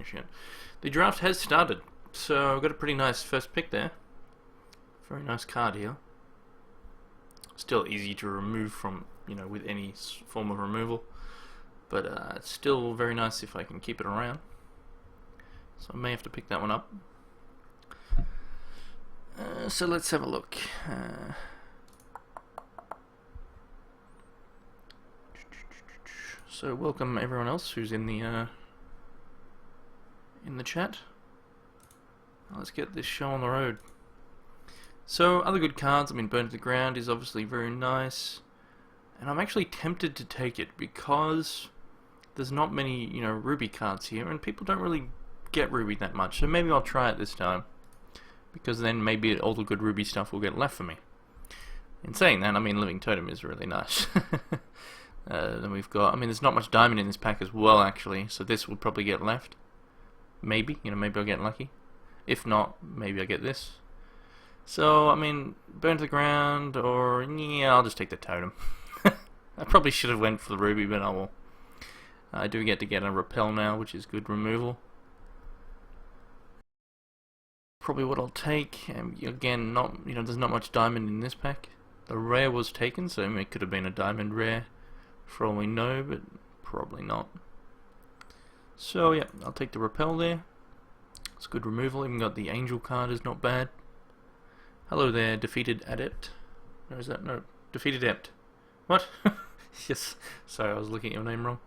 much yet. The draft has started, so I've got a pretty nice first pick there. Very nice card here. Still easy to remove from, with any form of removal. But it's still very nice if I can keep it around. So I may have to pick that one up. So let's have a look. So welcome everyone else who's in the chat. Let's get this show on the road. So other good cards. I mean, Burn to the Ground is obviously very nice, and I'm actually tempted to take it because there's not many Ruby cards here, and people don't really get Ruby that much. So maybe I'll try it this time, because then maybe all the good Ruby stuff will get left for me. In saying that, I mean, Living Totem is really nice. Then we've got, there's not much diamond in this pack as well, actually, so this will probably get left. Maybe, maybe I'll get lucky. If not, maybe I get this. So, Burn to the Ground, or, yeah, I'll just take the Totem. I probably should have went for the Ruby, but I will. I do get to get a Repel now, which is good removal. Probably what I'll take. Again, there's not much diamond in this pack. The rare was taken, so it could have been a diamond rare, for all we know, but probably not. So yeah, I'll take the Repel there. It's good removal. Even got the Angel card, is not bad. Hello there, Defeated Adept. No, is that no? Defeated Adept. What? Yes. Sorry, I was looking at your name wrong.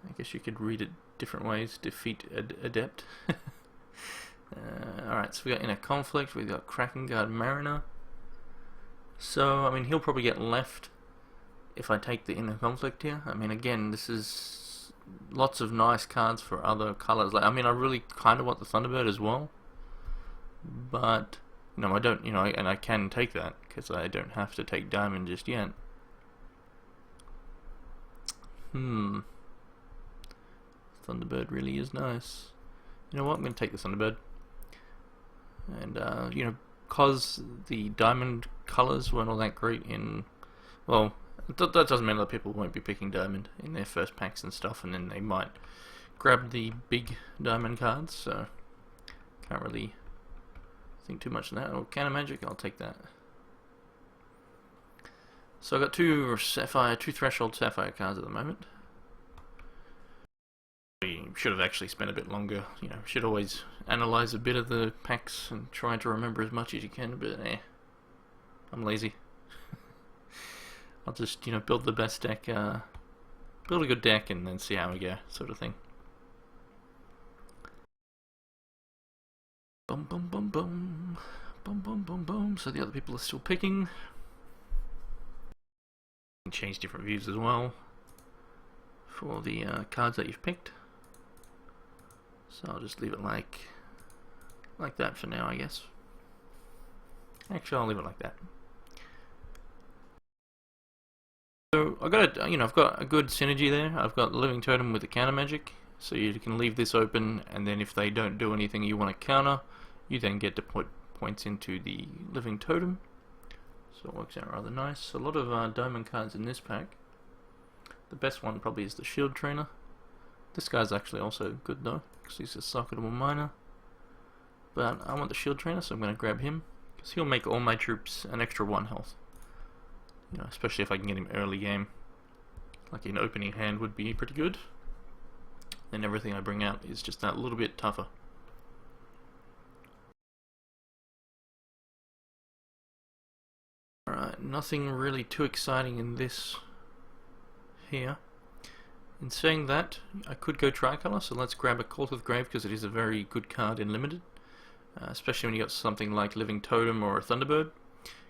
I guess you could read it different ways. Defeat Adept. Alright, so we got Inner Conflict. We got Kraken Guard Mariner. So, he'll probably get left if I take the Inner Conflict here. Again, this is lots of nice cards for other colors. I really kind of want the Thunderbird as well, but I don't. And I can take that because I don't have to take Diamond just yet. Thunderbird really is nice. You know what? I'm going to take the Thunderbird, and because the diamond colors weren't all that great in, well, that doesn't mean that people won't be picking diamond in their first packs and stuff, and then they might grab the big diamond cards, so can't really think too much of that. Oh, Counter Magic, I'll take that. So I've got two Threshold Sapphire cards at the moment. You should have actually spent a bit longer. Should always analyze a bit of the packs and try to remember as much as you can, but I'm lazy. I'll just, build the best deck, build a good deck and then see how we go, sort of thing. Boom, boom, boom, boom. Boom, boom, boom, boom. So the other people are still picking. You can change different views as well for the cards that you've picked. So I'll just leave it like that for now, I guess. Actually, I'll leave it like that. So I've got a good synergy there. I've got the Living Totem with the Counter Magic, so you can leave this open, and then if they don't do anything you want to counter, you then get to put points into the Living Totem. So it works out rather nice. A lot of diamond cards in this pack. The best one probably is the Shield Trainer. This guy's actually also good though, because he's a socketable miner. But I want the Shield Trainer, so I'm going to grab him, because he'll make all my troops an extra 1 health. Especially if I can get him early game. Like an opening hand would be pretty good. Then everything I bring out is just that little bit tougher. Alright, nothing really too exciting in this here. In saying that, I could go Tricolor, so let's grab a Call to the Grave because it is a very good card in Limited. Especially when you got something like Living Totem or a Thunderbird.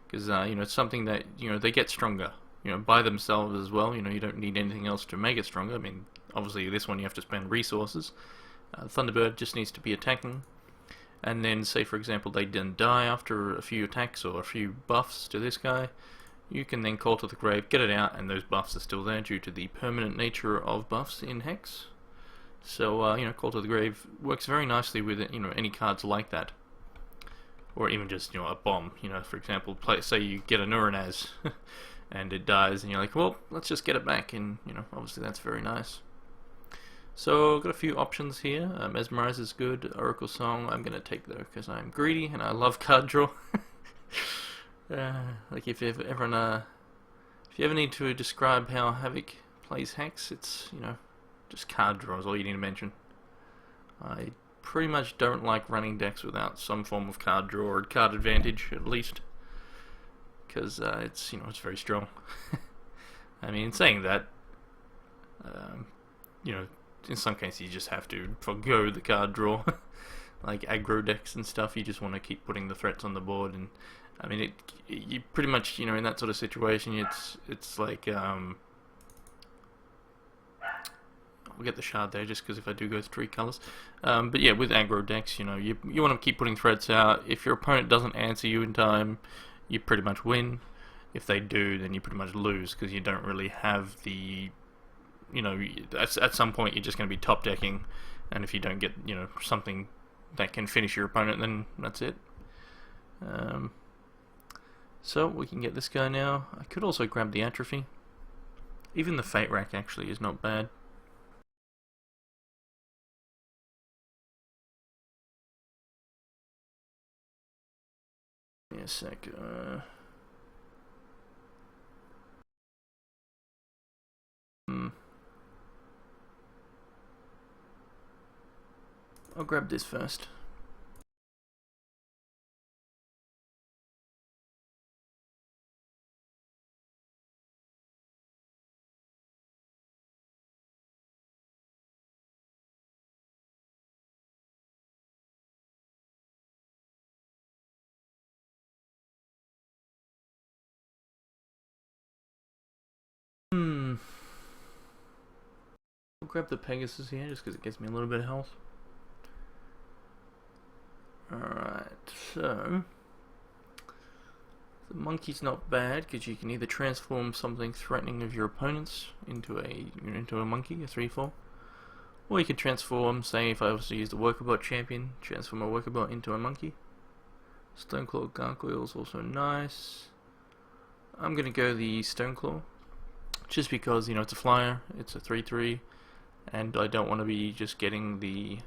Because it's something that they get stronger, by themselves as well. You don't need anything else to make it stronger. Obviously this one you have to spend resources. Thunderbird just needs to be attacking, and then say for example they didn't die after a few attacks or a few buffs to this guy. You can then Call to the Grave, get it out, and those buffs are still there due to the permanent nature of buffs in Hex. So Call to the Grave works very nicely with any cards like that. Or even just, a bomb, for example, say you get a Nuranaz and it dies and you're like, well, let's just get it back, and, obviously that's very nice. So I've got a few options here. Mesmerize is good. Oracle Song I'm going to take though because I'm greedy and I love card draw. Like if you ever need to describe how Havoc plays Hex, it's, just card draw is all you need to mention. I pretty much don't like running decks without some form of card draw or card advantage at least, because it's very strong. I mean, saying that, in some cases you just have to forgo the card draw. Like aggro decks and stuff, you just want to keep putting the threats on the board, and I mean, you pretty much, in that sort of situation, it's like, I'll get the shard there just because if I do go 3 colors. But yeah, with aggro decks, you want to keep putting threats out. If your opponent doesn't answer you in time, you pretty much win. If they do, then you pretty much lose because you don't really have the, at some point you're just going to be top decking, and if you don't get, something that can finish your opponent, then that's it. So we can get this guy now. I could also grab the Atrophy. Even the Fate Rack actually is not bad. Yeah, a sec. I'll grab this first. I'll grab the Pegasus here just because it gives me a little bit of health. Alright, so the monkey's not bad because you can either transform something threatening of your opponents into a monkey, a 3/4, or you can transform, say if I was to use the Workerbot champion, transform a Workerbot into a monkey. Stoneclaw Gargoyle is also nice. I'm gonna go the Stoneclaw just because it's a flyer, it's a 3/3, and I don't want to be just getting the.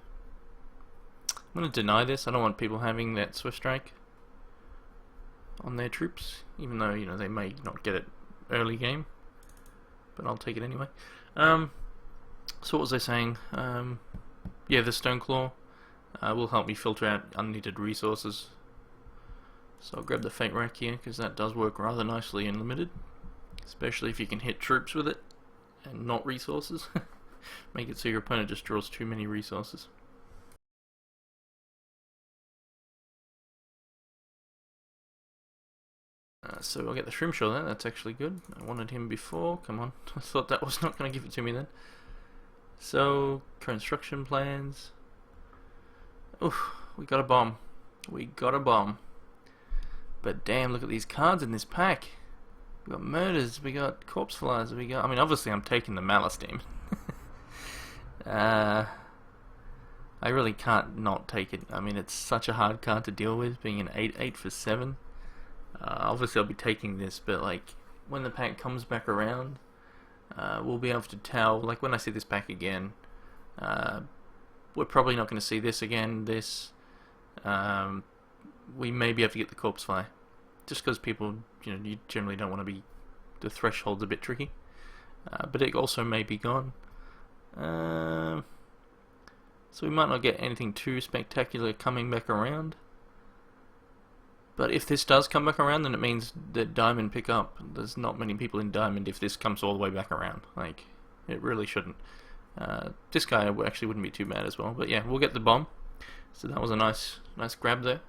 I'm going to deny this. I don't want people having that Swift Strike on their troops, even though they may not get it early game, but I'll take it anyway. So what was I saying? Yeah, the Stoneclaw will help me filter out unneeded resources. So I'll grab the Fate Rack here because that does work rather nicely in limited, especially if you can hit troops with it and not resources. Make it so your opponent just draws too many resources. So I'll get the Shrimshaw there, that's actually good. I wanted him before, come on. I thought that was not going to give it to me then. So, construction plans. Oof, we got a bomb. We got a bomb. But damn, look at these cards in this pack. We got Murders, we got Corpse Flyers, I mean, obviously I'm taking the Malice Demon. I really can't not take it. I mean, it's such a hard card to deal with, being an 8/8 for 7. Obviously I'll be taking this, but like when the pack comes back around, we'll be able to tell, like when I see this pack again, we're probably not going to see this again, we may be able to get the Corpse Fly, just because people, you generally don't want to be, the threshold's a bit tricky, but it also may be gone, so we might not get anything too spectacular coming back around. But if this does come back around, then it means that Diamond pick up. There's not many people in Diamond if this comes all the way back around. Like, it really shouldn't. This guy actually wouldn't be too bad as well. But yeah, we'll get the bomb. So that was a nice grab there.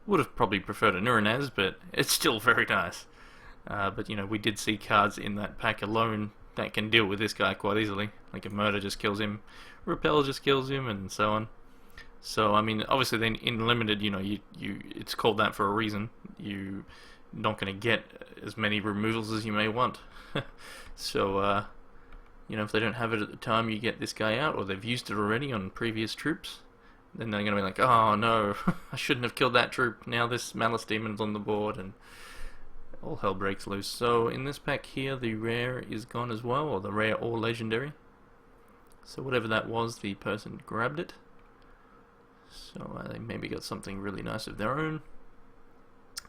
Would have probably preferred a Nuranaz, but it's still very nice. But we did see cards in that pack alone that can deal with this guy quite easily. Like a Murder just kills him, Repel just kills him, and so on. So I mean, obviously, then in limited, it's called that for a reason. You're not going to get as many removals as you may want. So if they don't have it at the time you get this guy out, or they've used it already on previous troops, then they're going to be like, oh no, I shouldn't have killed that troop. Now this Malice Demon's on the board, and all hell breaks loose. So in this pack here, the rare is gone as well, or the rare or legendary. So whatever that was, the person grabbed it. So they maybe got something really nice of their own.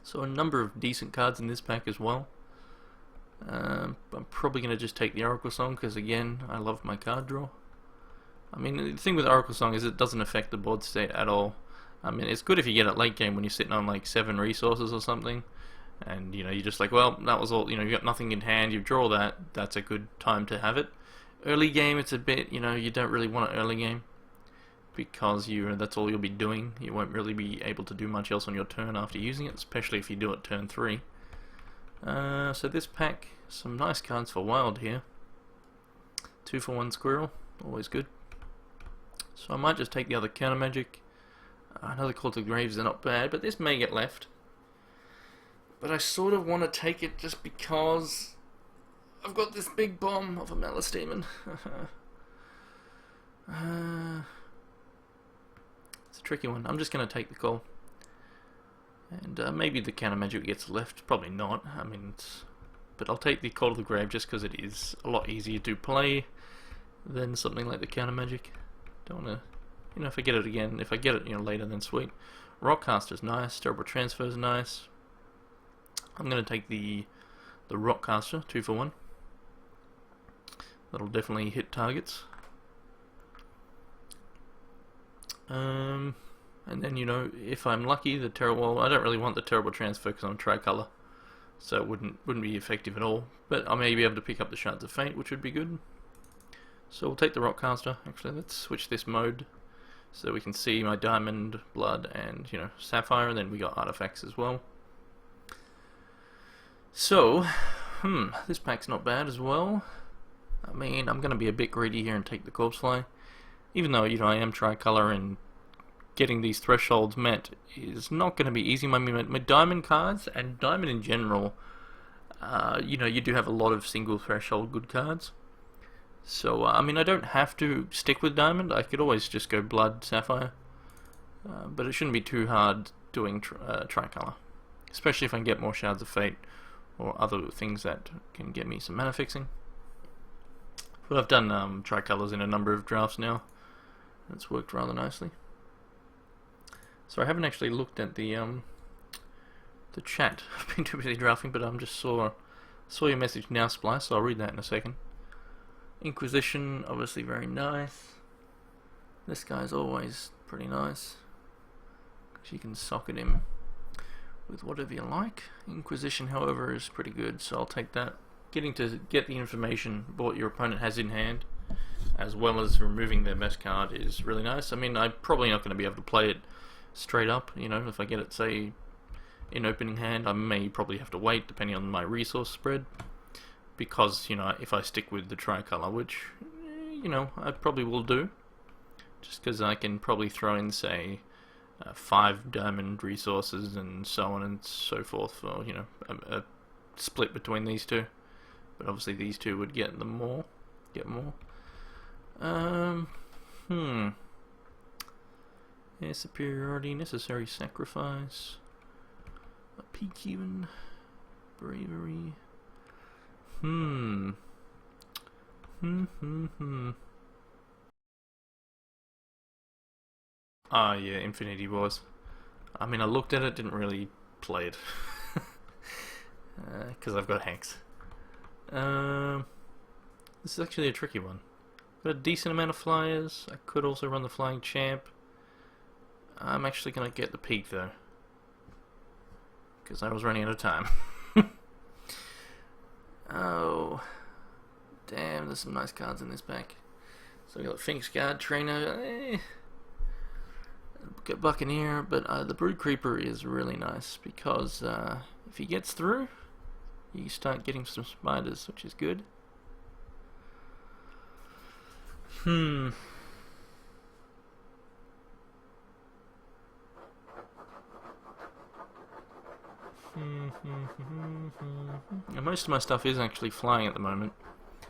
So a number of decent cards in this pack as well. I'm probably going to just take the Oracle Song because, again, I love my card draw. I mean, the thing with Oracle Song is it doesn't affect the board state at all. I mean, it's good if you get it late game when you're sitting on like 7 resources or something, and you know, you're just like, well, that was all, you know, you got nothing in hand, you draw that, that's a good time to have it. Early game, it's a bit, you know, you don't really want it early game, because that's all you'll be doing. You won't really be able to do much else on your turn after using it, especially if you do it turn 3. So this pack, some nice cards for Wild here. 2 for 1 Squirrel, always good. So I might just take the other Counter Magic. Another Call to Graves, they're not bad, but this may get left. But I sort of want to take it just because I've got this big bomb of a Malice Demon. It's a tricky one. I'm just going to take the call. And maybe the Counter Magic gets left. Probably not. I mean, but I'll take the Call to the Grave just because it is a lot easier to play than something like the Counter Magic. Don't want to, you know, if I get it again, if I get it, you know, later, then sweet. Rockcaster's nice. Terrible Transfer's nice. I'm going to take the Rockcaster, 2 for 1. That'll definitely hit targets. And then, you know, if I'm lucky, the terrible, well, I don't really want the Terrible Transfer because I'm Tricolor, so it wouldn't be effective at all. But I may be able to pick up the Shards of Fate, which would be good. So we'll take the Rockcaster. Actually, let's switch this mode so we can see my Diamond, Blood, and, you know, Sapphire, and then we got Artifacts as well. So, this pack's not bad as well. I mean, I'm going to be a bit greedy here and take the Corpse Fly. Even though, you know, I am Tricolor and getting these thresholds met is not going to be easy. I mean, my Diamond cards, and Diamond in general, you know, you do have a lot of single threshold good cards. So, I mean, I don't have to stick with Diamond. I could always just go Blood, Sapphire. But it shouldn't be too hard doing Tricolor. Especially if I can get more Shards of Fate or other things that can get me some mana fixing. But I've done Tricolors in a number of drafts now. It's worked rather nicely. So I haven't actually looked at the chat. I've been too busy drafting, but I'm just saw your message now, Splice, so I'll read that in a second. Inquisition, obviously very nice. This guy's always pretty nice, because you can socket him with whatever you like. Inquisition, however, is pretty good, so I'll take that. Getting to get the information what your opponent has in hand, as well as removing their best card, is really nice. I mean, I'm probably not going to be able to play it straight up, you know, if I get it, say, in opening hand, I may probably have to wait, depending on my resource spread. Because, you know, if I stick with the Tricolor, which, you know, I probably will do, just because I can probably throw in, say, 5 Diamond resources and so on and so forth for, you know, a split between these two. But obviously these two would get them more. Yeah, superiority, necessary sacrifice, a peak even, bravery. Ah, yeah, Infinity Wars. I mean, I looked at it, didn't really play it. Because I've got Hanks. This is actually a tricky one. Got a decent amount of flyers. I could also run the Flying Champ. I'm actually going to get the peak, though. Because I was running out of time. Oh. Damn, there's some nice cards in this pack. So we got Phoenix Guard, Trainer, got Buccaneer, but the Brood Creeper is really nice because if he gets through, you start getting some spiders, which is good. And most of my stuff is actually flying at the moment.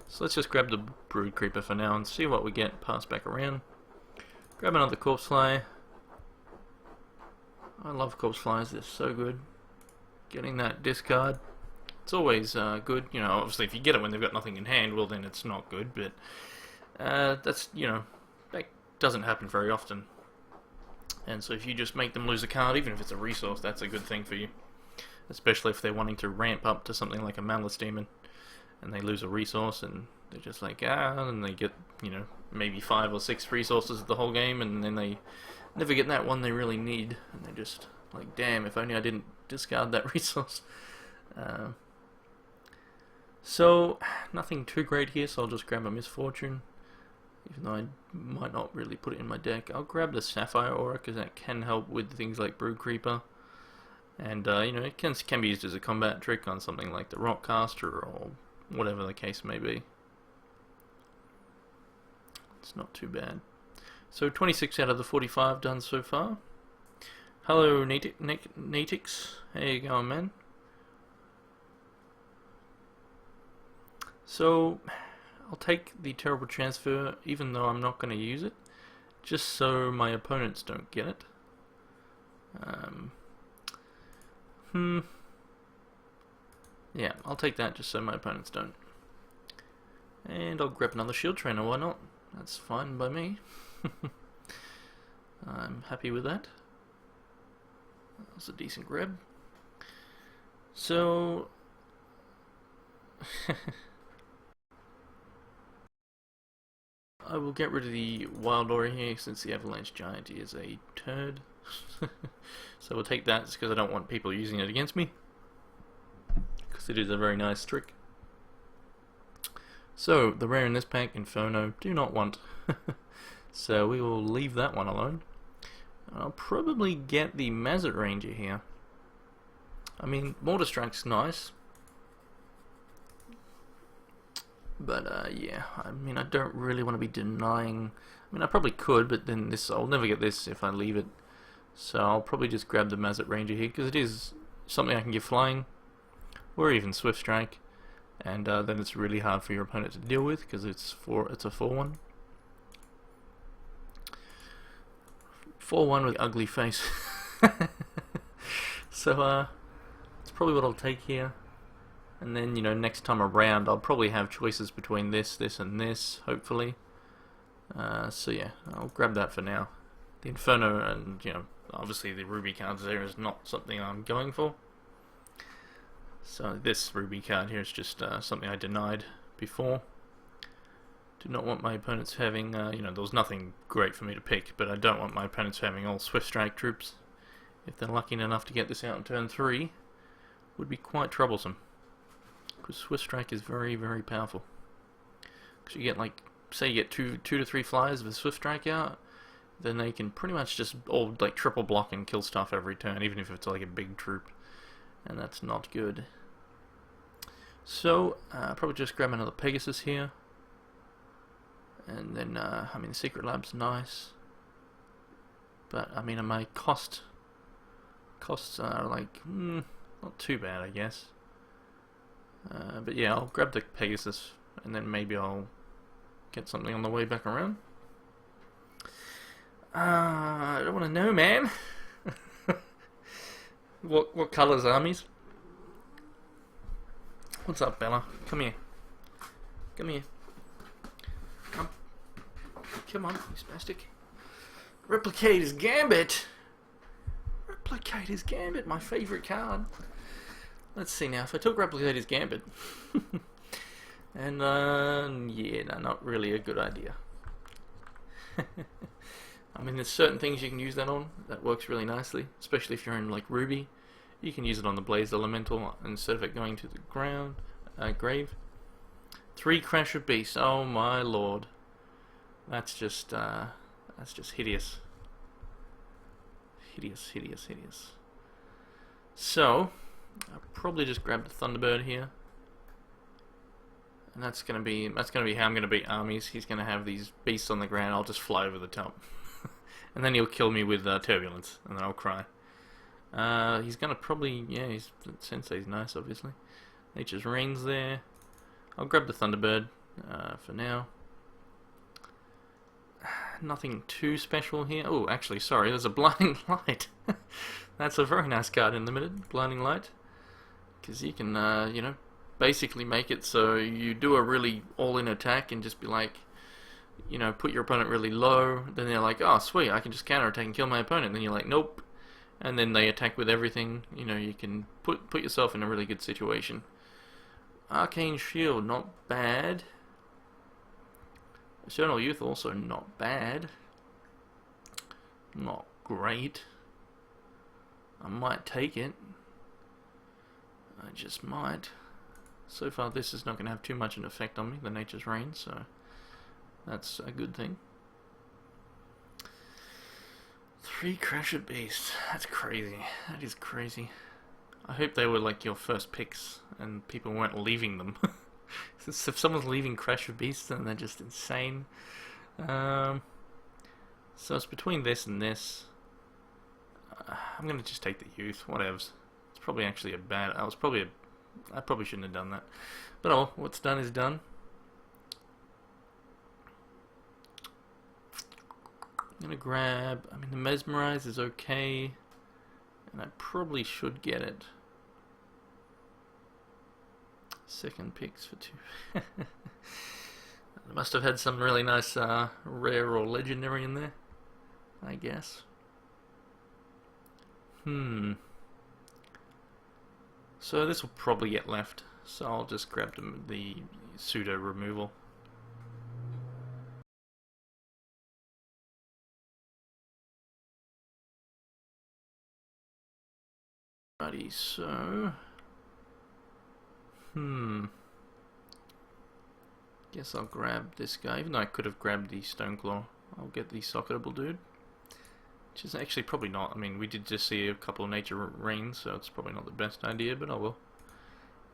So let's just grab the Brood Creeper for now and see what we get. Pass back around. Grab another Corpse Fly. I love Corpse Flies, they're so good. Getting that discard, it's always good. You know, obviously if you get it when they've got nothing in hand, well then it's not good, but That's, that doesn't happen very often. And so if you just make them lose a card, even if it's a resource, that's a good thing for you. Especially if they're wanting to ramp up to something like a Malice Demon, and they lose a resource, and they're just like, and they get, maybe 5 or 6 resources the whole game, and then they never get that one they really need, and they're just like, damn, if only I didn't discard that resource. So, nothing too great here, so I'll just grab a Misfortune. Even though I might not really put it in my deck. I'll grab the Sapphire Aura, because that can help with things like Brood Creeper. And, it can be used as a combat trick on something like the Rockcaster, or whatever the case may be. It's not too bad. So, 26 out of the 45 done so far. Hello, Natix. How you going, man? So, I'll take the Terrible Transfer, even though I'm not going to use it, just so my opponents don't get it. Yeah, I'll take that just so my opponents don't. And I'll grab another Shield Trainer, why not? That's fine by me. I'm happy with that. That was a decent grab. So... I will get rid of the Wild Aura here since the Avalanche Giant is a turd. So we'll take that because I don't want people using it against me. Because it is a very nice trick. So, the rare in this pack, Inferno, do not want. So we will leave that one alone. I'll probably get the Mazet Ranger here. I mean, Mortar Strike's nice. But, yeah, I mean, I don't really want to be denying... I mean, I probably could, but then I'll never get this if I leave it. So I'll probably just grab the Mazet Ranger here, because it is something I can give flying, or even Swift Strike, and then it's really hard for your opponent to deal with, because it's a 4-1. 4-1 with ugly face. So, that's probably what I'll take here. And then, next time around, I'll probably have choices between this, and this, hopefully. So yeah, I'll grab that for now. The Inferno and, obviously the Ruby cards there is not something I'm going for. So this Ruby card here is just something I denied before. Do not want my opponents having, there was nothing great for me to pick, but I don't want my opponents having all Swift Strike troops. If they're lucky enough to get this out in turn 3, would be quite troublesome. Because Swift Strike is very, very powerful. Because you get say you get two to three flyers with Swift Strike out, then they can pretty much just all triple block and kill stuff every turn, even if it's like a big troop. And that's not good. So, probably just grab another Pegasus here. And then, I mean, the Secret Lab's nice. But, I mean, my costs are not too bad, I guess. But yeah, I'll grab the Pegasus, and then maybe I'll get something on the way back around. I don't want to know, man. What colours armies? What's up, Bella? Come here. Come here. Come on, you spastic. Replicator's Gambit. Replicator's Gambit, my favourite card. Let's see now, if I took Replicator's Gambit. And, yeah, no, not really a good idea. I mean, there's certain things you can use that on. That works really nicely, especially if you're in, Ruby. You can use it on the Blazed Elemental instead of it going to the grave. 3 Crash of Beasts, oh my lord. That's just hideous. Hideous, hideous, hideous. So, I'll probably just grab the Thunderbird here. And that's gonna be how I'm gonna beat armies. He's gonna have these beasts on the ground, I'll just fly over the top. And then he'll kill me with Turbulence, and then I'll cry. He's gonna probably, yeah, Sensei's nice, obviously. Nature's Reigns there. I'll grab the Thunderbird for now. Nothing too special here. Oh, actually, sorry, there's a Blinding Light. That's a very nice card in Limited, Blinding Light. Because you can, basically make it so you do a really all-in attack and just be like, you know, put your opponent really low. Then they're like, oh sweet, I can just counterattack and kill my opponent. Then you're like, nope. And then they attack with everything. You know, you can put yourself in a really good situation. Arcane Shield, not bad. Eternal Youth also not bad. Not great. I might take it. I just might. So far this is not going to have too much an effect on me, the Nature's Rain, so that's a good thing. 3 Crasher Beasts. That's crazy. That is crazy. I hope they were like your first picks and people weren't leaving them. If someone's leaving Crasher Beasts, then they're just insane. So it's between this and this. I'm going to just take the Youth. Whatevs. It's probably actually a bad... I probably shouldn't have done that. But oh, what's done is done. I'm going to grab... I mean, the Mesmerize is okay. And I probably should get it. Second picks for 2. They must have had some really nice rare or legendary in there, I guess. So this will probably get left, so I'll just grab the pseudo removal. Righty, so... Guess I'll grab this guy, even though I could have grabbed the Stoneclaw. I'll get the Socketable dude. Which is actually probably not, I mean, we did just see a couple of Nature Rains, so it's probably not the best idea, but oh well.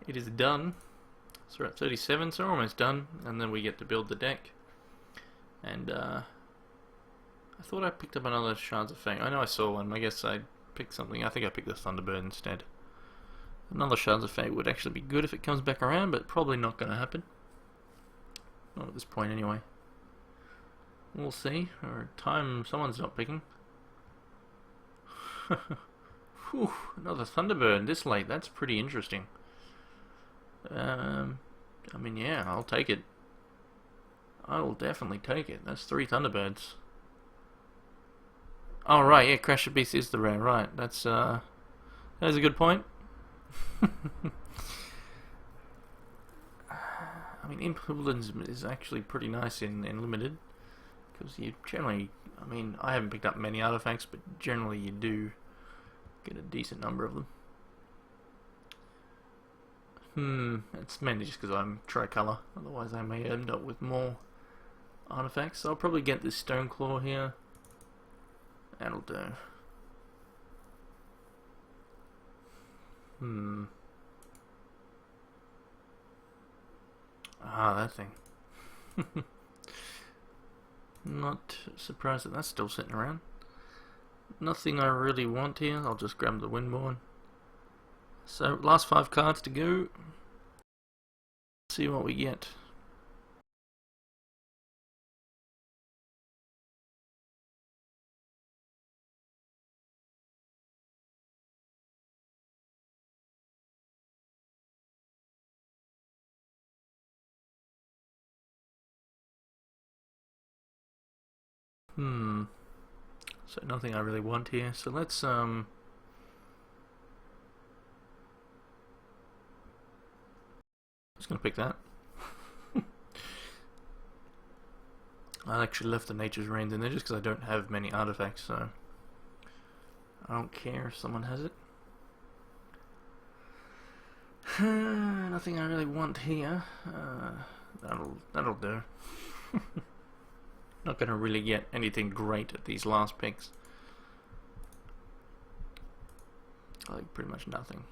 It is done. So we're at 37, so we're almost done, and then we get to build the deck. And, I thought I picked up another Shards of Fate. I know I saw one, I guess I picked something. I think I picked the Thunderbird instead. Another Shards of Fate would actually be good if it comes back around, but probably not going to happen. Not at this point, anyway. We'll see. Or time someone's not picking. Whew, another Thunderbird this late. That's pretty interesting. I mean, yeah, I'll take it. I will definitely take it. That's 3 Thunderbirds. Oh, right, yeah, Crasher Beast is the rare, right. That's a good point. I mean, Impulse is actually pretty nice in Limited, because you generally, I mean, I haven't picked up many artifacts, but generally you do get a decent number of them. It's mainly just because I'm tricolour, otherwise I may end up with more artifacts. So I'll probably get this Stoneclaw here. That'll do. Ah, that thing. Not surprised that that's still sitting around. Nothing I really want here. I'll just grab the Windborn. So, last 5 cards to go. See what we get. So nothing I really want here. So let's just gonna pick that. I actually left the Nature's Rains in there just because I don't have many artifacts, so I don't care if someone has it. Nothing I really want here. That'll do. Not going to really get anything great at these last picks. Like pretty much nothing.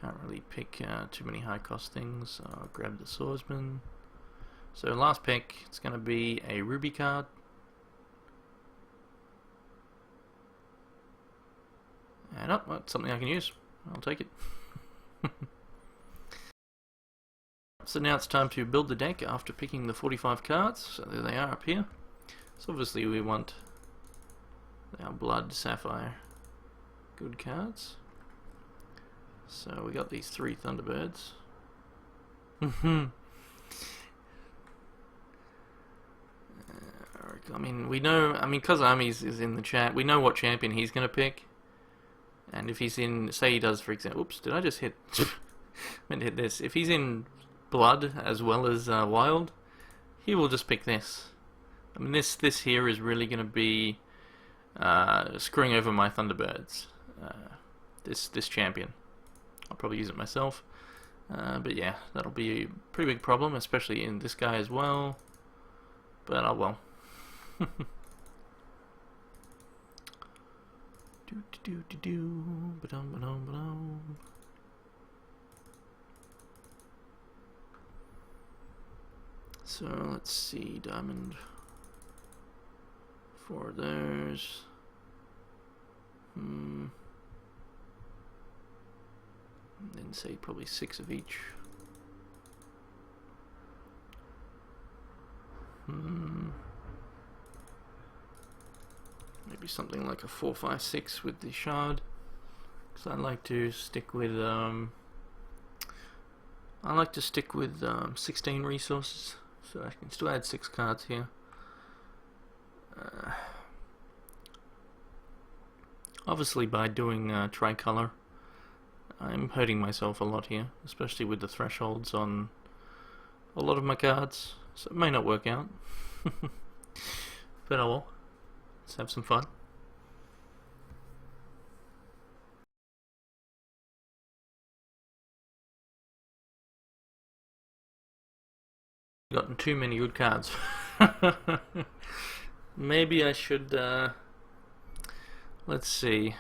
Can't really pick too many high cost things. I'll grab the Swordsman. So last pick, it's going to be a Ruby card. And oh, that's something I can use. I'll take it. So now it's time to build the deck after picking the 45 cards. So there they are up here. So obviously we want our Blood, Sapphire, good cards. So we got these 3 Thunderbirds. I mean, we know. I mean, because Armies is in the chat, we know what champion he's gonna pick. And if he's in, say he does, for example, oops, did I just hit? I meant to hit this. If he's in Blood as well as Wild, he will just pick this. I mean, this here is really going to be screwing over my Thunderbirds. This champion. I'll probably use it myself. But yeah, that'll be a pretty big problem, especially in this guy as well. But oh well. So let's see, diamond. 4 of those. Then say probably 6 of each. Maybe something like a 4, 5, 6 with the shard, because I like to stick with 16 resources, so I can still add 6 cards here. Obviously, by doing tricolor, I'm hurting myself a lot here, especially with the thresholds on a lot of my cards, so it may not work out. But oh well, let's have some fun. Gotten too many good cards. Maybe I should, let's see.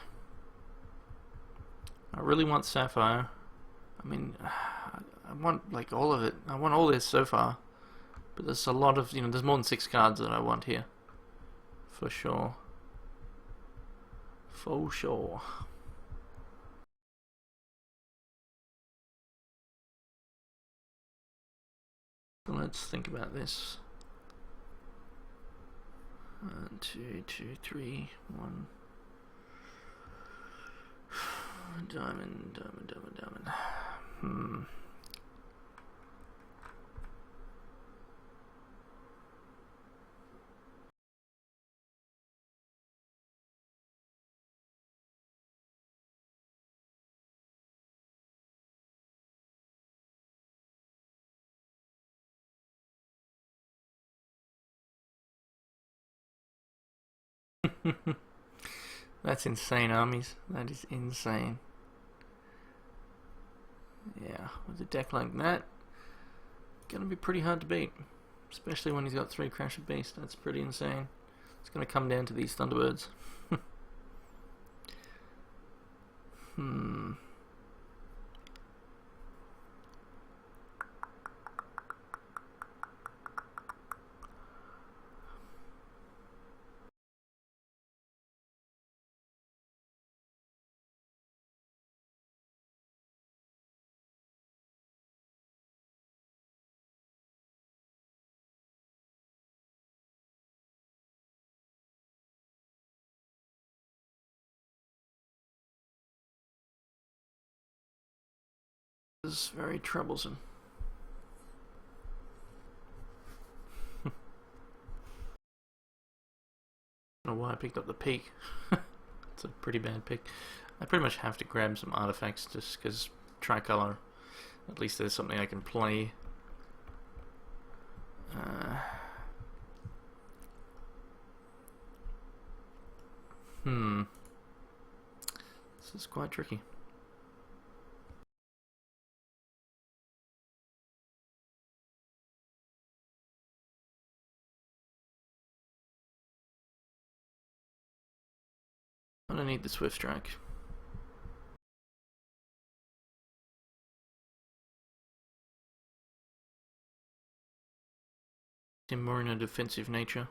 I really want Sapphire. I mean, I want like all of it. I want all this so far. But there's a lot of, there's more than 6 cards that I want here. For sure. For sure. So let's think about this. 1, 2, 2, 3, 1. Diamond. That's insane, armies. That is insane. Yeah, with a deck like that, gonna be pretty hard to beat. Especially when he's got 3 Crash of Beast. That's pretty insane. It's gonna come down to these Thunderbirds. This is very troublesome. I don't know why I picked up the peak. It's a pretty bad pick. I pretty much have to grab some artifacts just because tricolor, at least there's something I can play. This is quite tricky. I don't need the Swift Strike. More in a defensive nature.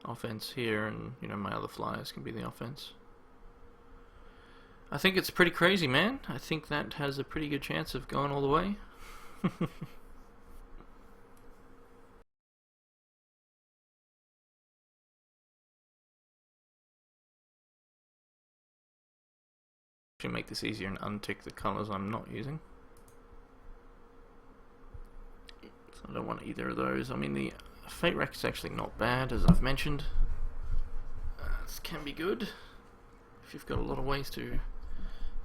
Offense here, and my other flyers can be the offense. I think it's pretty crazy, man. I think that has a pretty good chance of going all the way. Should make this easier and untick the colors I'm not using. So I don't want either of those. I mean, Fate Wreck is actually not bad, as I've mentioned. This can be good if you've got a lot of ways to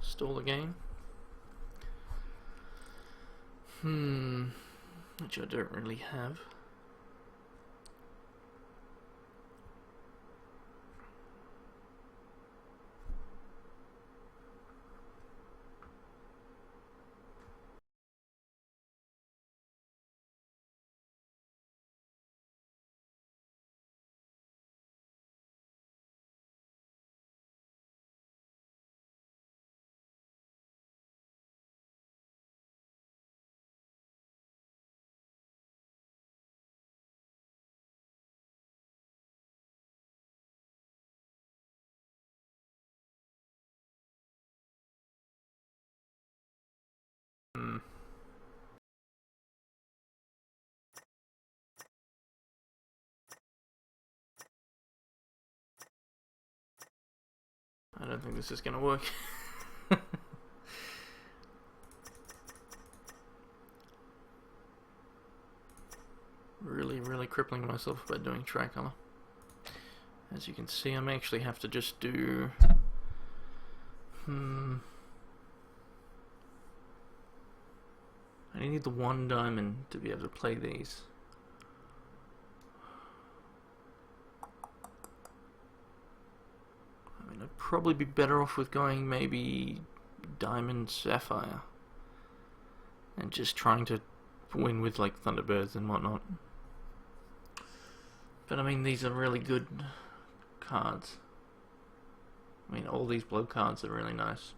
stall the game. Which I don't really have. I don't think this is going to work. Really crippling myself by doing tricolor. As you can see, I may actually have to just do... I need the one diamond to be able to play these. I mean, I'd probably be better off with going maybe diamond sapphire and just trying to win with like Thunderbirds and whatnot. But I mean, these are really good cards. I mean, all these blow cards are really nice.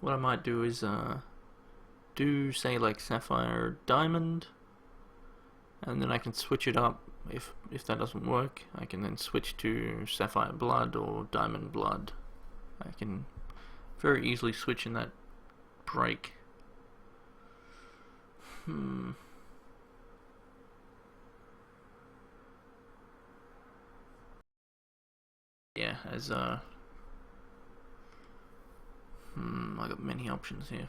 What I might do is do say like Sapphire Diamond, and then I can switch it up. If that doesn't work, I can then switch to Sapphire Blood or Diamond Blood. I can very easily switch in that break. Yeah, as I got many options here.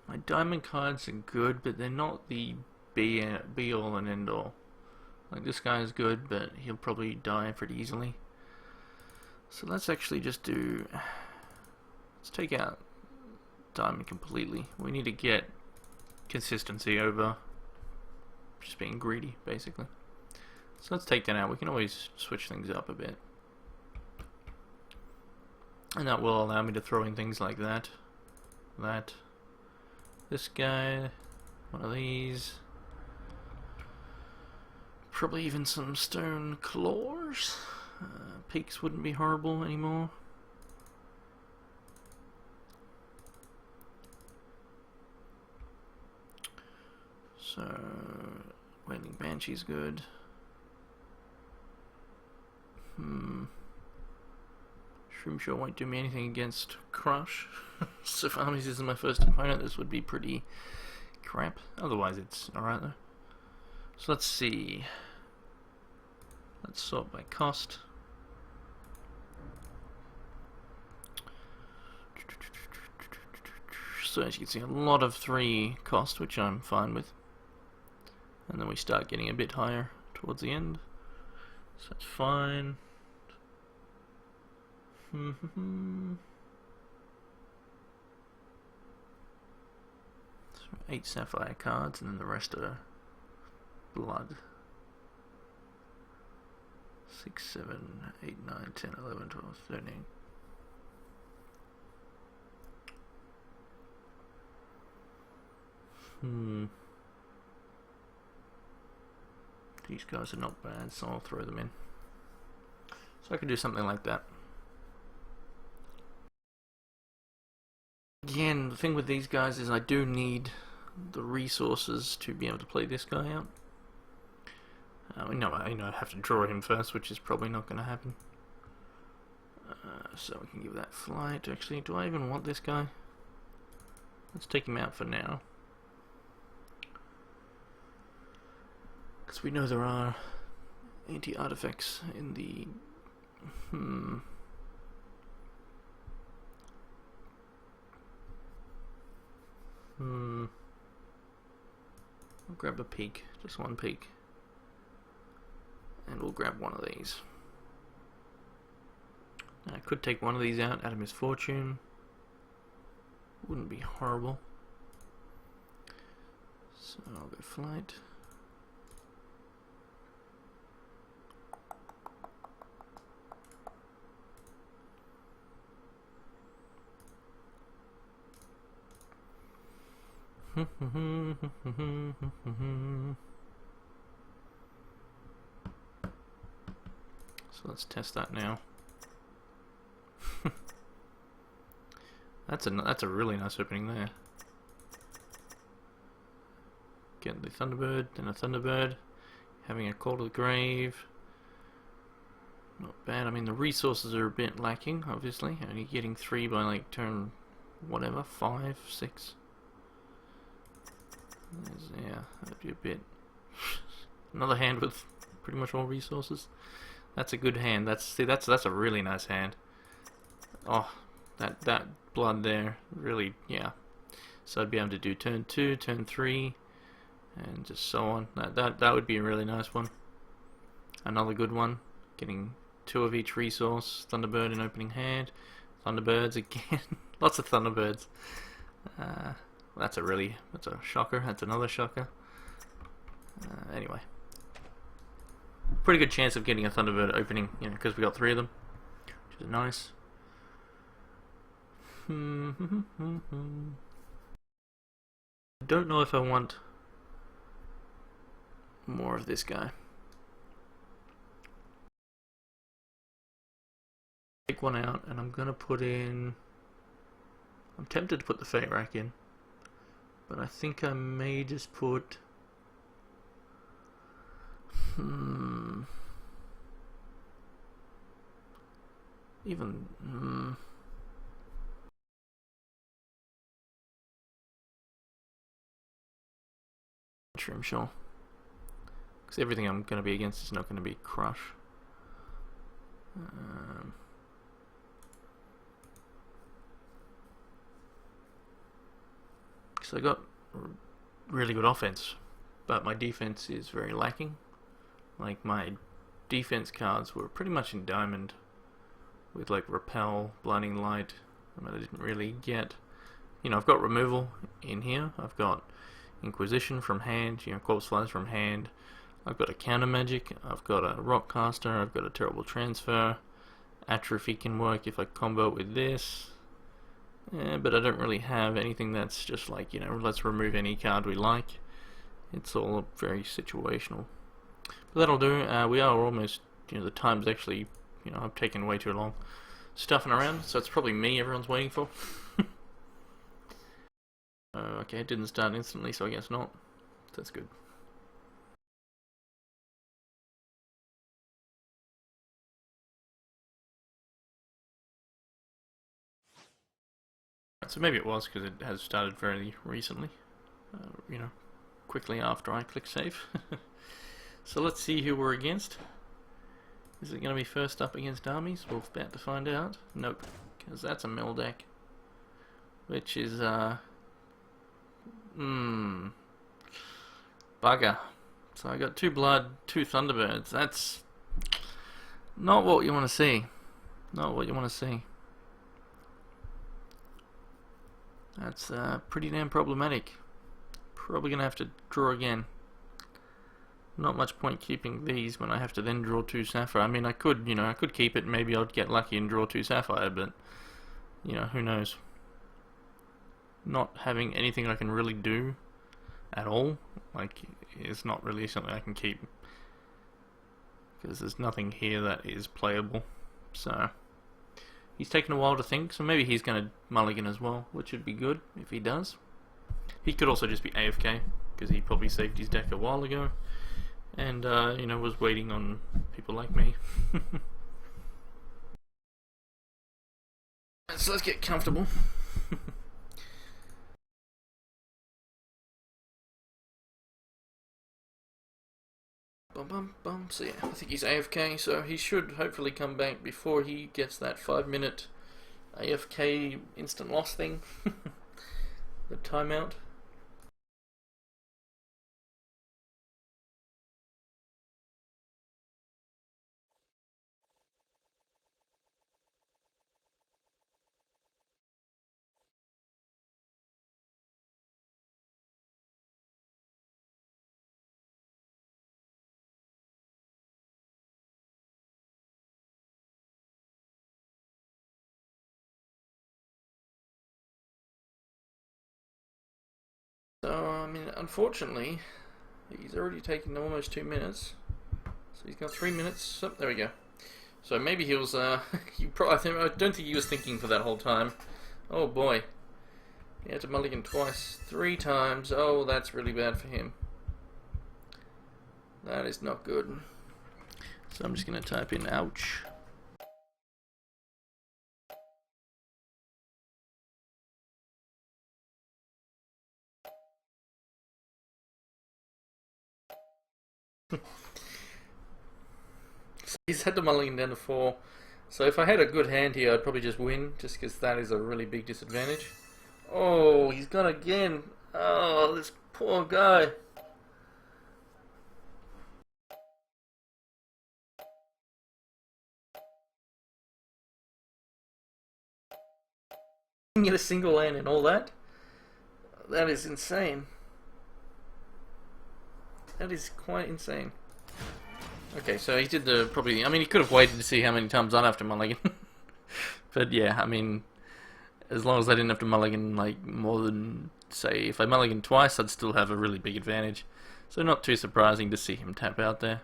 My diamond cards are good, but they're not the be all and end all. Like, this guy is good, but he'll probably die pretty easily. So let's actually just do... Let's take out diamond completely. We need to get consistency over just being greedy, basically. So let's take that out. We can always switch things up a bit. And that will allow me to throw in things like that. This guy, one of these. Probably even some stone claws. Peaks wouldn't be horrible anymore. So, Wailing Banshee's good. Shroomshaw won't do me anything against Crush. So if Armies isn't my first opponent, this would be pretty crap. Otherwise it's alright though. So let's see. Let's sort by cost. So as you can see, a lot of 3 cost, which I'm fine with. And then we start getting a bit higher towards the end. So that's fine. 8 sapphire cards, and then the rest are blood. 6, 7, 8, 9, 10, 11, 12, 13. These guys are not bad, so I'll throw them in. So I can do something like that. Again, the thing with these guys is I do need the resources to be able to play this guy out. I know I have to draw him first, which is probably not going to happen. So we can give that flight. Actually, do I even want this guy? Let's take him out for now. Because we know there are anti-artifacts in the... grab a peak, just one peak. And we'll grab one of these. I could take one of these out of Misfortune. Wouldn't be horrible. So I'll go Flight. So let's test that now. That's a really nice opening there. Getting the Thunderbird, then a Thunderbird, having a Call to the Grave. Not bad. I mean, the resources are a bit lacking, obviously. Only getting 3 by like turn whatever, 5, 6. Yeah, that'd be a bit. Another hand with pretty much all resources. That's a good hand. That's a really nice hand. Oh, that blood there, really, yeah. So I'd be able to do turn 2, turn 3, and just so on. That would be a really nice one. Another good one. Getting 2 of each resource. Thunderbird in opening hand. Thunderbirds again. Lots of Thunderbirds. That's a shocker. That's another shocker. Anyway, pretty good chance of getting a Thunderbird opening, because we got 3 of them, which is nice. I don't know if I want more of this guy. Take one out, and I'm gonna put in. I'm tempted to put the Fate Rack in, but I think I may just put. Sure, I'm sure. Because everything I'm going to be against is not going to be Crush. So I got really good offense, but my defense is very lacking. Like, my defense cards were pretty much in Diamond, with like Repel, Blinding Light. I mean, I didn't really get. I've got Removal in here. I've got Inquisition from hand, Corpse Flies from hand. I've got a Counter Magic, I've got a Rockcaster, I've got a Terrible Transfer. Atrophy can work if I combo it with this. But I don't really have anything that's just like, let's remove any card we like. It's all very situational. But that'll do. We are almost, the time's actually, I've taken way too long stuffing around, so it's probably me everyone's waiting for. Okay, it didn't start instantly, so I guess not. That's good. So maybe it was because it has started very recently. Quickly after I click save. So let's see who we're against. Is it going to be first up against armies? We're about to find out. Nope, because that's a mill deck. Which is, bugger. So I got 2 blood, 2 Thunderbirds. That's not what you want to see. Not what you want to see. That's pretty damn problematic. Probably gonna have to draw again. Not much point keeping these when I have to then draw 2 Sapphire. I mean, I could, I could keep it. Maybe I'd get lucky and draw 2 Sapphire, but who knows? Not having anything I can really do at all, like, is not really something I can keep, because there's nothing here that is playable. So he's taken a while to think, so maybe he's going to mulligan as well, which would be good if he does. He could also just be AFK, because he probably saved his deck a while ago, and was waiting on people like me. So let's get comfortable. So yeah, I think he's AFK, so he should hopefully come back before he gets that 5-minute AFK instant loss thing. The timeout. mean, unfortunately, he's already taken almost 2 minutes. So he's got 3 minutes. Oh, there we go. So maybe he was, I don't think he was thinking for that whole time. Oh boy. He had to mulligan twice. 3 times. Oh, that's really bad for him. That is not good. So I'm just going to type in ouch. So he's had to mulligan down to 4. So if I had a good hand here, I'd probably just win, just because that is a really big disadvantage. Oh, he's gone again. Oh, this poor guy. Get a single land and all that. That is insane. That is quite insane. Okay, so he did the probably. I mean, he could have waited to see how many times I'd have to mulligan. But yeah, I mean, as long as I didn't have to mulligan like more than, say, if I mulligan twice, I'd still have a really big advantage. So not too surprising to see him tap out there.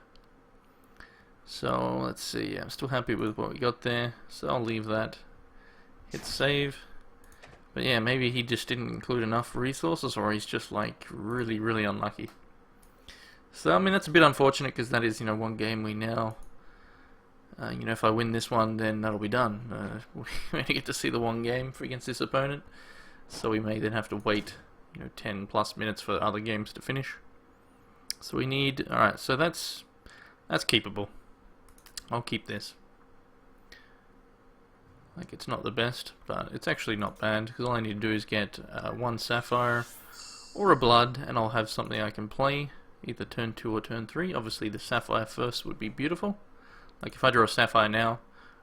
So let's see. Yeah, I'm still happy with what we got there. So I'll leave that. Hit save. But yeah, maybe he just didn't include enough resources, or he's just like really, really unlucky. So I mean, that's a bit unfortunate because that is, one game we now. If I win this one, then that'll be done. We only get to see the one game against this opponent, so we may then have to wait, 10 plus minutes for other games to finish. So we need. All right, so that's keepable. I'll keep this. Like, it's not the best, but it's actually not bad, because all I need to do is get 1 sapphire or a blood, and I'll have something I can play, either turn 2 or turn 3. Obviously the sapphire first would be beautiful. Like if I draw a sapphire now,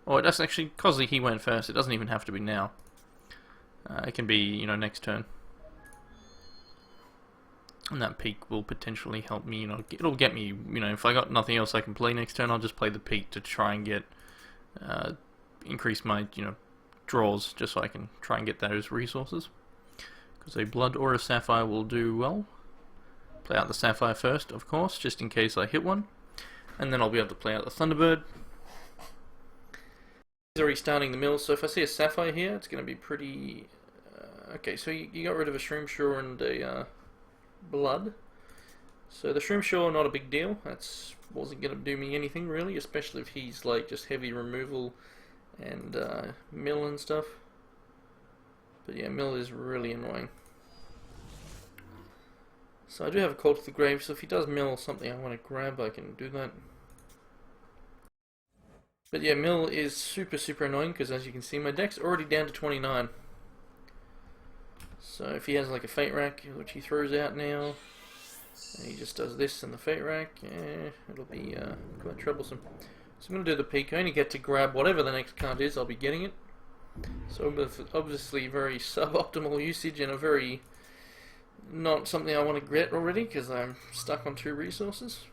or it doesn't actually, because he went first, it doesn't even have to be now. It can be, next turn. And that peak will potentially help me, it'll get me, if I got nothing else I can play next turn, I'll just play the peak to try and get, increase my, draws, just so I can try and get those resources. Because a blood or a sapphire will do well. Play out the sapphire first, of course, just in case I hit one. And then I'll be able to play out the Thunderbird. He's already starting the mill, so if I see a sapphire here, it's going to be pretty... okay, so you got rid of a Shroomshaw and a blood. So the Shroomshaw, not a big deal. That's wasn't going to do me anything, really, especially if he's like just heavy removal and mill and stuff. But yeah, mill is really annoying. So I do have a Call to the Grave, so if he does mill something I want to grab, I can do that. But yeah, mill is super, super annoying, because as you can see, my deck's already down to 29. So if he has like a Fate Rack, which he throws out now, and he just does this in the Fate Rack, it'll be quite troublesome. So I'm going to do the peak. I only get to grab whatever the next card is, I'll be getting it. So obviously very suboptimal usage and a very... not something I want to get already, because I'm stuck on 2 resources.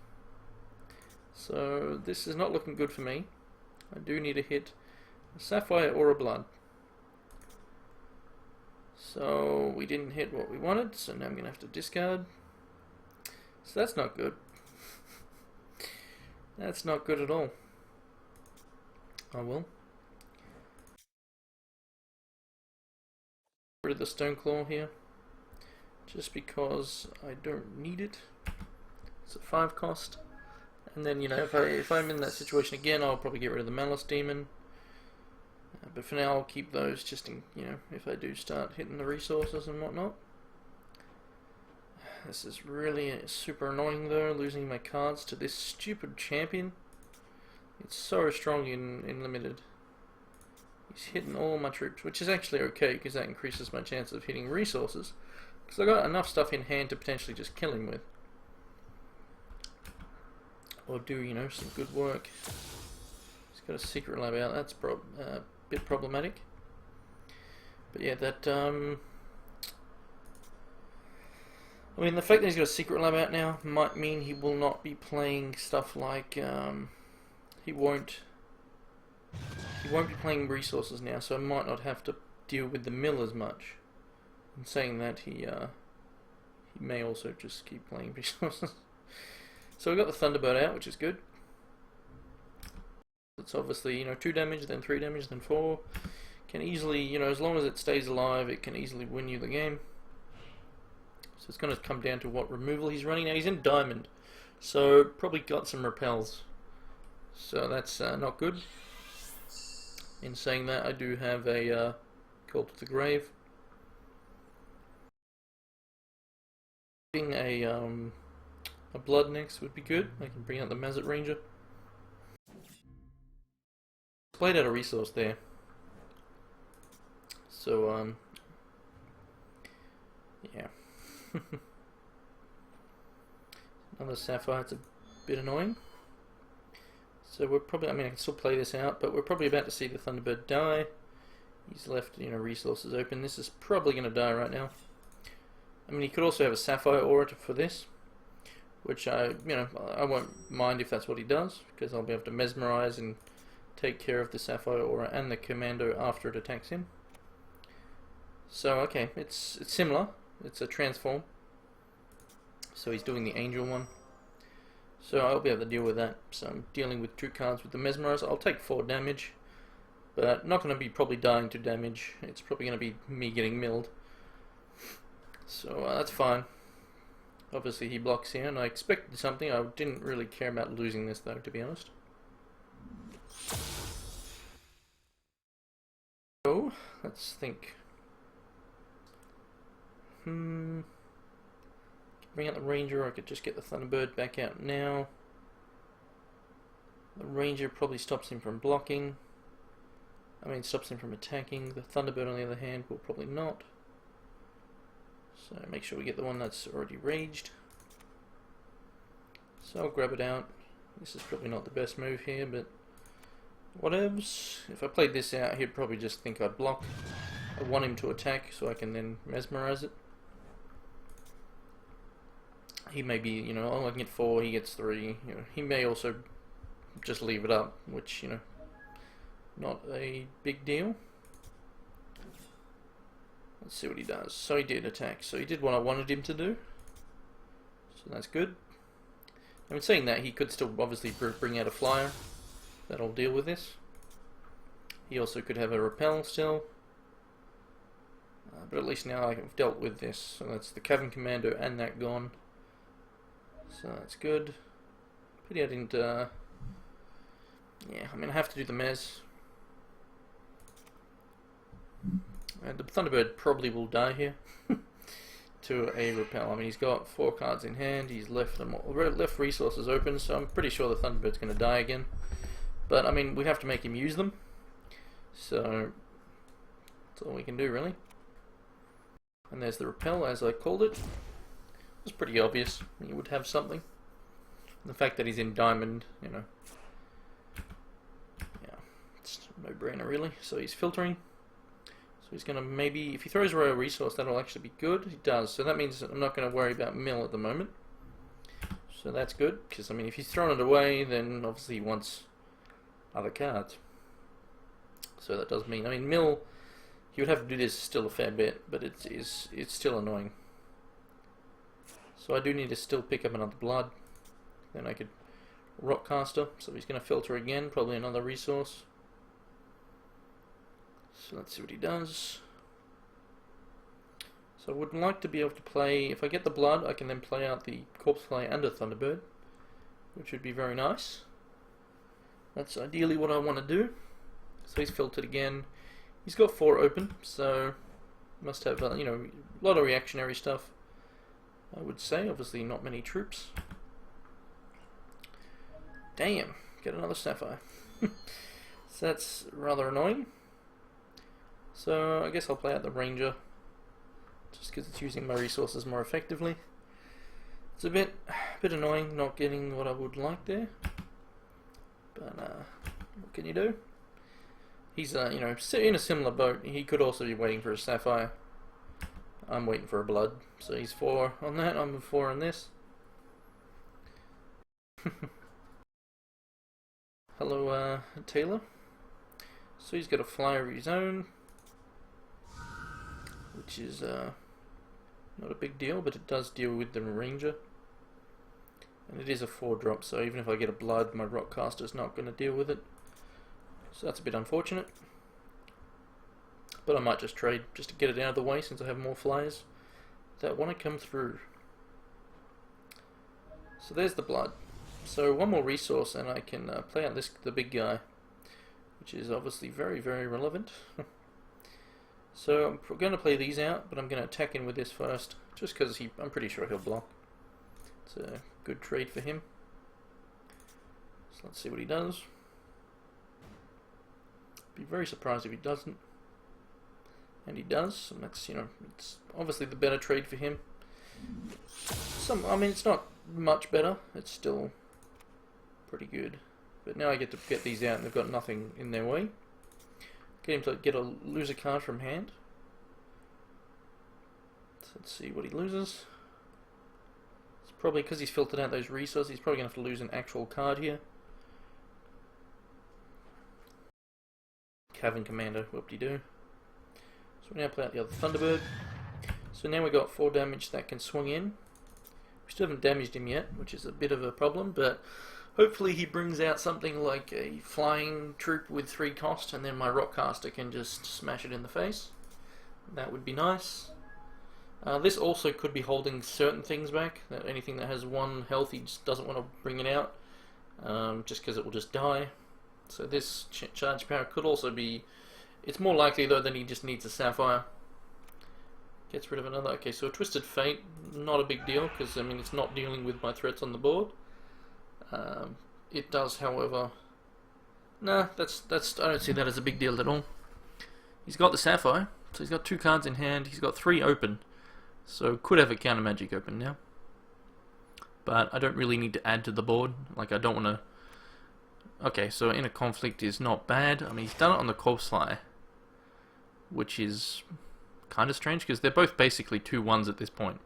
So this is not looking good for me. I do need to hit a sapphire or a blood. So we didn't hit what we wanted, so now I'm going to have to discard. So that's not good. That's not good at all. I will. Get rid of the Stone Claw here. Just because I don't need it. It's a 5 cost. And then, if I'm in that situation again, I'll probably get rid of the Malice Demon. But for now, I'll keep those just in, if I do start hitting the resources and whatnot. This is really super annoying though, losing my cards to this stupid champion. It's so strong in limited. He's hitting all my troops, which is actually okay, because that increases my chance of hitting resources. Because I got enough stuff in hand to potentially just kill him with. Or do, some good work. He's got a secret lab out, that's a bit problematic. But yeah, that, I mean, the fact that he's got a secret lab out now might mean he will not be playing stuff like, he won't be playing resources now, so I might not have to deal with the mill as much. In saying that, he He may also just keep playing resources. So we got the Thunderbird out, which is good. It's obviously, you know, 2 damage, then 3 damage, then 4. Can easily, you know, as long as it stays alive, it can easily win you the game. So it's going to come down to what removal he's running. Now he's in Diamond, so probably got some repels. So that's not good. In saying that, I do have a Call to the Grave. Being a Blood next would be good. I can bring out the Mazet Ranger. Played out a resource there. So, yeah. Another Sapphire, it's a bit annoying. So we're probably, I mean I can still play this out, but we're probably about to see the Thunderbird die. He's left, you know, resources open. This is probably going to die right now. I mean, he could also have a Sapphire Aura for this, which I won't mind if that's what he does, because I'll be able to mesmerize and take care of the Sapphire Aura and the Commando after it attacks him. So okay, it's similar. It's a transform. So he's doing the Angel one. So I'll be able to deal with that. So I'm dealing with 2 cards with the Mesmerize. I'll take 4 damage, but not going to be probably dying to damage. It's probably going to be me getting milled. So that's fine. Obviously he blocks here, and I expected something. I didn't really care about losing this though, to be honest. So let's think. Bring out the Ranger, or I could just get the Thunderbird back out now. The Ranger probably stops him from blocking. I mean, stops him from attacking. The Thunderbird, on the other hand, will probably not. So make sure we get the one that's already raged. So I'll grab it out. This is probably not the best move here, but whatevs. If I played this out, he'd probably just think I'd block. I want him to attack so I can then mesmerize it. He may be, you know, oh, I can get 4, he gets 3. You know, he may also just leave it up, which, you know, not a big deal. Let's see what he does. So he did attack. So he did what I wanted him to do. So that's good. I mean, saying that, he could still obviously bring out a flyer. That'll deal with this. He also could have a repel still. But at least now I've dealt with this. So that's the Cavern Commando and that gone. So that's good. Pity I didn't, yeah, I mean I have to do the Mez. And the Thunderbird probably will die here to a repel. I mean, he's got 4 cards in hand, he's left resources open, so I'm pretty sure the Thunderbird's going to die again. But I mean, we have to make him use them. So that's all we can do, really. And there's the repel, as I called it. It's pretty obvious he would have something. The fact that he's in Diamond, you know, yeah, it's a no-brainer really. So he's filtering. So he's going to maybe, if he throws a Royal Resource, that'll actually be good. He does, so that means I'm not going to worry about mill at the moment. So that's good, because I mean, if he's thrown it away, then obviously he wants other cards. So that does mean, I mean, mill, he would have to do this still a fair bit, but it's still annoying. So I do need to still pick up another Blood. Then I could Rockcaster. So he's going to filter again, probably another resource. So let's see what he does. So I would like to be able to play, if I get the Blood, I can then play out the Corpse Flyer and a Thunderbird, which would be very nice. That's ideally what I want to do. So he's filtered again. He's got 4 open, so must have, you know, a lot of reactionary stuff, I would say. Obviously not many troops. Damn, get another Sapphire. So that's rather annoying. So I guess I'll play out the Ranger, just because it's using my resources more effectively. It's a bit annoying not getting what I would like there, but what can you do? He's you know, in a similar boat. He could also be waiting for a Sapphire. I'm waiting for a Blood, so he's 4 on that. I'm 4 on this. Hello, Taylor. So he's got a flyer of his own, which is not a big deal, but it does deal with the Ranger. And it is a 4-drop, so even if I get a blood, my Rockcaster's not going to deal with it. So that's a bit unfortunate. But I might just trade just to get it out of the way since I have more flyers that want to come through. So there's the blood. So one more resource and I can play out the big guy, which is obviously very, very relevant. So I'm going to play these out, but I'm going to attack in with this first, just because I'm pretty sure he'll block. It's a good trade for him. So let's see what he does. Be very surprised if he doesn't. And he does, and that's, it's obviously the better trade for him. I mean, it's not much better, it's still pretty good. But now I get to get these out and they've got nothing in their way. Get him to lose a card from hand. So let's see what he loses. It's probably because he's filtered out those resources, he's probably going to have to lose an actual card here. Cavern Commander, whoop-de-doo. So we now play out the other Thunderbird. So now we've got 4 damage that can swing in. We still haven't damaged him yet, which is a bit of a problem, but hopefully he brings out something like a flying troop with 3 cost, and then my Rockcaster can just smash it in the face. That would be nice. This also could be holding certain things back. That anything that has 1 health, he just doesn't want to bring it out, just because it will just die. So this charge power could also be... It's more likely though that he just needs a Sapphire. Gets rid of another. Okay, so a Twisted Fate, not a big deal, because I mean it's not dealing with my threats on the board. It does, however... Nah, I don't see that as a big deal at all. He's got the Sapphire, so he's got 2 cards in hand, he's got 3 open. So could have a counter magic open now. But I don't really need to add to the board, like I don't want to... Okay, so Inner Conflict is not bad. I mean, he's done it on the Corpse Flyer, which is kind of strange, because they're both basically 2/1s at this point.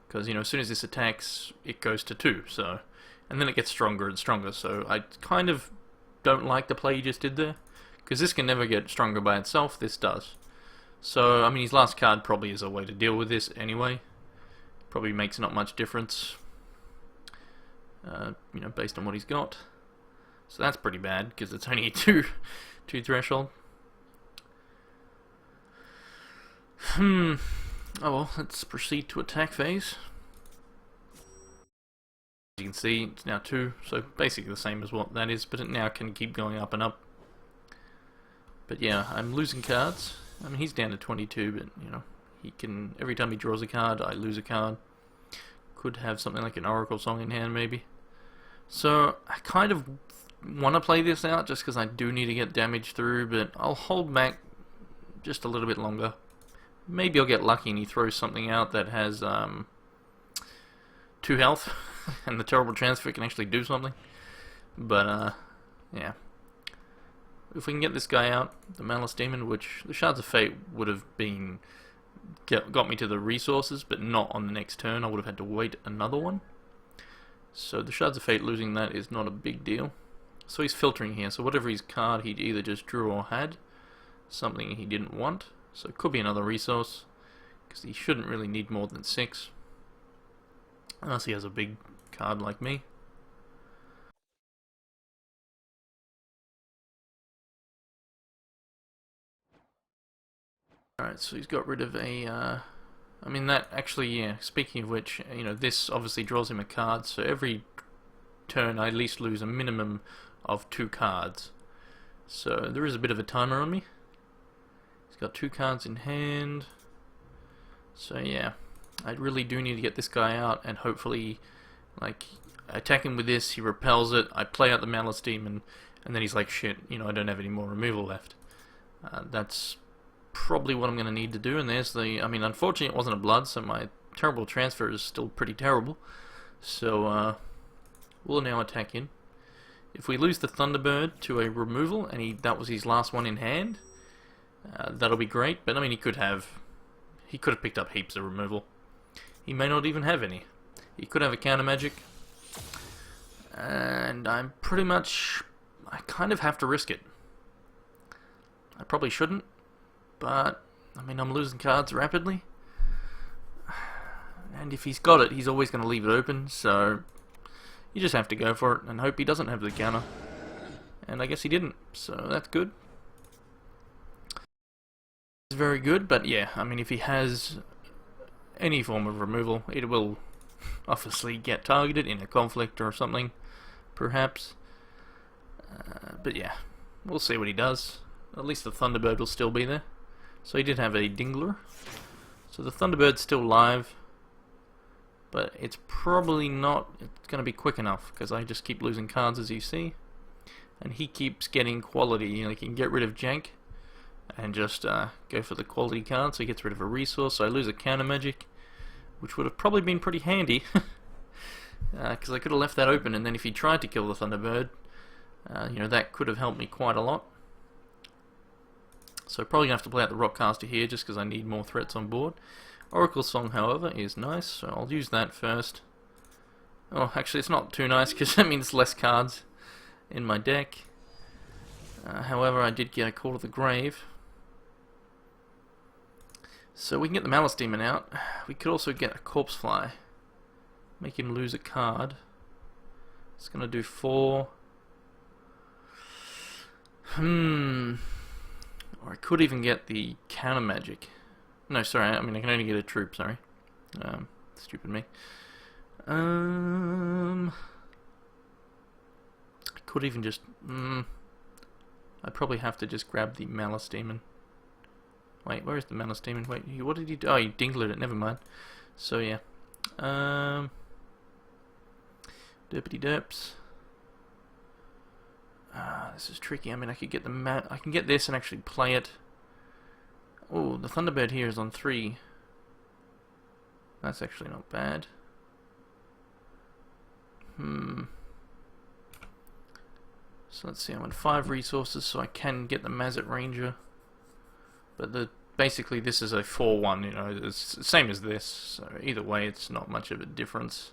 Because, as soon as this attacks, it goes to 2, so... And then it gets stronger and stronger, so I kind of don't like the play he just did there. Because this can never get stronger by itself, this does. So, I mean, his last card probably is a way to deal with this anyway. Probably makes not much difference. Based on what he's got. So that's pretty bad, because it's only a 2 threshold. Oh well, let's proceed to attack phase. As you can see, it's now 2, so basically the same as what that is, but it now can keep going up and up. But yeah, I'm losing cards. I mean, he's down to 22, but, he can... Every time he draws a card, I lose a card. Could have something like an Oracle Song in hand, maybe. So, I kind of want to play this out, just because I do need to get damage through, but I'll hold back just a little bit longer. Maybe I'll get lucky and he throws something out that has 2 health, and the Terrible Transfer can actually do something. But, yeah. If we can get this guy out, the Malice Demon, which the Shards of Fate would have been... got me to the resources, but not on the next turn. I would have had to wait another one. So the Shards of Fate, losing that is not a big deal. So he's filtering here, so whatever his card he'd either just drew or had, something he didn't want. So it could be another resource, because he shouldn't really need more than 6. Unless he has a big card like me. Alright, so he's got rid of a... I mean, that actually, yeah, speaking of which, this obviously draws him a card, so every turn I at least lose a minimum of 2 cards. So there is a bit of a timer on me. He's got 2 cards in hand. So yeah, I really do need to get this guy out, and hopefully, like, I attack him with this, he repels it, I play out the Malice Demon, and then he's like, shit, I don't have any more removal left. That's probably what I'm going to need to do, and there's the... I mean, unfortunately it wasn't a blood, so my Terrible Transfer is still pretty terrible. So, we'll now attack in. If we lose the Thunderbird to a removal, and that was his last one in hand, that'll be great, but I mean, he could have picked up heaps of removal. He may not even have any. He could have a counter magic, and I kind of have to risk it. I probably shouldn't, but I mean, I'm losing cards rapidly, And if he's got it, he's always going to leave it open, so you just have to go for it and hope he doesn't have the counter. And I guess he didn't, so that's good. It's very good, but yeah, I mean, if he has any form of removal, it will obviously get targeted in a conflict or something, perhaps. But yeah, we'll see what he does. At least the Thunderbird will still be there. So he did have a Dingler. So the Thunderbird's still live, but it's probably not going to be quick enough because I just keep losing cards, as you see. And he keeps getting quality. You know, he can get rid of jank and just go for the quality card, so he gets rid of a resource. So I lose a counter magic, which would have probably been pretty handy because I could have left that open, and then if he tried to kill the Thunderbird, you know, that could have helped me quite a lot. So probably going to have to play out the Rockcaster here just because I need more threats on board. Oracle Song, however, is nice, so I'll use that first. Oh, actually it's not too nice because that means less cards in my deck. However, I did get a Call to the Grave. So we can get the Malice Demon out. We could also get a Corpse Fly. Make him lose a card. It's going to do 4. Or I could even get the counter magic. No, sorry, I mean I can only get a troop, sorry. Stupid me. I could even just... I'd probably have to just grab the Malice Demon. Wait, where is the Malice Demon? Wait, what did he do? Oh, he dinglered it, never mind. So yeah. Derpity derps. This is tricky. I mean, I could get I can get this and actually play it. Oh, the Thunderbird here is on 3. That's actually not bad. So let's see. I'm on 5 resources, so I can get the Mazet Ranger. But basically, this is a 4-1. You know, it's the same as this. So either way, it's not much of a difference.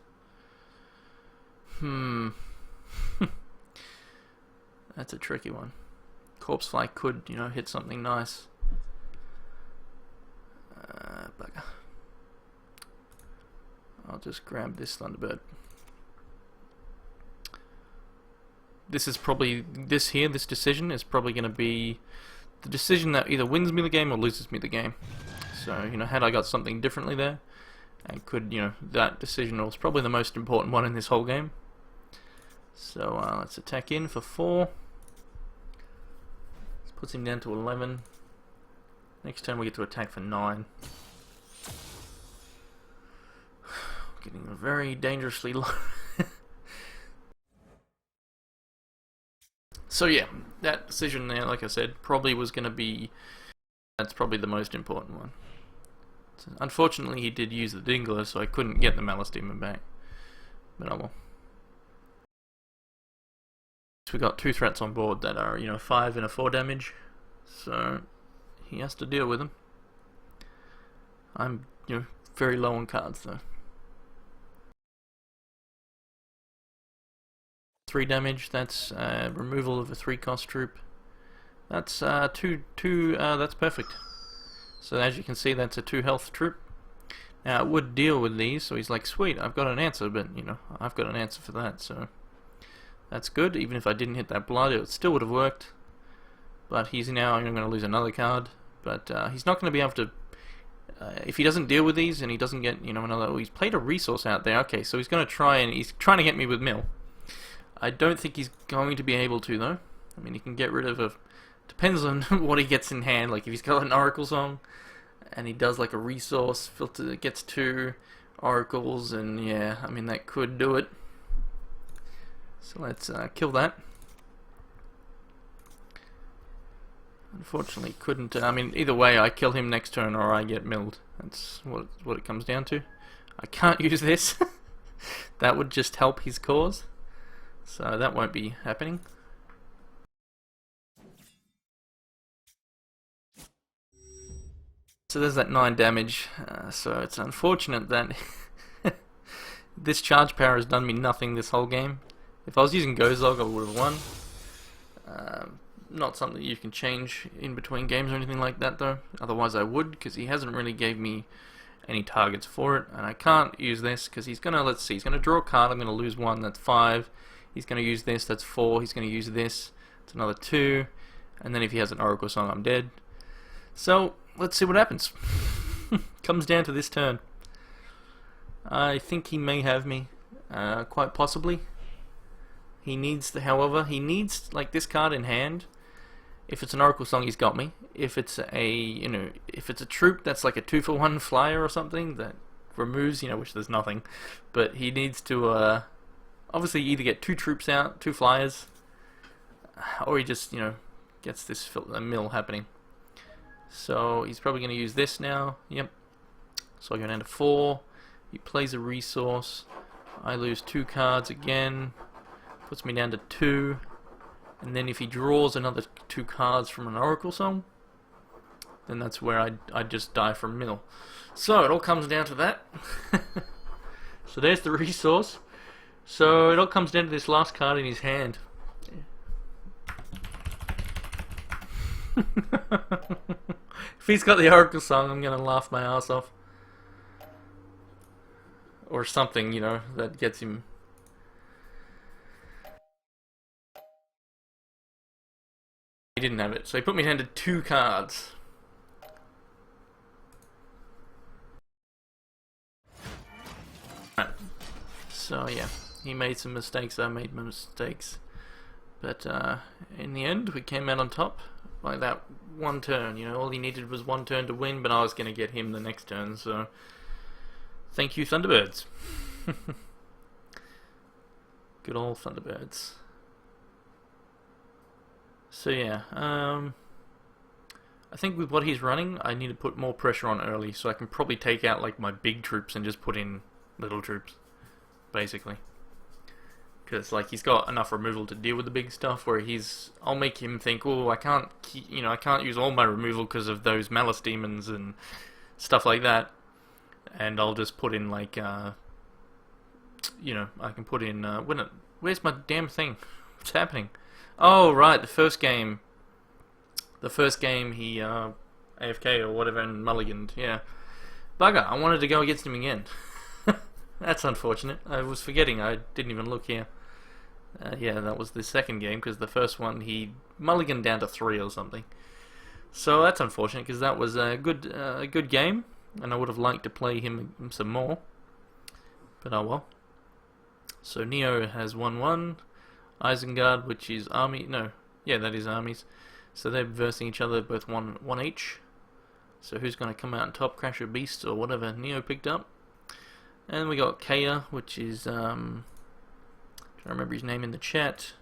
That's a tricky one. Corpse Fly could, you know, hit something nice. Bugger. I'll just grab this Thunderbird. This is probably, this decision is probably going to be the decision that either wins me the game or loses me the game. So, you know, had I got something differently there, and could, you know, that decision was probably the most important one in this whole game. So, let's attack in for 4. This puts him down to 11. Next turn we get to attack for 9. Getting very dangerously low. So yeah, that decision there, like I said, probably was going to be... That's probably the most important one. So unfortunately, he did use the Dingler, so I couldn't get the Malice Demon back. But oh well. So we got 2 threats on board that are, you know, 5 and a 4 damage. So he has to deal with them. I'm, you know, very low on cards though. 3 damage. That's removal of a 3-cost troop. That's that's perfect. So as you can see, that's a 2 health troop. Now it would deal with these, so he's like, sweet, I've got an answer, but you know, I've got an answer for that, so that's good. Even if I didn't hit that blood, it still would have worked. But he's now, I'm going to lose another card. But he's not going to be able to, if he doesn't deal with these and he doesn't get, you know, another, oh, he's played a resource out there. Okay, so he's going to try, and he's trying to get me with mill. I don't think he's going to be able to, though. I mean, he can get rid of a, depends on what he gets in hand. Like if he's got an Oracle Song and he does like a resource filter that gets 2 oracles, and yeah, I mean, that could do it. So let's kill that. Unfortunately, couldn't. I mean, either way, I kill him next turn or I get milled. That's what it comes down to. I can't use this. That would just help his cause. So that won't be happening. So there's that 9 damage. So it's unfortunate that this charge power has done me nothing this whole game. If I was using Gozog, I would have won. Not something you can change in between games or anything like that, though. Otherwise I would, because he hasn't really gave me any targets for it. And I can't use this because he's gonna, let's see, he's gonna draw a card. I'm gonna lose 1. That's 5. He's gonna use this. That's 4. He's gonna use this. It's another 2. And then if he has an Oracle Song, I'm dead. So let's see what happens. Comes down to this turn. I think he may have me, quite possibly. He needs, however, he needs like this card in hand. If it's an Oracle Song, he's got me. If it's a, if it's a troop that's like a 2-for-1 flyer or something that removes, which there's nothing, but he needs to, obviously either get 2 troops out, 2 flyers, or he just, gets this mill happening. So he's probably going to use this now. Yep. So I go down to 4. He plays a resource. I lose 2 cards again. Puts me down to 2. And then if he draws another 2 cards from an Oracle Song, then that's where I just die from mill. So it all comes down to that. So there's the resource. So it all comes down to this last card in his hand. If he's got the Oracle Song, I'm gonna laugh my ass off. Or something, that gets him. He didn't have it, so he put me down to 2 cards. Right. So yeah, he made some mistakes, I made mistakes. But in the end, we came out on top by that 1 turn. All he needed was 1 turn to win, but I was going to get him the next turn, so thank you, Thunderbirds. Good old Thunderbirds. So yeah, I think with what he's running, I need to put more pressure on early, so I can probably take out like my big troops and just put in little troops, basically. Because like he's got enough removal to deal with the big stuff, where I'll make him think, oh, I can't use all my removal because of those Malice Demons and stuff like that, and I'll just put in like, I can put in, where's my damn thing? What's happening? Oh right, the first game he AFK or whatever and mulliganed. Yeah, bugger! I wanted to go against him again. That's unfortunate. I was forgetting. I didn't even look here. Yeah, that was the second game, because the first one he mulliganed down to 3 or something. So that's unfortunate, because that was a good game, and I would have liked to play him some more. But oh well. So Neo has 1-1. Isengard, which is army. No, yeah, that is armies. So they're versing each other, both one each. So who's going to come out on top? Crasher Beast or whatever Neo picked up. And we got Kaya, which is trying to remember his name in the chat.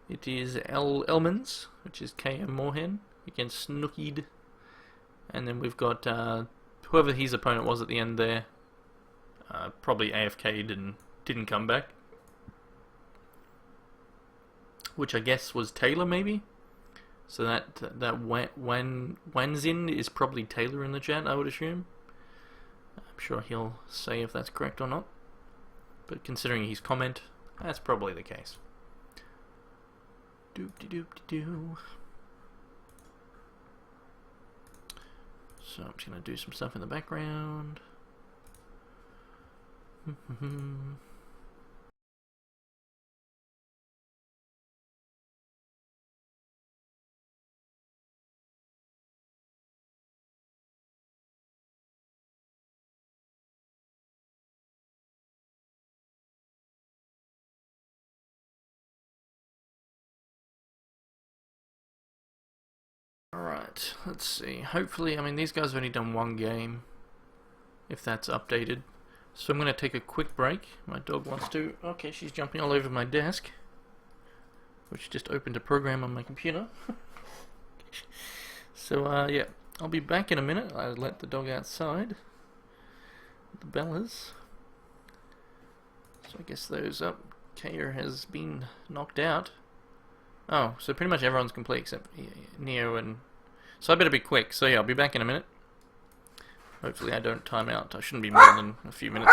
It is Elmans, which is Kaya Moorhen against Snookied. And then we've got whoever his opponent was at the end there. Probably AFK'd and didn't come back. Which I guess was Taylor, maybe. So that Wanzin is probably Taylor in the chat, I would assume. I'm sure he'll say if that's correct or not. But considering his comment, that's probably the case. Doop-de-doop-de-doo. So I'm just going to do some stuff in the background. Alright, let's see. Hopefully, I mean, these guys have only done 1 game, if that's updated. So I'm going to take a quick break. My dog wants to. Okay, she's jumping all over my desk, which just opened a program on my computer. So, yeah, I'll be back in a minute. I let the dog outside. The Bellas. So I guess those up. Kaya has been knocked out. Oh, so pretty much everyone's complete except Neo and... So I better be quick. So yeah, I'll be back in a minute. Hopefully I don't time out. I shouldn't be more than a few minutes.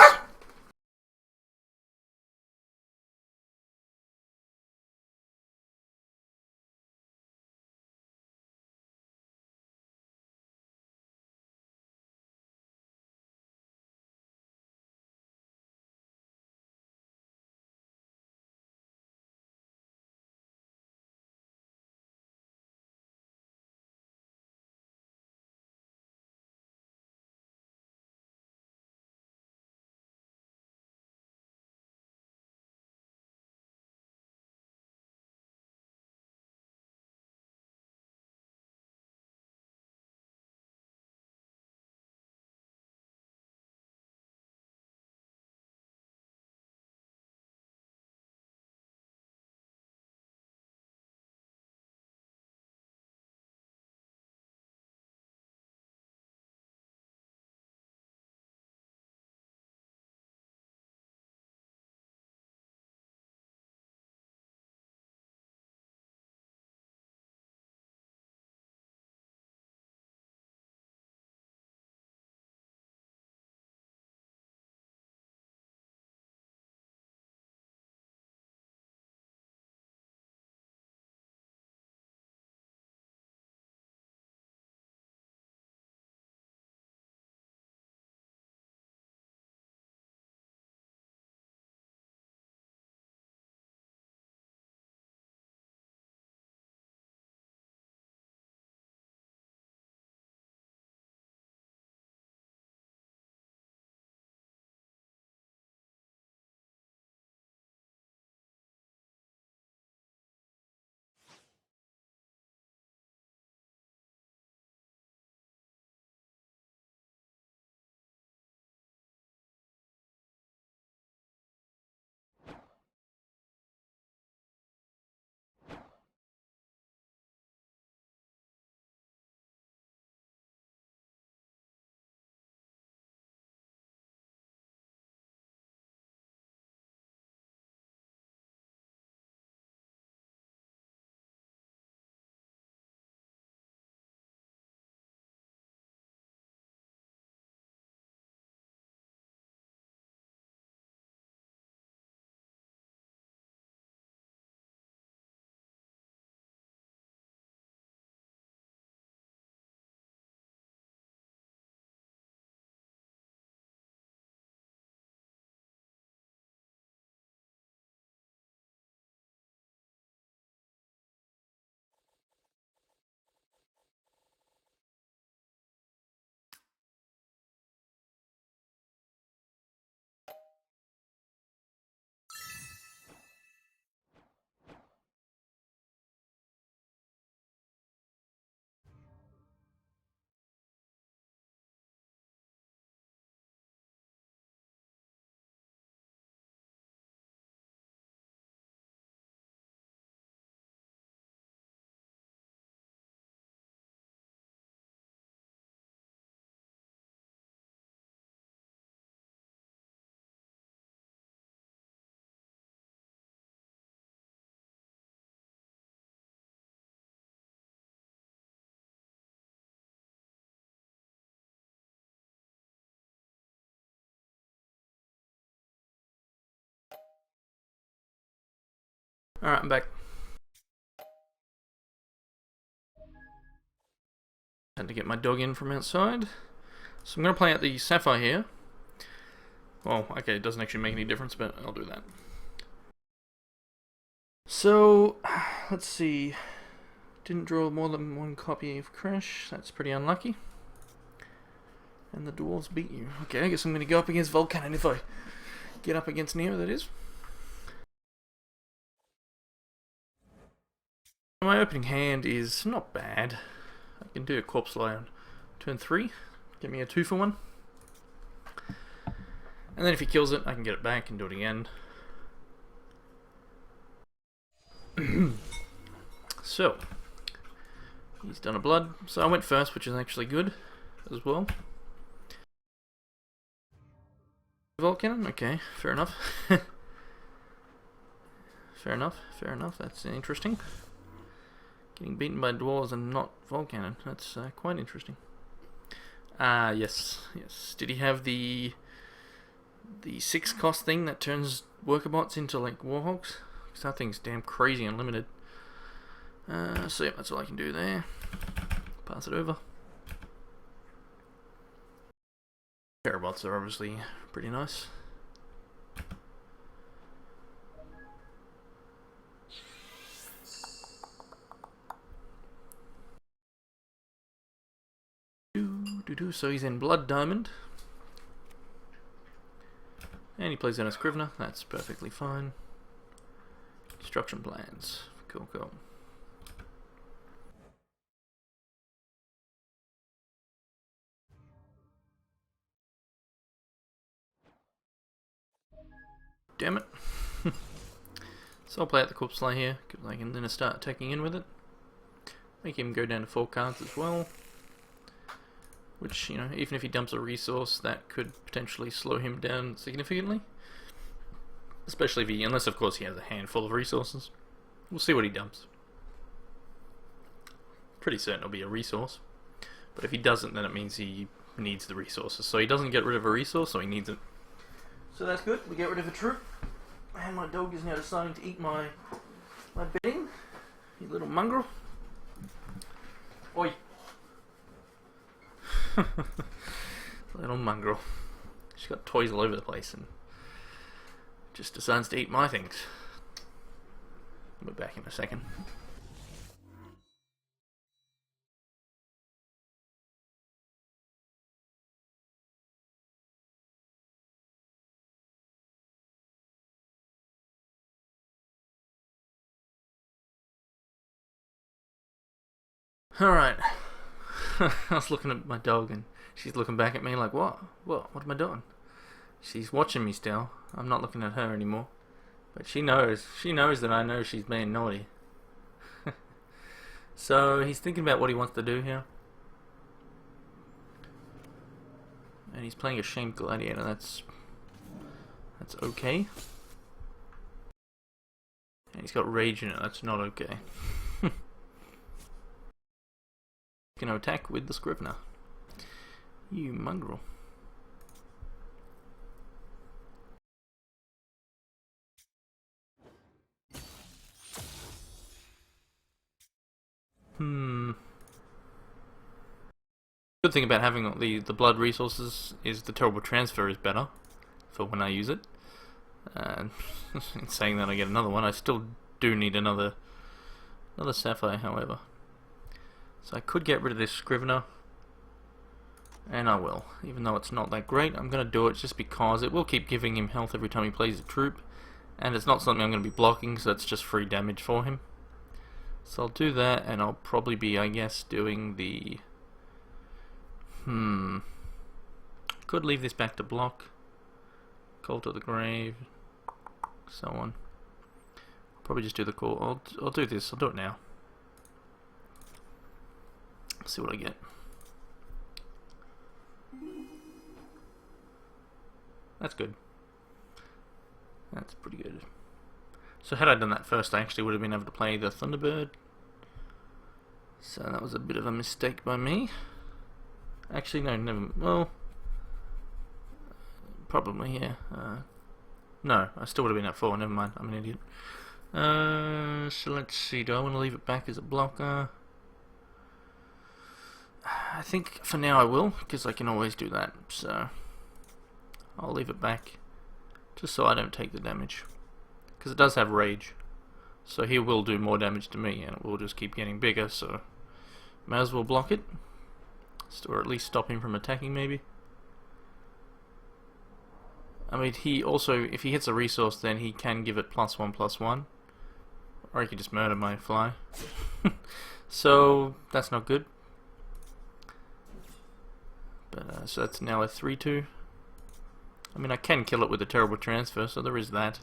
Alright, I'm back. Had to get my dog in from outside. So I'm going to play out the Sapphire here. Well, okay, it doesn't actually make any difference, but I'll do that. So, let's see. Didn't draw more than one copy of Crash. That's pretty unlucky. And the dwarves beat you. Okay, I guess I'm going to go up against Volcanon if I get up against Nero, that is. My opening hand is not bad. I can do a Corpse Lie on turn 3. Get me a 2-for-1. And then if he kills it, I can get it back and do it again. So, he's done a blood. So I went first, which is actually good as well. Volcanon? Okay, fair enough. Fair enough. That's interesting. Getting beaten by dwarves and not Volcanon. That's quite interesting. Yes. Did he have the 6-cost thing that turns workerbots into like warhogs? Because that thing's damn crazy unlimited. So yeah, that's all I can do there. Pass it over. Parabots are obviously pretty nice. So he's in Blood Diamond. And he plays down a Scrivener. That's perfectly fine. Construction plans. Cool. Damn it. So I'll play out the Corpse Lie here, because I can then start attacking in with it. Make him go down to 4 cards as well. Which, you know, even if he dumps a resource, that could potentially slow him down significantly. Especially if he, unless of course he has a handful of resources. We'll see what he dumps. Pretty certain it'll be a resource. But if he doesn't, then it means he needs the resources. So he doesn't get rid of a resource, so he needs it. So that's good, we get rid of a troop. And my dog is now deciding to eat my bedding. You little mongrel. Oi. Little mongrel. She's got toys all over the place and just decides to eat my things. I'll be back in a second. Alright. I was looking at my dog and she's looking back at me like, what? What am I doing? She's watching me still. I'm not looking at her anymore. But she knows that I know she's being naughty. So he's thinking about what he wants to do here. And he's playing a Shamed Gladiator. That's okay. And he's got Rage in it. That's not okay. Going to attack with the Scrivener. You mongrel. Good thing about having the blood resources is the terrible transfer is better for when I use it. In saying that, I get another one. I still do need another Sapphire, however. So I could get rid of this Scrivener, and I will. Even though it's not that great, I'm going to do it just because it will keep giving him health every time he plays a troop, and it's not something I'm going to be blocking, so it's just free damage for him. So I'll do that, and I'll probably be, I guess, doing the... Could leave this back to block. Call to the Grave, so on. Probably just do the call. I'll do this. I'll do it now. See what I get. That's good. That's pretty good. So had I done that first, I actually would have been able to play the Thunderbird. So that was a bit of a mistake by me. Actually, no, never. Well, probably, yeah. No, I still would have been at 4. Never mind. I'm an idiot. So let's see, do I want to leave it back as a blocker? I think for now I will, because I can always do that, so I'll leave it back, just so I don't take the damage. Because it does have rage, so he will do more damage to me, and it will just keep getting bigger, so may as well block it, or at least stop him from attacking maybe. I mean, he also, if he hits a resource, then he can give it +1/+1. Or he could just murder my fly. So, that's not good. But, so that's now a 3/2. I mean, I can kill it with a terrible transfer, so there is that.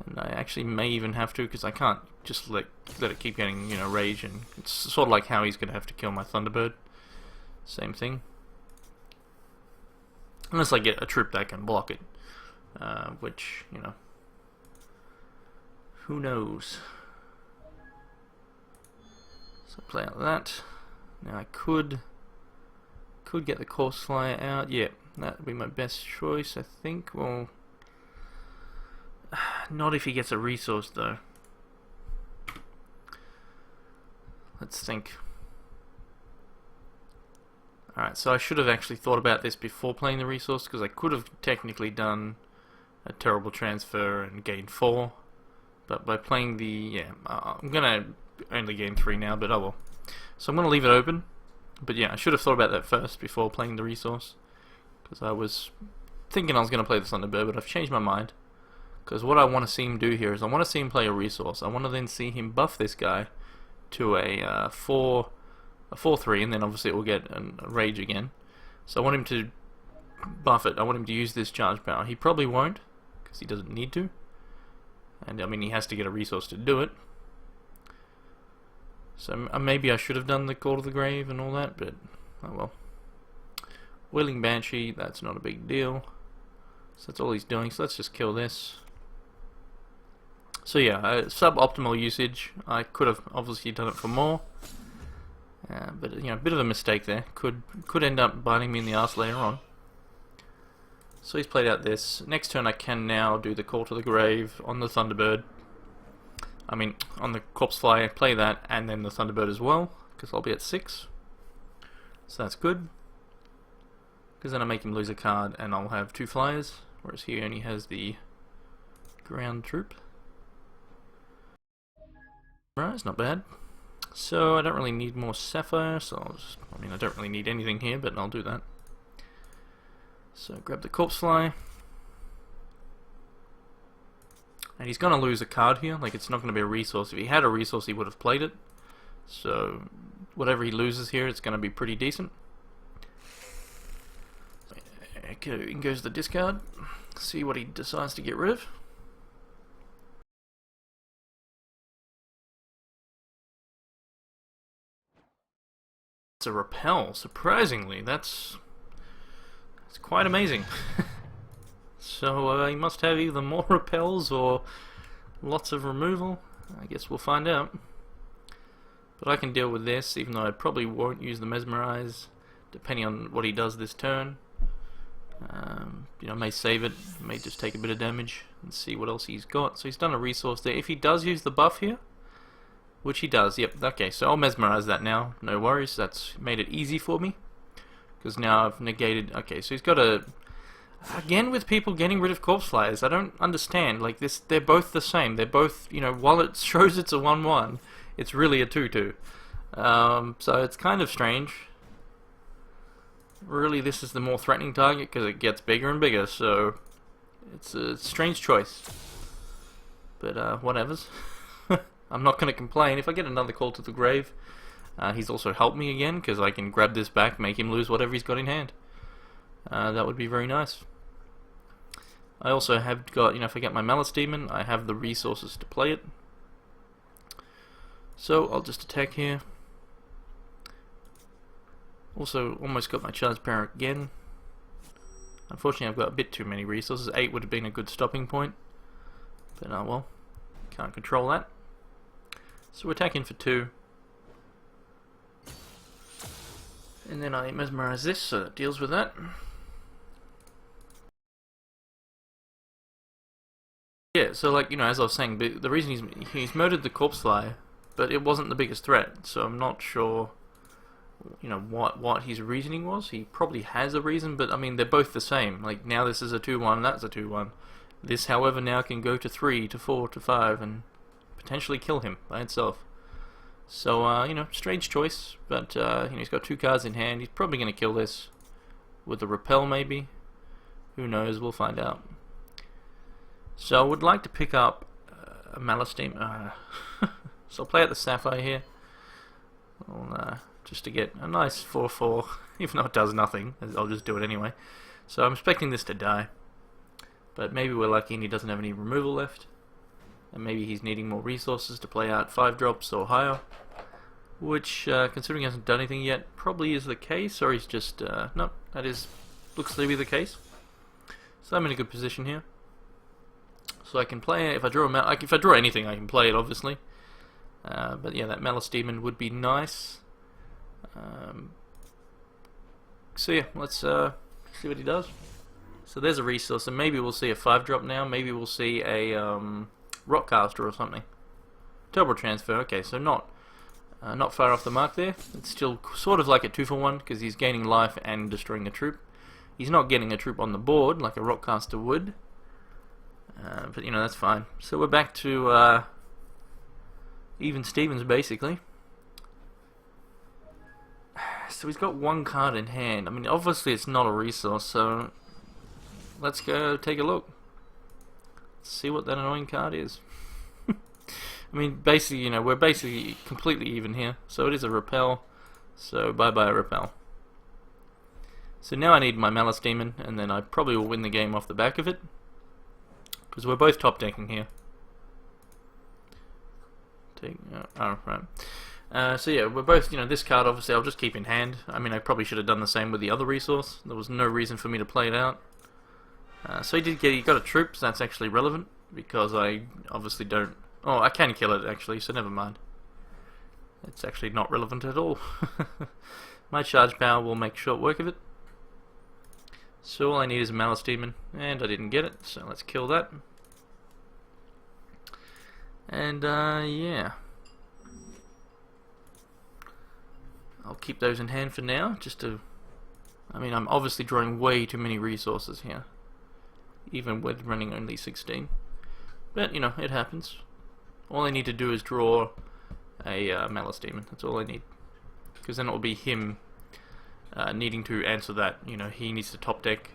And I actually may even have to, because I can't just let it keep getting, you know, rage. And it's sort of like how he's going to have to kill my Thunderbird. Same thing. Unless I get a troop that can block it. Which, you know, who knows? So play out that. Now I could get the Corpse Flyer out. Yeah, that would be my best choice, I think. Well, not if he gets a resource though. Let's think. Alright, so I should have actually thought about this before playing the resource, because I could have technically done a terrible transfer and gained 4. But by playing the... yeah, I'm going to only gain 3 now, but oh well. So I'm going to leave it open. But yeah, I should have thought about that first before playing the resource. Because I was thinking I was going to play the Thunderbird, but I've changed my mind. Because what I want to see him do here is I want to see him play a resource. I want to then see him buff this guy to a 4/3, and then obviously it will get a rage again. So I want him to buff it. I want him to use this charge power. He probably won't, because he doesn't need to. And I mean, he has to get a resource to do it. So maybe I should have done the Call to the Grave and all that, but oh well. Wailing Banshee, that's not a big deal. So that's all he's doing, so let's just kill this. So yeah, suboptimal usage. I could have obviously done it for more. But you know, a bit of a mistake there. Could end up biting me in the arse later on. So he's played out this. Next turn I can now do the Call to the Grave on the Thunderbird. I mean, on the Corpse Flyer, play that, and then the Thunderbird as well, because I'll be at 6. So that's good. Because then I make him lose a card, and I'll have 2 flyers, whereas he only has the ground troop. Right, it's not bad. So I don't really need more Sapphire, so I mean, I don't really need anything here, but I'll do that. So grab the Corpse Fly. And he's going to lose a card here, like it's not going to be a resource. If he had a resource, he would have played it. So whatever he loses here, it's going to be pretty decent. Okay, in goes the discard. See what he decides to get rid of. It's a repel, surprisingly. That's quite amazing. So he must have either more repels or lots of removal. I guess we'll find out. But I can deal with this, even though I probably won't use the Mesmerize, depending on what he does this turn. You know, I may save it, may just take a bit of damage and see what else he's got. So he's done a resource there. If he does use the buff here, which he does, yep, okay, so I'll Mesmerize that now, no worries, that's made it easy for me. Because now I've negated, okay, so he's got a... Again, with people getting rid of Corpse Flyers, I don't understand, like this, they're both the same, they're both, you know, while it shows it's a 1/1, it's really a 2/2. So it's kind of strange. Really, this is the more threatening target because it gets bigger and bigger, so it's a strange choice. But whatevers. I'm not going to complain. If I get another Call to the Grave, he's also helped me again because I can grab this back, make him lose whatever he's got in hand. That would be very nice. I also have got, you know, if I get my Malice Demon, I have the resources to play it. So I'll just attack here. Also, almost got my Charge Power again. Unfortunately, I've got a bit too many resources. 8 would have been a good stopping point. But well, can't control that. So we're attacking for 2. And then I Mesmerize this, so it deals with that. Yeah, yeah, so like, you know, as I was saying, the reason he's murdered the corpse flyer, but it wasn't the biggest threat, so I'm not sure, you know, what his reasoning was. He probably has a reason, but I mean, they're both the same. Like, now this is a 2-1, that's a 2-1. This, however, now can go to 3, to 4, to 5, and potentially kill him by itself. So, you know, strange choice, but, you know, he's got 2 cards in hand. He's probably going to kill this with a repel, maybe. Who knows, we'll find out. So I would like to pick up a Malice Demon. So I'll play out the Sapphire here. Just to get a nice 4-4, even though it does nothing. I'll just do it anyway. So I'm expecting this to die. But maybe we're lucky and he doesn't have any removal left. And maybe he's needing more resources to play out 5 drops or higher. Which, considering he hasn't done anything yet, probably is the case. Or he's just, no, that looks to be the case. So I'm in a good position here. So I can play it. If I draw anything, I can play it, obviously. But yeah, that Malice Demon would be nice. So yeah, let's see what he does. So there's a resource, and maybe we'll see a 5-drop now. Maybe we'll see a Rockcaster or something. Turbo Transfer. Okay, so not far off the mark there. It's still sort of like a 2-for-1 because he's gaining life and destroying a troop. He's not getting a troop on the board like a Rockcaster would. But you know, that's fine. So we're back to even Stevens basically. So he's got 1 card in hand. I mean, obviously it's not a resource, so let's go take a look. See what that annoying card is. I mean, basically, you know, we're basically completely even here. So it is a repel. So bye-bye repel. So now I need my Malice Demon, and then I probably will win the game off the back of it. Because we're both top decking here. Right. So yeah, we're both, you know, this card obviously I'll just keep in hand. I mean, I probably should have done the same with the other resource. There was no reason for me to play it out. So he got a troop, so that's actually relevant. Because I obviously don't... Oh, I can kill it actually, so never mind. It's actually not relevant at all. My charge power will make short work of it. So all I need is a Malice Demon, and I didn't get it, so let's kill that. And yeah, I'll keep those in hand for now, just to... I mean, I'm obviously drawing way too many resources here, even with running only 16. But, you know, it happens. All I need to do is draw a Malice Demon, that's all I need. Because then it will be him needing to answer that. You know, he needs to top deck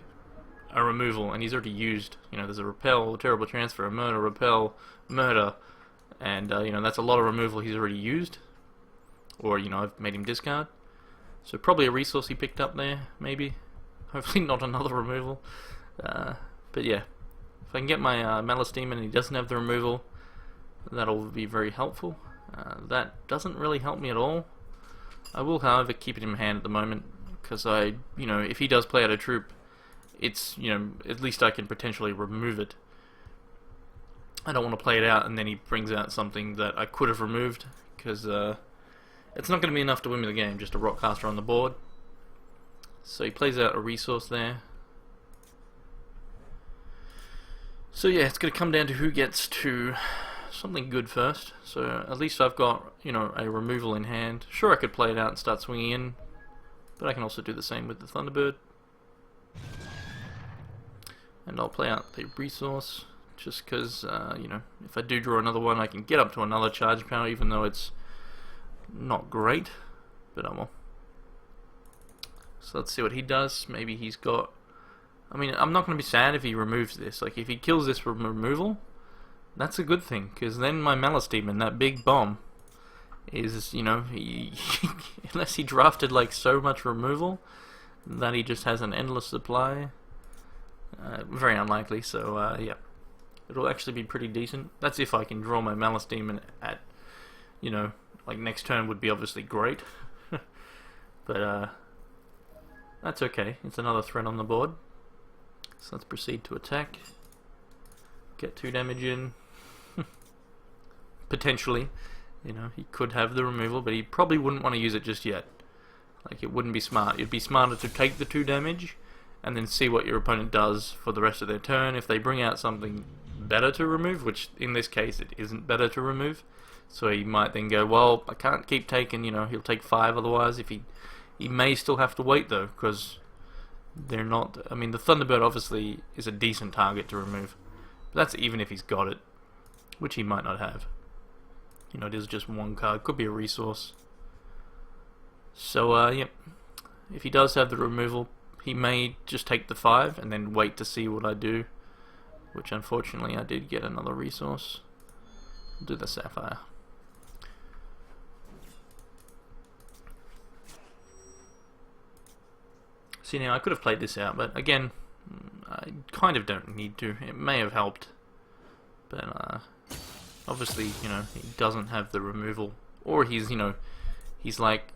a removal, and he's already used, you know, there's a repel, a terrible transfer, a murder, repel, murder, and you know, that's a lot of removal he's already used, or, you know, I've made him discard. So probably a resource he picked up there, maybe. Hopefully not another removal. But yeah, if I can get my Malice Demon and he doesn't have the removal, that'll be very helpful. That doesn't really help me at all. I will, however, keep it in hand at the moment, because you know, if he does play out a troop, it's, you know, at least I can potentially remove it. I don't want to play it out and then he brings out something that I could have removed, because it's not going to be enough to win me the game, just a Rockcaster on the board. So he plays out a resource there. So yeah, it's going to come down to who gets to something good first. So at least I've got, you know, a removal in hand. Sure, I could play it out and start swinging in, but I can also do the same with the Thunderbird. And I'll play out the resource, just because, you know, if I do draw another one, I can get up to another charge power, even though it's not great, but I will. So let's see what he does. Maybe he's got... I mean, I'm not going to be sad if he removes this. Like, if he kills this from removal, that's a good thing, because then my Malice Demon, that big bomb, is, you know, unless he drafted, like, so much removal that he just has an endless supply. Very unlikely, so, yeah. It'll actually be pretty decent. That's if I can draw my Malice Demon at, you know, like, next turn would be obviously great. But, that's okay. It's another threat on the board. So let's proceed to attack. Get 2 damage in. Potentially. You know, he could have the removal, but he probably wouldn't want to use it just yet. Like, it wouldn't be smart. It'd be smarter to take the 2 damage and then see what your opponent does for the rest of their turn. If they bring out something better to remove, which in this case it isn't better to remove. So he might then go, well, I can't keep taking, he'll take 5 otherwise. If he may still have to wait though, because they're not, the Thunderbird obviously is a decent target to remove. But that's even if he's got it, which he might not have. It is just one card, could be a resource. So, yep, if he does have the removal, he may just take the 5 and then wait to see what I do, which unfortunately I did get another resource. I'll do the Sapphire. See, now I could have played this out, but again, I kind of don't need to. It may have helped, but obviously, he doesn't have the removal, or he's like,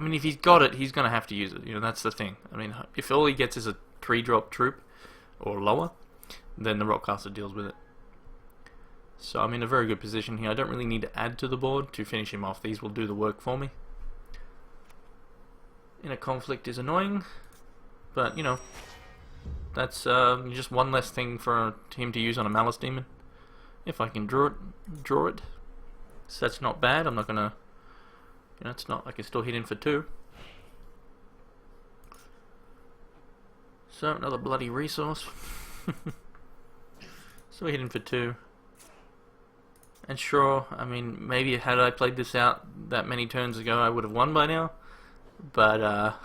if he's got it, he's gonna have to use it. That's the thing. If all he gets is a 3-drop troop or lower, then the Rockcaster deals with it. So I'm in a very good position here. I don't really need to add to the board to finish him off. These will do the work for me. In a conflict is annoying, but that's just one less thing for him to use on a Malice Demon. If I can draw it. So that's not bad. I'm not gonna, it's not. I can still hit in for 2. So another bloody resource. So we hit in for 2. And sure, maybe had I played this out that many turns ago, I would have won by now. But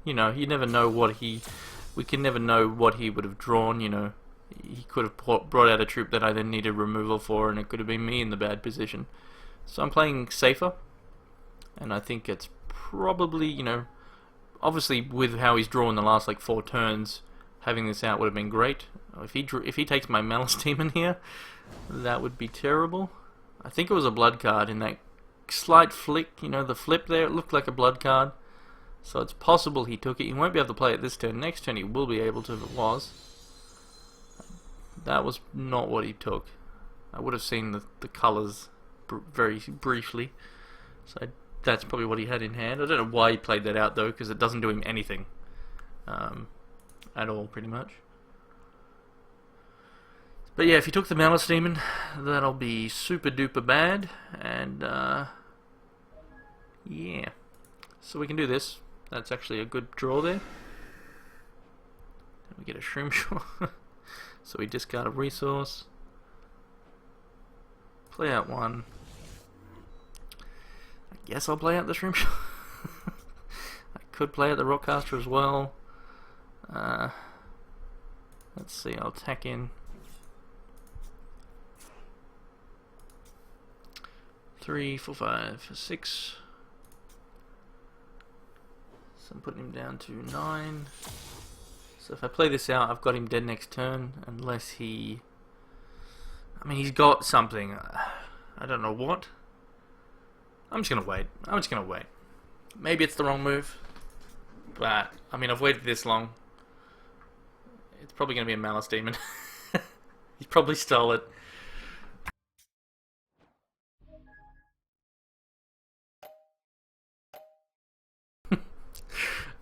you never know we can never know what he would have drawn. He could have brought out a troop that I then needed removal for, and it could have been me in the bad position. So I'm playing safer, and I think it's probably, obviously with how he's drawn the last like 4 turns, having this out would have been great. If he takes my Malice Demon here, that would be terrible. I think it was a blood card in that slight flick, the flip there, it looked like a blood card. So it's possible he took it. He won't be able to play it this turn. Next turn he will be able to if it was. That was not what he took. I would have seen the colours very briefly. So that's probably what he had in hand. I don't know why he played that out though, because it doesn't do him anything. At all, pretty much. But yeah, if he took the Malice Demon, that'll be super duper bad. And yeah. So we can do this. That's actually a good draw there. We get a Shroom Shore. So we discard a resource. Play out 1. I guess I'll play out the Shroom Shore. I could play out the Rockcaster as well. Let's see, I'll tack in 3, 4, 5, 6. So I'm putting him down to 9. So if I play this out, I've got him dead next turn, unless he... he's got something. I don't know what. I'm just going to wait. Maybe it's the wrong move. But, I've waited this long. It's probably going to be a Malice Demon. He probably stole it.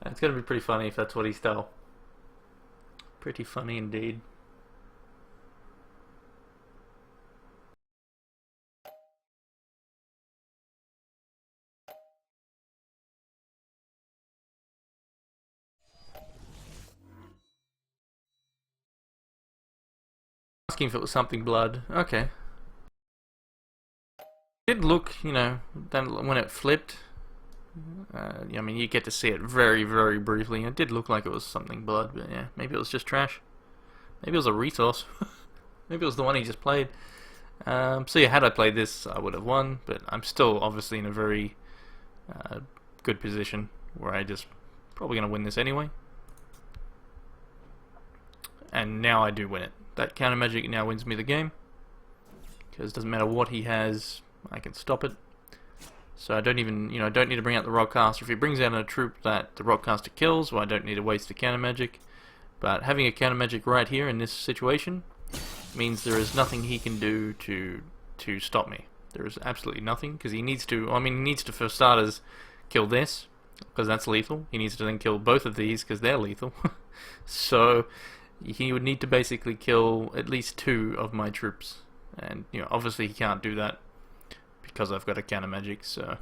It's going to be pretty funny if that's what he stole. Pretty funny indeed. Asking if it was something blood. Okay. It did look, then when it flipped, you get to see it very, very briefly. It did look like it was something blood, but yeah, maybe it was just trash. Maybe it was a resource. Maybe it was the one he just played. So yeah, had I played this, I would have won, but I'm still obviously in a very good position where I just probably going to win this anyway. And now I do win it. That counter magic now wins me the game, because it doesn't matter what he has, I can stop it. So I don't even, don't need to bring out the Rockcaster. If he brings out a troop that the Rockcaster kills, well, I don't need to waste a counter magic. But having a counter magic right here in this situation means there is nothing he can do to stop me. There is absolutely nothing, because he needs to, he needs to, for starters, kill this, because that's lethal. He needs to then kill both of these, because they're lethal. So He would need to basically kill at least 2 of my troops, and obviously he can't do that because I've got a counter magic. So,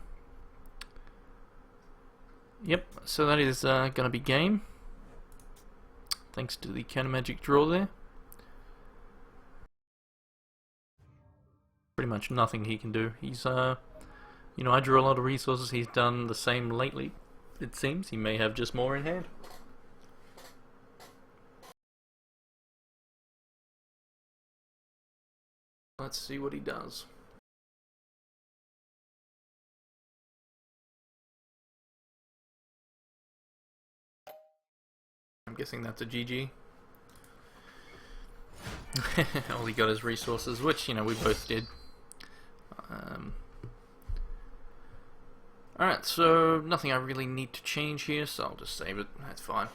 yep. So that is gonna be game. Thanks to the counter magic draw there. Pretty much nothing he can do. He's I drew a lot of resources. He's done the same lately. It seems he may have just more in hand. Let's see what he does. I'm guessing that's a GG. All he got is resources, which, we both did. Alright, so nothing I really need to change here, so I'll just save it. That's fine.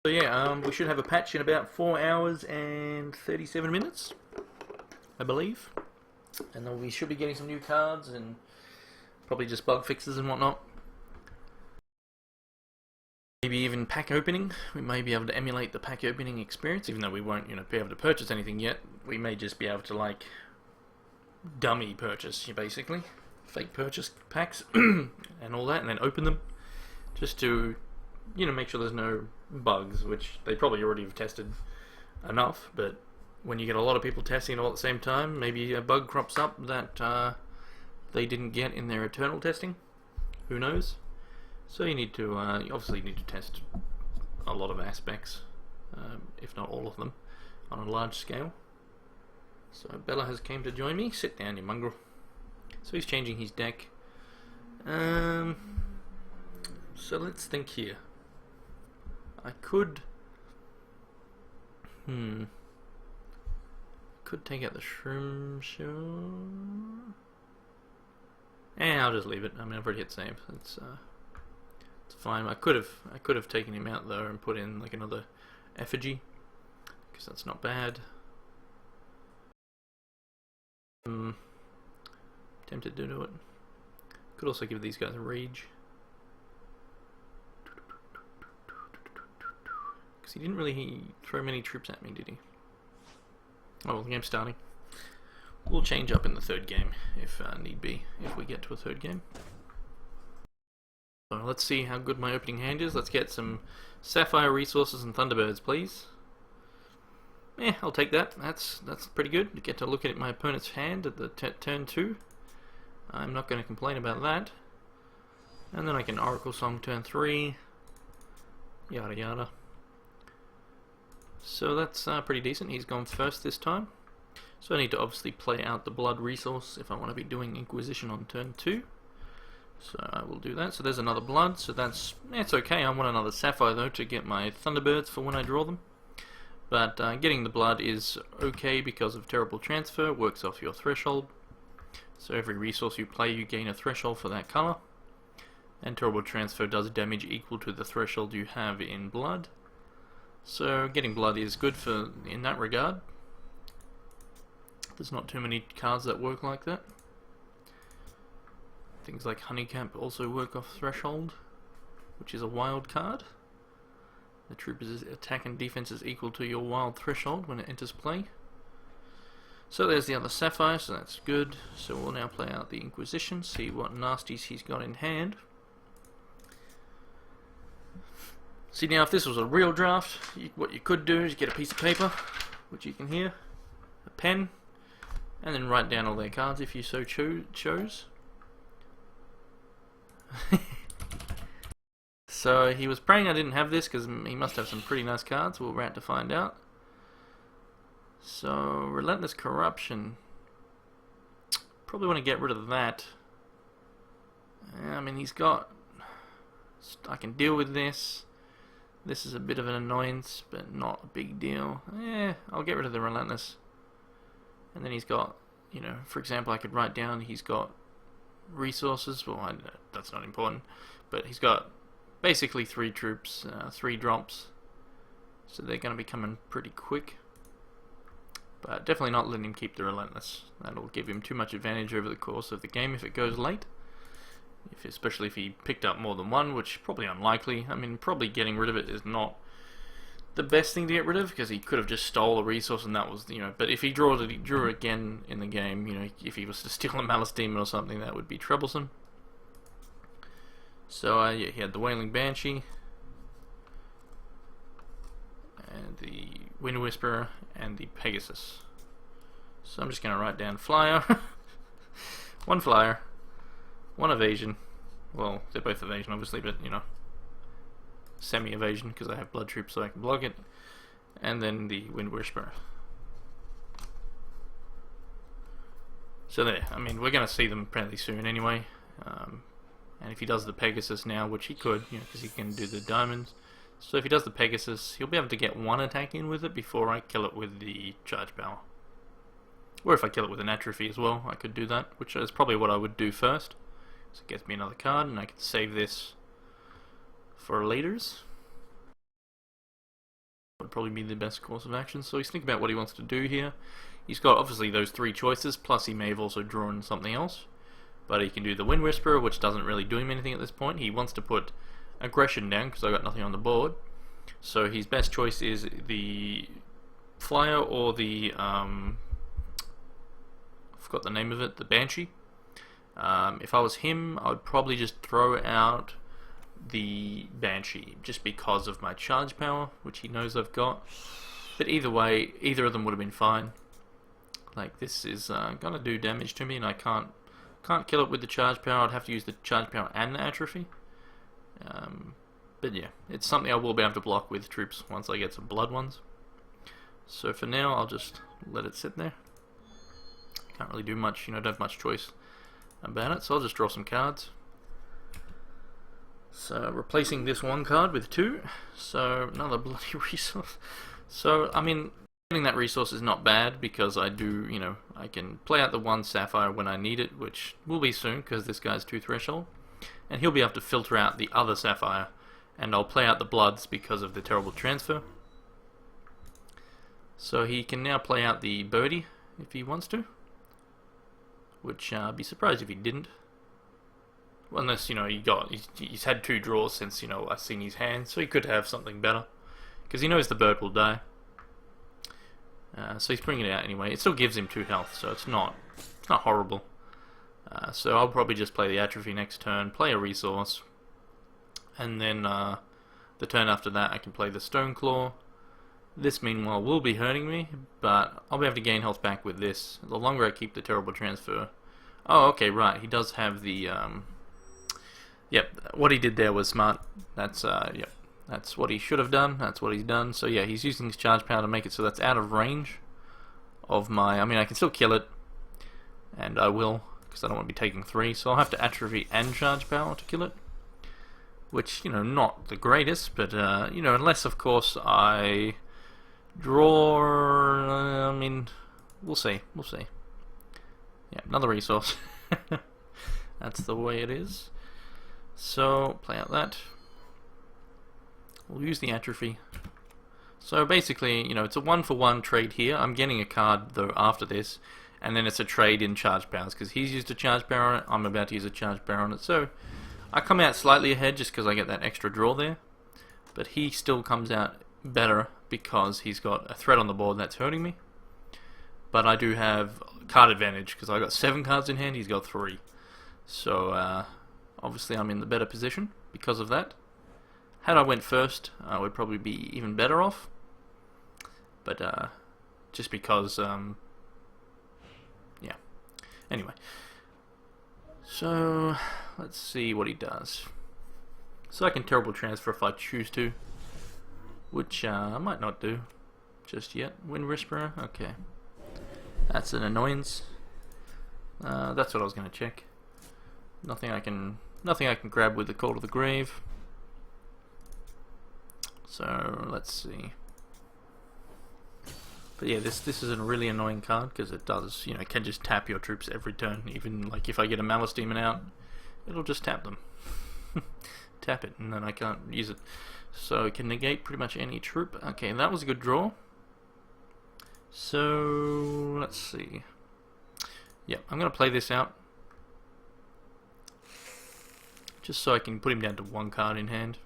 So yeah, we should have a patch in about 4 hours and 37 minutes, I believe. And then we should be getting some new cards and probably just bug fixes and whatnot. Maybe even pack opening. We may be able to emulate the pack opening experience, even though we won't, be able to purchase anything yet. We may just be able to, like, dummy purchase, basically. Fake purchase packs and all that, and then open them. Just to, make sure there's no bugs, which they probably already have tested enough, but when you get a lot of people testing it all at the same time, maybe a bug crops up that they didn't get in their internal testing. Who knows? So you need to, you obviously need to test a lot of aspects, if not all of them, on a large scale. So Bella has came to join me. Sit down, you mongrel. So he's changing his deck. So let's think here. I could take out the shroom show. I'll just leave it. I mean, I've already hit save. It's fine. I could have taken him out though and put in like another effigy, because that's not bad. Tempted to do it. Could also give these guys a rage, because he didn't really throw many troops at me, did he? Oh well, the game's starting. We'll change up in the third game if need be, if we get to a third game. So let's see how good my opening hand is. Let's get some Sapphire resources and Thunderbirds, please. I'll take that. That's pretty good. To get to look at my opponent's hand at the turn 2. I'm not going to complain about that. And then I can Oracle Song turn 3. Yada yada. So that's pretty decent. He's gone first this time. So I need to obviously play out the blood resource if I want to be doing Inquisition on turn 2. So I will do that. So there's another blood. So it's okay. I want another Sapphire though to get my Thunderbirds for when I draw them. But getting the blood is okay because of Terrible Transfer. Works off your threshold. So every resource you play, you gain a threshold for that color. And Terrible Transfer does damage equal to the threshold you have in blood. So getting blood is good in that regard. There's not too many cards that work like that. Things like Honeycamp also work off threshold, which is a wild card. The trooper's attack and defense is equal to your wild threshold when it enters play. So there's the other Sapphire, so that's good. So we'll now play out the Inquisition, see what nasties he's got in hand. See, now if this was a real draft, what you could do is get a piece of paper, which you can hear, a pen, and then write down all their cards if you so chose. So he was praying I didn't have this because he must have some pretty nice cards. We'll rat to find out. So Relentless Corruption. Probably want to get rid of that. I mean, he's got... I can deal with this. This is a bit of an annoyance, but not a big deal. I'll get rid of the Relentless. And then he's got, for example, I could write down he's got resources. Well, that's not important. But he's got basically 3 troops, 3 drops. So they're going to be coming pretty quick. But definitely not letting him keep the Relentless. That'll give him too much advantage over the course of the game if it goes late. especially if he picked up more than one, which probably unlikely. I mean, probably getting rid of it is not the best thing to get rid of, because he could have just stole a resource and that was, but if he drew again in the game, if he was to steal a Malice Demon or something, that would be troublesome. So yeah, he had the Wailing Banshee and the Wind Whisperer and the Pegasus. So I'm just going to write down Flyer, one Flyer, one Evasion. Well, they're both Evasion obviously, but semi-evasion because I have blood troops so I can block it, and then the Wind Whisperer. So there, I mean, we're going to see them fairly soon anyway, and if he does the Pegasus now, which he could, because he can do the diamonds, so if he does the Pegasus, he'll be able to get one attack in with it before I kill it with the charge power. Or if I kill it with an atrophy as well, I could do that, which is probably what I would do first. So it gets me another card, and I can save this for leaders. Would probably be the best course of action. So he's thinking about what he wants to do here. He's got obviously those three choices, plus he may have also drawn something else. But he can do the Wind Whisperer, which doesn't really do him anything at this point. He wants to put aggression down because I got nothing on the board. So his best choice is the Flyer or the I forgot the name of it, the Banshee. If I was him, I would probably just throw out the Banshee just because of my charge power, which he knows I've got. But either way, either of them would have been fine. Like, this is gonna do damage to me, and I can't kill it with the charge power. I'd have to use the charge power and the atrophy. But yeah, it's something I will be able to block with troops once I get some blood ones. So for now, I'll just let it sit there. Can't really do much, don't have much choice about it, so I'll just draw some cards. So replacing this one card with two, so another bloody resource. So I mean, getting that resource is not bad because I do, I can play out the one Sapphire when I need it, which will be soon because this guy's 2 threshold, and he'll be able to filter out the other Sapphire, and I'll play out the Bloods because of the terrible transfer. So he can now play out the Birdie if he wants to, which I'd be surprised if he didn't. Well, unless, he's had 2 draws since, I've seen his hand, so he could have something better. Because he knows the bird will die. So he's bringing it out anyway. It still gives him 2 health, so it's not horrible. So I'll probably just play the Atrophy next turn, play a resource, and then the turn after that I can play the Stone Claw. This, meanwhile, will be hurting me, but I'll be able to gain health back with this. The longer I keep the terrible transfer. Oh, okay, right. He does have the. Yep, what he did there was smart. That's yep, that's what he should have done. That's what he's done. So yeah, he's using his charge power to make it so that's out of range of my. I mean, I can still kill it, and I will because I don't want to be taking 3. So I'll have to atrophy and charge power to kill it. Which not the greatest, but unless of course I draw. I mean, we'll see. We'll see. Yeah, another resource. That's the way it is. So, play out that. We'll use the atrophy. So basically, it's a 1-for-1 trade here. I'm getting a card though after this, and then it's a trade in charge powers because he's used a charge power on it. I'm about to use a charge power on it. So I come out slightly ahead just because I get that extra draw there, but he still comes out better because he's got a threat on the board that's hurting me. But I do have card advantage because I got 7 cards in hand. He's got 3. So obviously I'm in the better position because of that. Had I went first, I would probably be even better off. But just because, yeah. Anyway. So, let's see what he does. So I can terrible transfer if I choose to, which I might not do just yet. Wind Whisperer, okay. That's an annoyance. That's what I was going to check. Nothing I can grab with the Call to the Grave. So let's see. But yeah, this is a really annoying card because it does, it can just tap your troops every turn. Even like if I get a Malice Demon out, it'll just tap them. Tap it, and then I can't use it. So it can negate pretty much any troop. Okay, that was a good draw. So let's see. Yeah, I'm gonna play this out. just so I can put him down to 1 card in hand.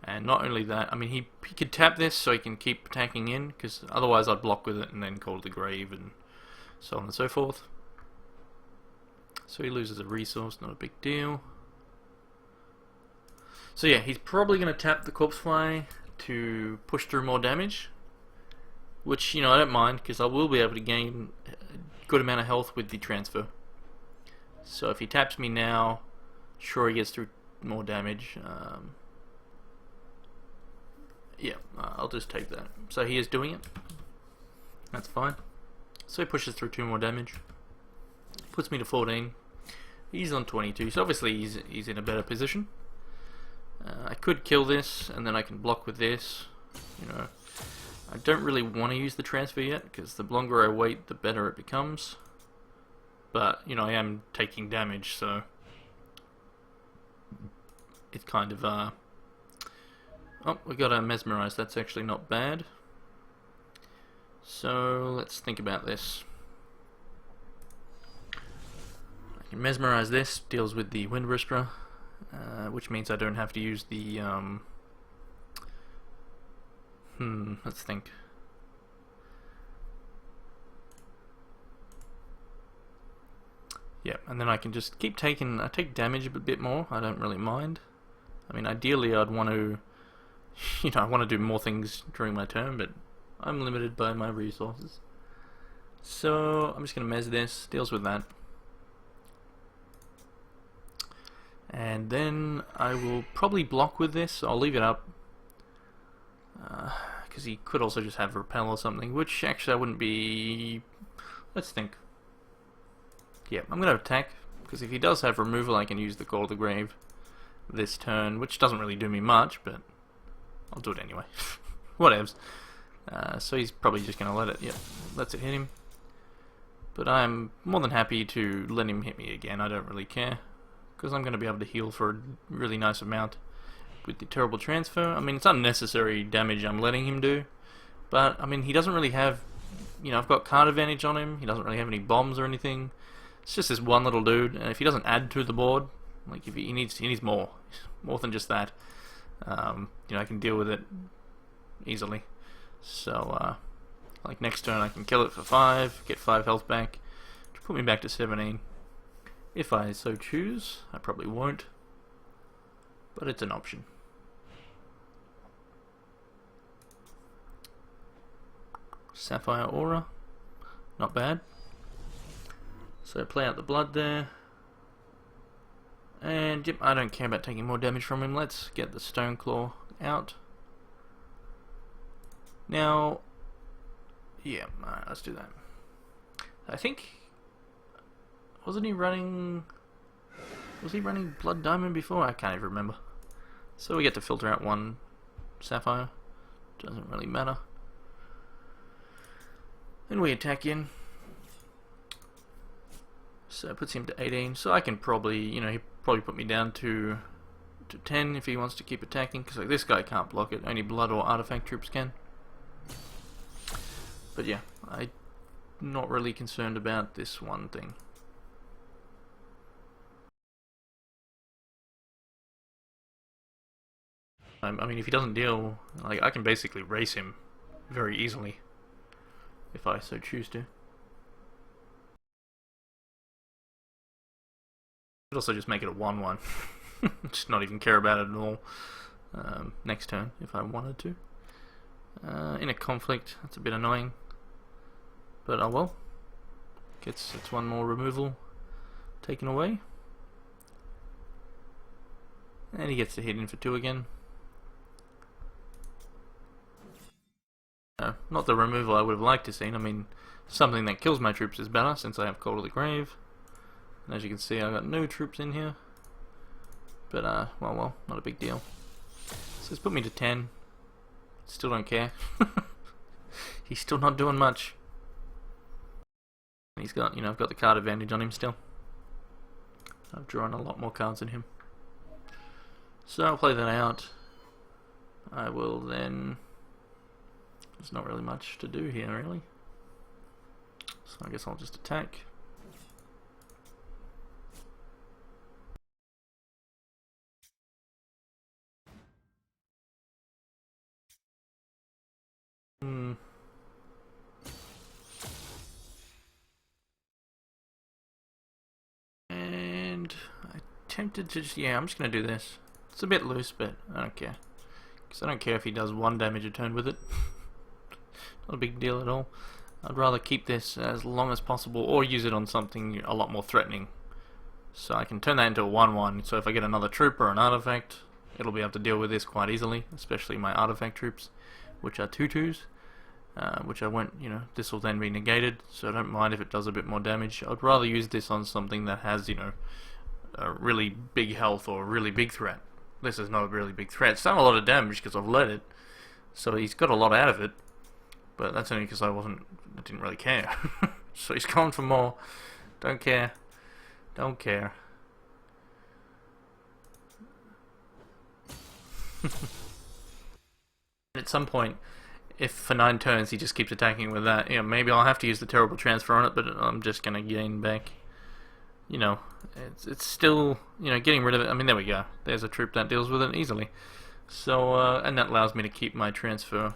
And not only that, I mean, he could tap this so he can keep attacking in, because otherwise I'd block with it and then call to the grave and so on and so forth. So he loses a resource, not a big deal. So yeah, he's probably going to tap the Corpse Fly to push through more damage, which, you know, I don't mind, because I will be able to gain a good amount of health with the transfer. So if he taps me now, sure, he gets through more damage. Yeah, I'll just take that. So he is doing it. That's fine. So he pushes through 2 more damage. Puts me to 14. He's on 22, so obviously he's in a better position. I could kill this, and then I can block with this. You know, I don't really want to use the transfer yet, because the longer I wait, the better it becomes. But, you know, I am taking damage, so it's kind of, oh, we got a Mesmerize. That's actually not bad. So, let's think about this. I can Mesmerize this, deals with the Wind Whisperer, which means I don't have to use the, let's think. Yeah, and then I can just keep taking, I take damage a bit more, I don't really mind. I mean, ideally I'd want to, you know, I want to do more things during my turn, but I'm limited by my resources. So, I'm just going to mez this, deals with that. And then I will probably block with this, I'll leave it up. Because he could also just have repel or something, which actually I wouldn't be... Let's think. Yeah, I'm going to attack, because if he does have removal I can use the Call of the Grave this turn, which doesn't really do me much, but I'll do it anyway. Whatevs. So he's probably just going to let it, yeah, lets it hit him. But I'm more than happy to let him hit me again, I don't really care. Because I'm going to be able to heal for a really nice amount with the terrible transfer. I mean, it's unnecessary damage I'm letting him do. But, I mean, he doesn't really have, you know, I've got card advantage on him. He doesn't really have any bombs or anything. It's just this one little dude, and if he doesn't add to the board, like if he needs more than just that. You know, I can deal with it easily. So, like next turn I can kill it for 5, get 5 health back, to put me back to 17. If I so choose, I probably won't, but it's an option. Sapphire Aura, not bad. So play out the blood there. And yep, I don't care about taking more damage from him. Let's get the Stone Claw out. Now, yeah, alright, let's do that. I think, wasn't he running, was he running Blood Diamond before? I can't even remember. So we get to filter out 1 Sapphire. Doesn't really matter. Then we attack in. So it puts him to 18, so I can probably, you know, he probably put me down to 10 if he wants to keep attacking, because like this guy can't block it, only blood or artifact troops can. But yeah, I'm not really concerned about this one thing. I mean, if he doesn't deal, like I can basically race him very easily, if I so choose to. Could also just make it a 1-1. Just not even care about it at all. Next turn, if I wanted to. In a conflict, that's a bit annoying. But oh well. It's 1 more removal taken away. And he gets to hit in for 2 again. Not the removal I would have liked to see. I mean, something that kills my troops is better since I have Call to the Grave. And as you can see, I've got no troops in here. But, well, not a big deal. So it's put me to 10. Still don't care. He's still not doing much. He's got, you know, I've got the card advantage on him still. I've drawn a lot more cards than him. So I'll play that out. I will then... There's not really much to do here, really. So I guess I'll just attack. tempted to just, yeah, I'm just going to do this. It's a bit loose, but I don't care. Because I don't care if he does 1 damage a turn with it. Not a big deal at all. I'd rather keep this as long as possible, or use it on something a lot more threatening. So I can turn that into a 1-1, so if I get another troop or an artifact, it'll be able to deal with this quite easily, especially my artifact troops, which are 2/2s, which I won't, you know, this will then be negated, so I don't mind if it does a bit more damage. I'd rather use this on something that has, you know, a really big health or a really big threat. This is not a really big threat. It's done a lot of damage because I've let it, so he's got a lot out of it, but that's only because I didn't really care. So he's gone for more. Don't care. Don't care. At some point, if for 9 turns he just keeps attacking with that, you know, maybe I'll have to use the terrible transfer on it, but I'm just gonna gain back. You know, it's still, you know, getting rid of it. I mean, there we go. There's a troop that deals with it easily. So, and that allows me to keep my transfer.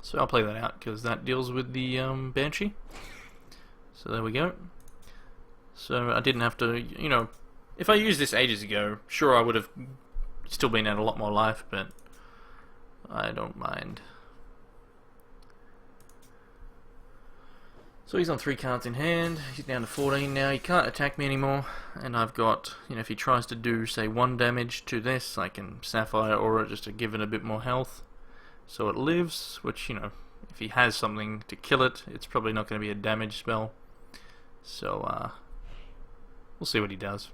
So I'll play that out, because that deals with the Banshee. So there we go. So I didn't have to, you know, if I used this ages ago, sure I would have still been at a lot more life, but I don't mind. So he's on 3 cards in hand, he's down to 14 now, he can't attack me anymore, and I've got, you know, if he tries to do, say, 1 damage to this, I can Sapphire Aura just to give it a bit more health, so it lives, which, you know, if he has something to kill it, it's probably not going to be a damage spell, so, we'll see what he does.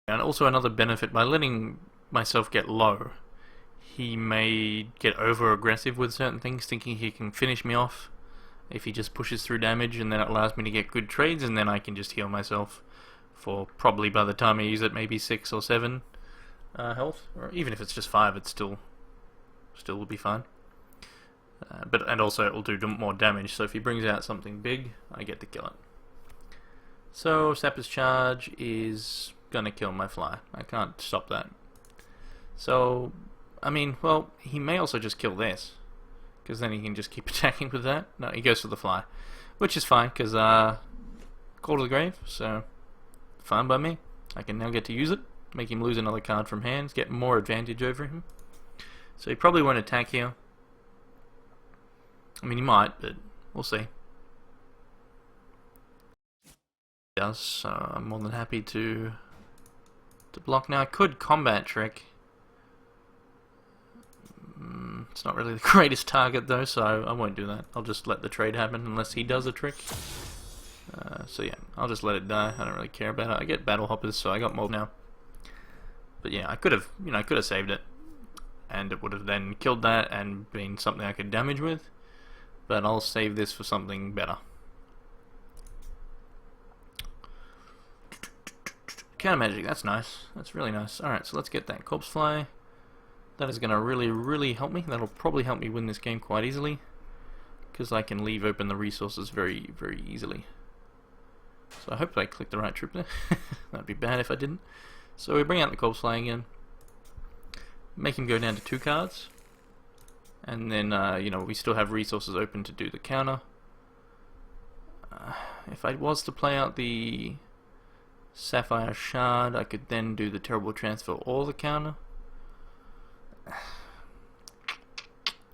And also another benefit, by letting myself get low, he may get over aggressive with certain things, thinking he can finish me off if he just pushes through damage, and then it allows me to get good trades, and then I can just heal myself for probably, by the time I use it, maybe 6 or 7 health, or even if it's just 5, it still will be fine. And also it will do more damage, so if he brings out something big, I get to kill it. So Sapper's Charge is gonna kill my fly. I can't stop that. So, I mean, well, he may also just kill this, because then he can just keep attacking with that. No, he goes for the fly, which is fine, because Call to the Grave, so fine by me. I can now get to use it, make him lose another card from hand, get more advantage over him. So he probably won't attack here. I mean, he might, but we'll see. He does, so I'm more than happy to block. Now I could combat trick. It's not really the greatest target though, so I won't do that. I'll just let the trade happen unless he does a trick. So yeah, I'll just let it die. I don't really care about it. I get battle hoppers, so I got more now. But yeah, I could have, you know, I could have saved it, and it would have then killed that and been something I could damage with. But I'll save this for something better. Counter magic, that's nice. That's really nice. Alright, so let's get that Corpse Fly. That is going to really help me. That'll probably help me win this game quite easily, because I can leave open the resources very easily. So I hope I clicked the right troop there. That'd be bad if I didn't. So we bring out the Corpse Fly again. Make him go down to 2 cards. And then, you know, we still have resources open to do the counter. If I was to play out the Sapphire Shard, I could then do the Terrible Transfer or the counter.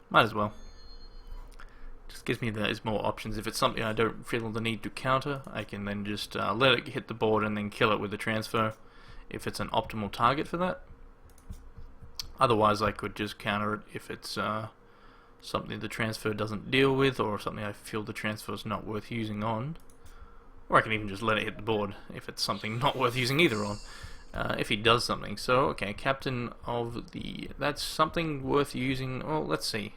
Might as well. Just gives me there's more options. If it's something I don't feel the need to counter, I can then just let it hit the board and then kill it with the transfer, if it's an optimal target for that. Otherwise I could just counter it if it's something the transfer doesn't deal with, or something I feel the transfer is not worth using on. Or I can even just let it hit the board if it's something not worth using either on. If he does something. So, okay, Captain of the... That's something worth using. Well, let's see.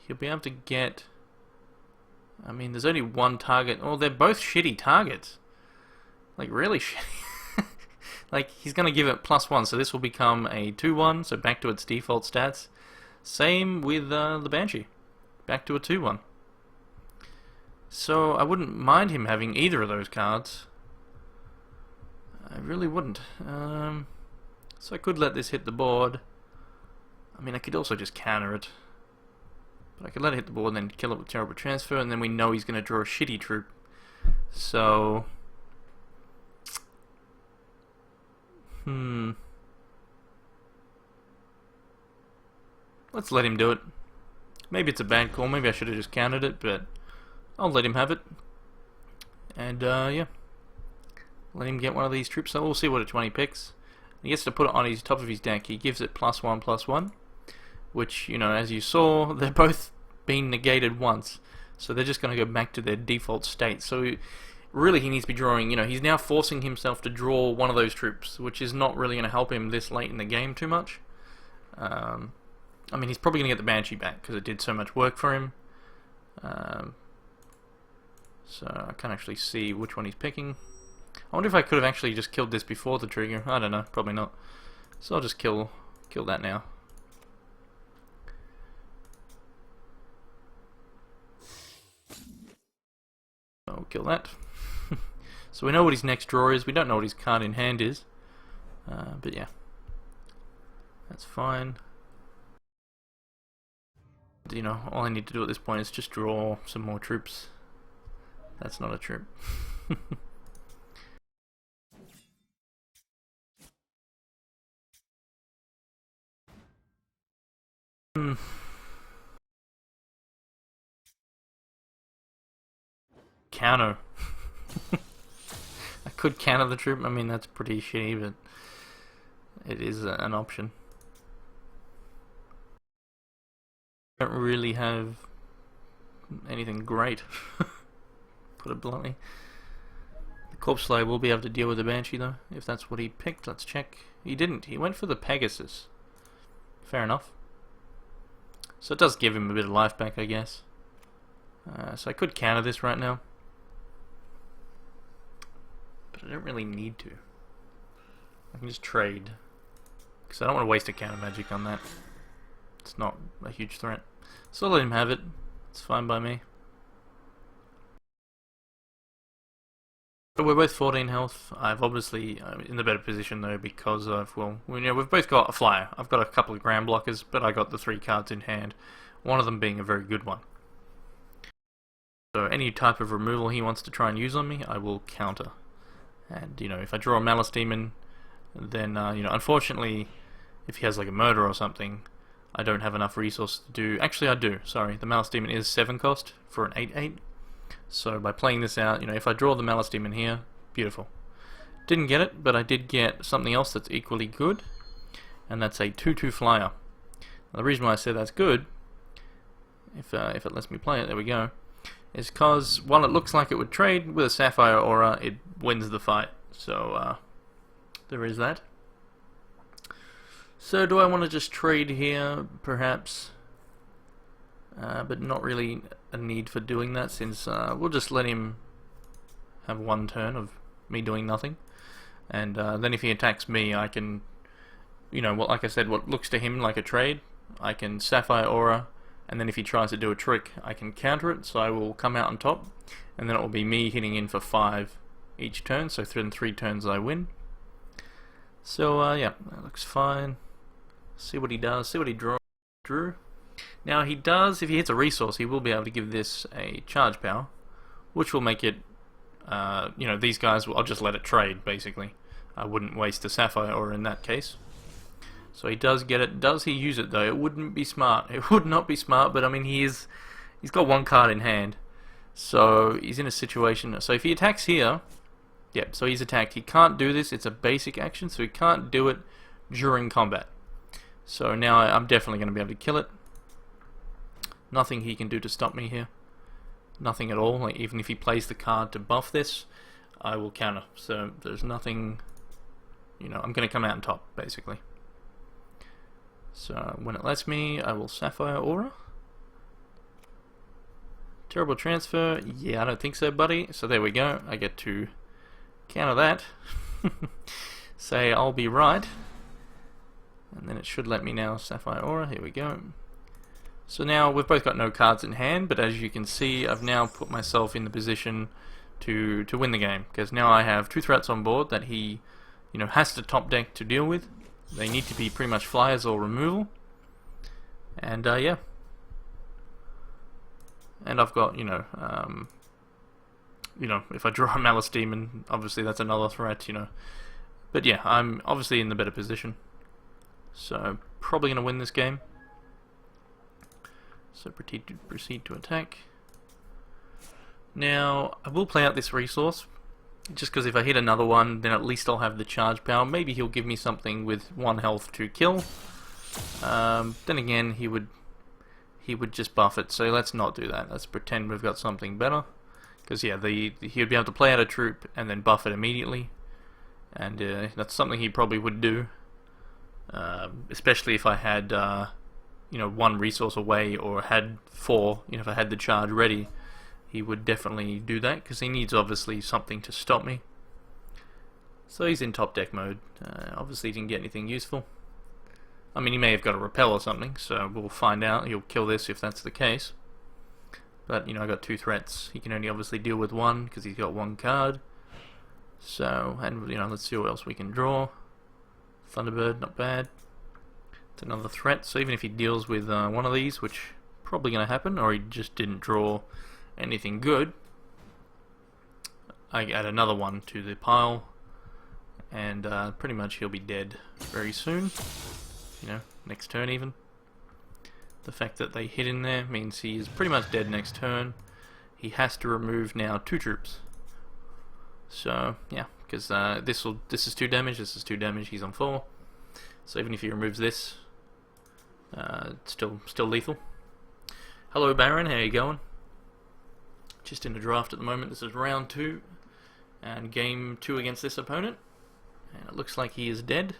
He'll be able to get... I mean, there's only 1 target. Oh, they're both shitty targets. Like, really shitty. Like, he's going to give it +1, so this will become a 2-1, so back to its default stats. Same with the Banshee. Back to a 2-1. So, I wouldn't mind him having either of those cards. I really wouldn't. So I could let this hit the board. I mean, I could also just counter it. But I could let it hit the board and then kill it with Terrible Transfer, and then we know he's going to draw a shitty troop. So, let's let him do it. Maybe it's a bad call, maybe I should have just countered it, but I'll let him have it. And yeah, let him get one of these troops. So we'll see which one he picks. He gets to put it on his top of his deck. He gives it +1/+1, which, you know, as you saw, they're both being negated once. So they're just going to go back to their default state. So really he needs to be drawing, you know, he's now forcing himself to draw one of those troops, which is not really going to help him this late in the game too much. I mean, he's probably going to get the Banshee back because it did so much work for him. So I can't actually see which one he's picking. I wonder if I could have actually just killed this before the trigger. I don't know, probably not. So I'll just kill that now. I'll kill that. So we know what his next draw is. We don't know what his card in hand is. But yeah, that's fine. You know, all I need to do at this point is just draw some more troops. That's not a troop. Counter. I could counter the troop. I mean, that's pretty shitty, but it is an option. I don't really have anything great, put it bluntly. The Corpse Slayer will be able to deal with the Banshee though, if that's what he picked. Let's check. He didn't. He went for the Pegasus. Fair enough. So it does give him a bit of life back, I guess. So I could counter this right now, but I don't really need to. I can just trade, because I don't want to waste a counter magic on that. It's not a huge threat. So I'll let him have it. It's fine by me. But we're both 14 health. I'm obviously in the better position though because of, well, you know, we've both got a flyer. I've got a couple of ground blockers, but I got the 3 cards in hand. One of them being a very good one. So any type of removal he wants to try and use on me, I will counter. And, you know, if I draw a Malice Demon, then, you know, unfortunately, if he has like a murder or something, I don't have enough resources to do. Actually, I do. Sorry, the Malice Demon is 7 cost for an 8/8. So by playing this out, you know, if I draw the Malice Demon here, beautiful. Didn't get it, but I did get something else that's equally good, and that's a 2/2 flyer. Now, the reason why I say that's good, if it lets me play it, there we go, is because while it looks like it would trade with a Sapphire Aura, it wins the fight. So there is that. So do I want to just trade here, perhaps? But not really a need for doing that, since we'll just let him have 1 turn of me doing nothing. And then if he attacks me, I can, you know, like I said, what looks to him like a trade, I can Sapphire Aura, and then if he tries to do a trick, I can counter it, so I will come out on top, and then it will be me hitting in for 5 each turn, so in 3 turns I win. So yeah, that looks fine. See what he does, see what he drew. Now he does, if he hits a resource, he will be able to give this a charge power, which will make it, you know, these guys, I'll just let it trade, basically. I wouldn't waste a Sapphire Aura in that case. So he does get it. Does he use it though? It wouldn't be smart. It would not be smart, but I mean, he's got 1 card in hand. So he's in a situation, so if he attacks here, yeah, so he's attacked. He can't do this, it's a basic action, so he can't do it during combat. So now I'm definitely going to be able to kill it. Nothing he can do to stop me here. Nothing at all. Like, even if he plays the card to buff this, I will counter. So there's nothing, you know, I'm going to come out on top, basically. So when it lets me, I will Sapphire Aura. Terrible transfer. Yeah, I don't think so, buddy. So there we go. I get to counter that. Say I'll be right. And then it should let me now Sapphire Aura. Here we go. So now we've both got no cards in hand, but as you can see, I've now put myself in the position to win the game, because now I have 2 threats on board that he, you know, has to top deck to deal with. They need to be pretty much flyers or removal. And yeah. And I've got, you know, you know, if I draw a Malice Demon, obviously that's another threat, you know. But yeah, I'm obviously in the better position. So, probably going to win this game. So, proceed to attack. Now, I will play out this resource, just because if I hit another one, then at least I'll have the charge power. Maybe he'll give me something with 1 health to kill. Then again, he would just buff it, so let's not do that. Let's pretend we've got something better. Because yeah, he would be able to play out a troop and then buff it immediately. And that's something he probably would do. Especially if I had, you know, 1 resource away, or had 4, you know, if I had the charge ready. He would definitely do that, because he needs obviously something to stop me. So he's in top deck mode. Obviously he didn't get anything useful. I mean, he may have got a repel or something, so we'll find out. He'll kill this if that's the case. But, you know, I got 2 threats. He can only obviously deal with 1, because he's got 1 card. So, and, you know, let's see what else we can draw. Thunderbird, not bad. It's another threat, so even if he deals with one of these, which probably going to happen, or he just didn't draw anything good, I add another one to the pile, and pretty much he'll be dead very soon. You know, next turn even. The fact that they hit in there means he is pretty much dead next turn. He has to remove now 2 troops. So yeah, because this is 2 damage, this is 2 damage. He's on 4. So even if he removes this, it's still lethal. Hello Baron, how you going? Just in a draft at the moment. This is round 2 and game 2 against this opponent, and it looks like he is dead.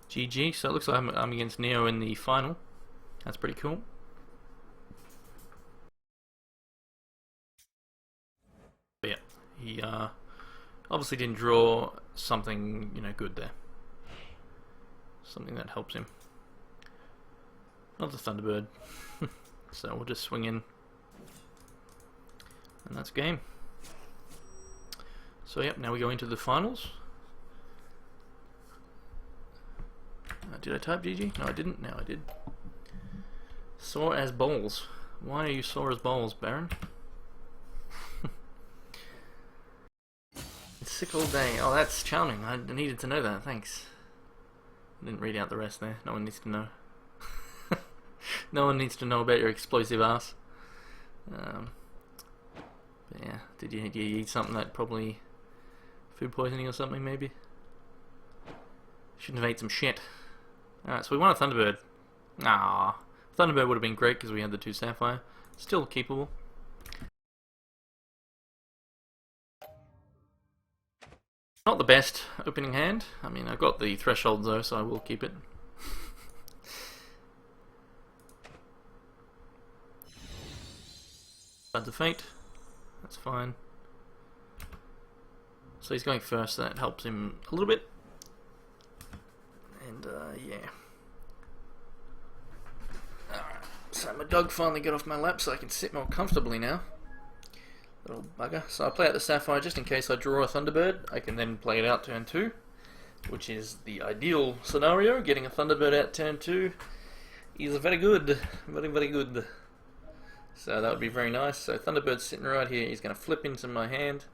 GG. So it looks like I'm against Neo in the final. That's pretty cool. But yeah, he obviously didn't draw something, you know, good there. Something that helps him. Not the Thunderbird. So we'll just swing in. And that's game. So yep, now we go into the finals. Did I type GG? No, I didn't. No, I did. Sore as balls. Why are you sore as balls, Baron? It's sick all day. Oh, that's charming. I needed to know that. Thanks. Didn't read out the rest there. No one needs to know. No one needs to know about your explosive ass. But yeah, did you eat something that probably food poisoning or something maybe? Shouldn't have ate some shit. Alright, so we won a Thunderbird. Ah, Thunderbird would have been great because we had the 2 Sapphire. Still keepable. Not the best opening hand. I mean, I've got the threshold though, so I will keep it. Cards of Fate. That's fine. So he's going first, so that helps him a little bit. And yeah. Alright, so my dog finally got off my lap so I can sit more comfortably now. Little bugger. So I'll play out the Sapphire just in case I draw a Thunderbird. I can then play it out turn 2, which is the ideal scenario. Getting a Thunderbird out turn 2 is very good. Very, very good. So that would be very nice. So Thunderbird's sitting right here. He's going to flip into my hand.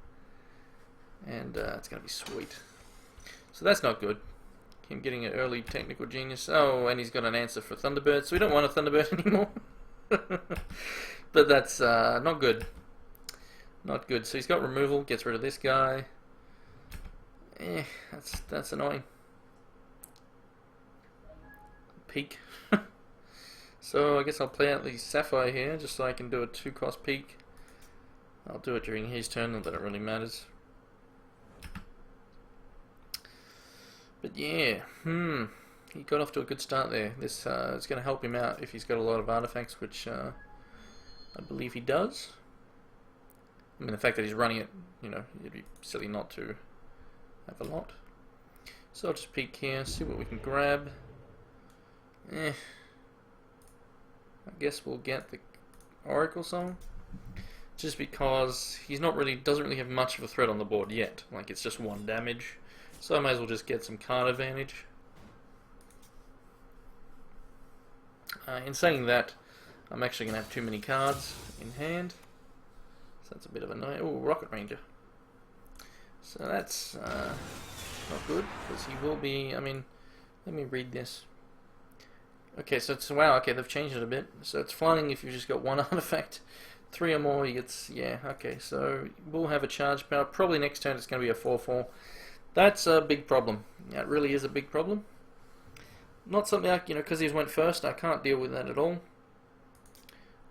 And it's going to be sweet. So that's not good. Him getting an early technical genius. Oh, and he's got an answer for Thunderbird. So we don't want a Thunderbird anymore. But that's not good. Not good. So he's got removal. Gets rid of this guy. That's annoying. Peak. So I guess I'll play out the Sapphire here, just so I can do a 2-cost peak. I'll do it during his turn, not that it really matters. But yeah, he got off to a good start there. This is going to help him out if he's got a lot of artifacts, which I believe he does. I mean, the fact that he's running it, you know, it'd be silly not to have a lot. So I'll just peek here, see what we can grab. I guess we'll get the Oracle Song, just because he's not really, doesn't really have much of a threat on the board yet. Like, it's just 1 damage, so I might as well just get some card advantage. In saying that, I'm actually going to have too many cards in hand, so that's a bit of a no. Oh, Rocket Ranger. So that's not good, because he will be, I mean, let me read this. Okay, so it's, wow, okay, they've changed it a bit. So it's flying if you've just got one artifact. 3 or more, it's, yeah, okay, so we'll have a charge power. Probably next turn it's going to be a 4-4. That's a big problem. That really is a big problem. Not something I, you know, because he went first, I can't deal with that at all.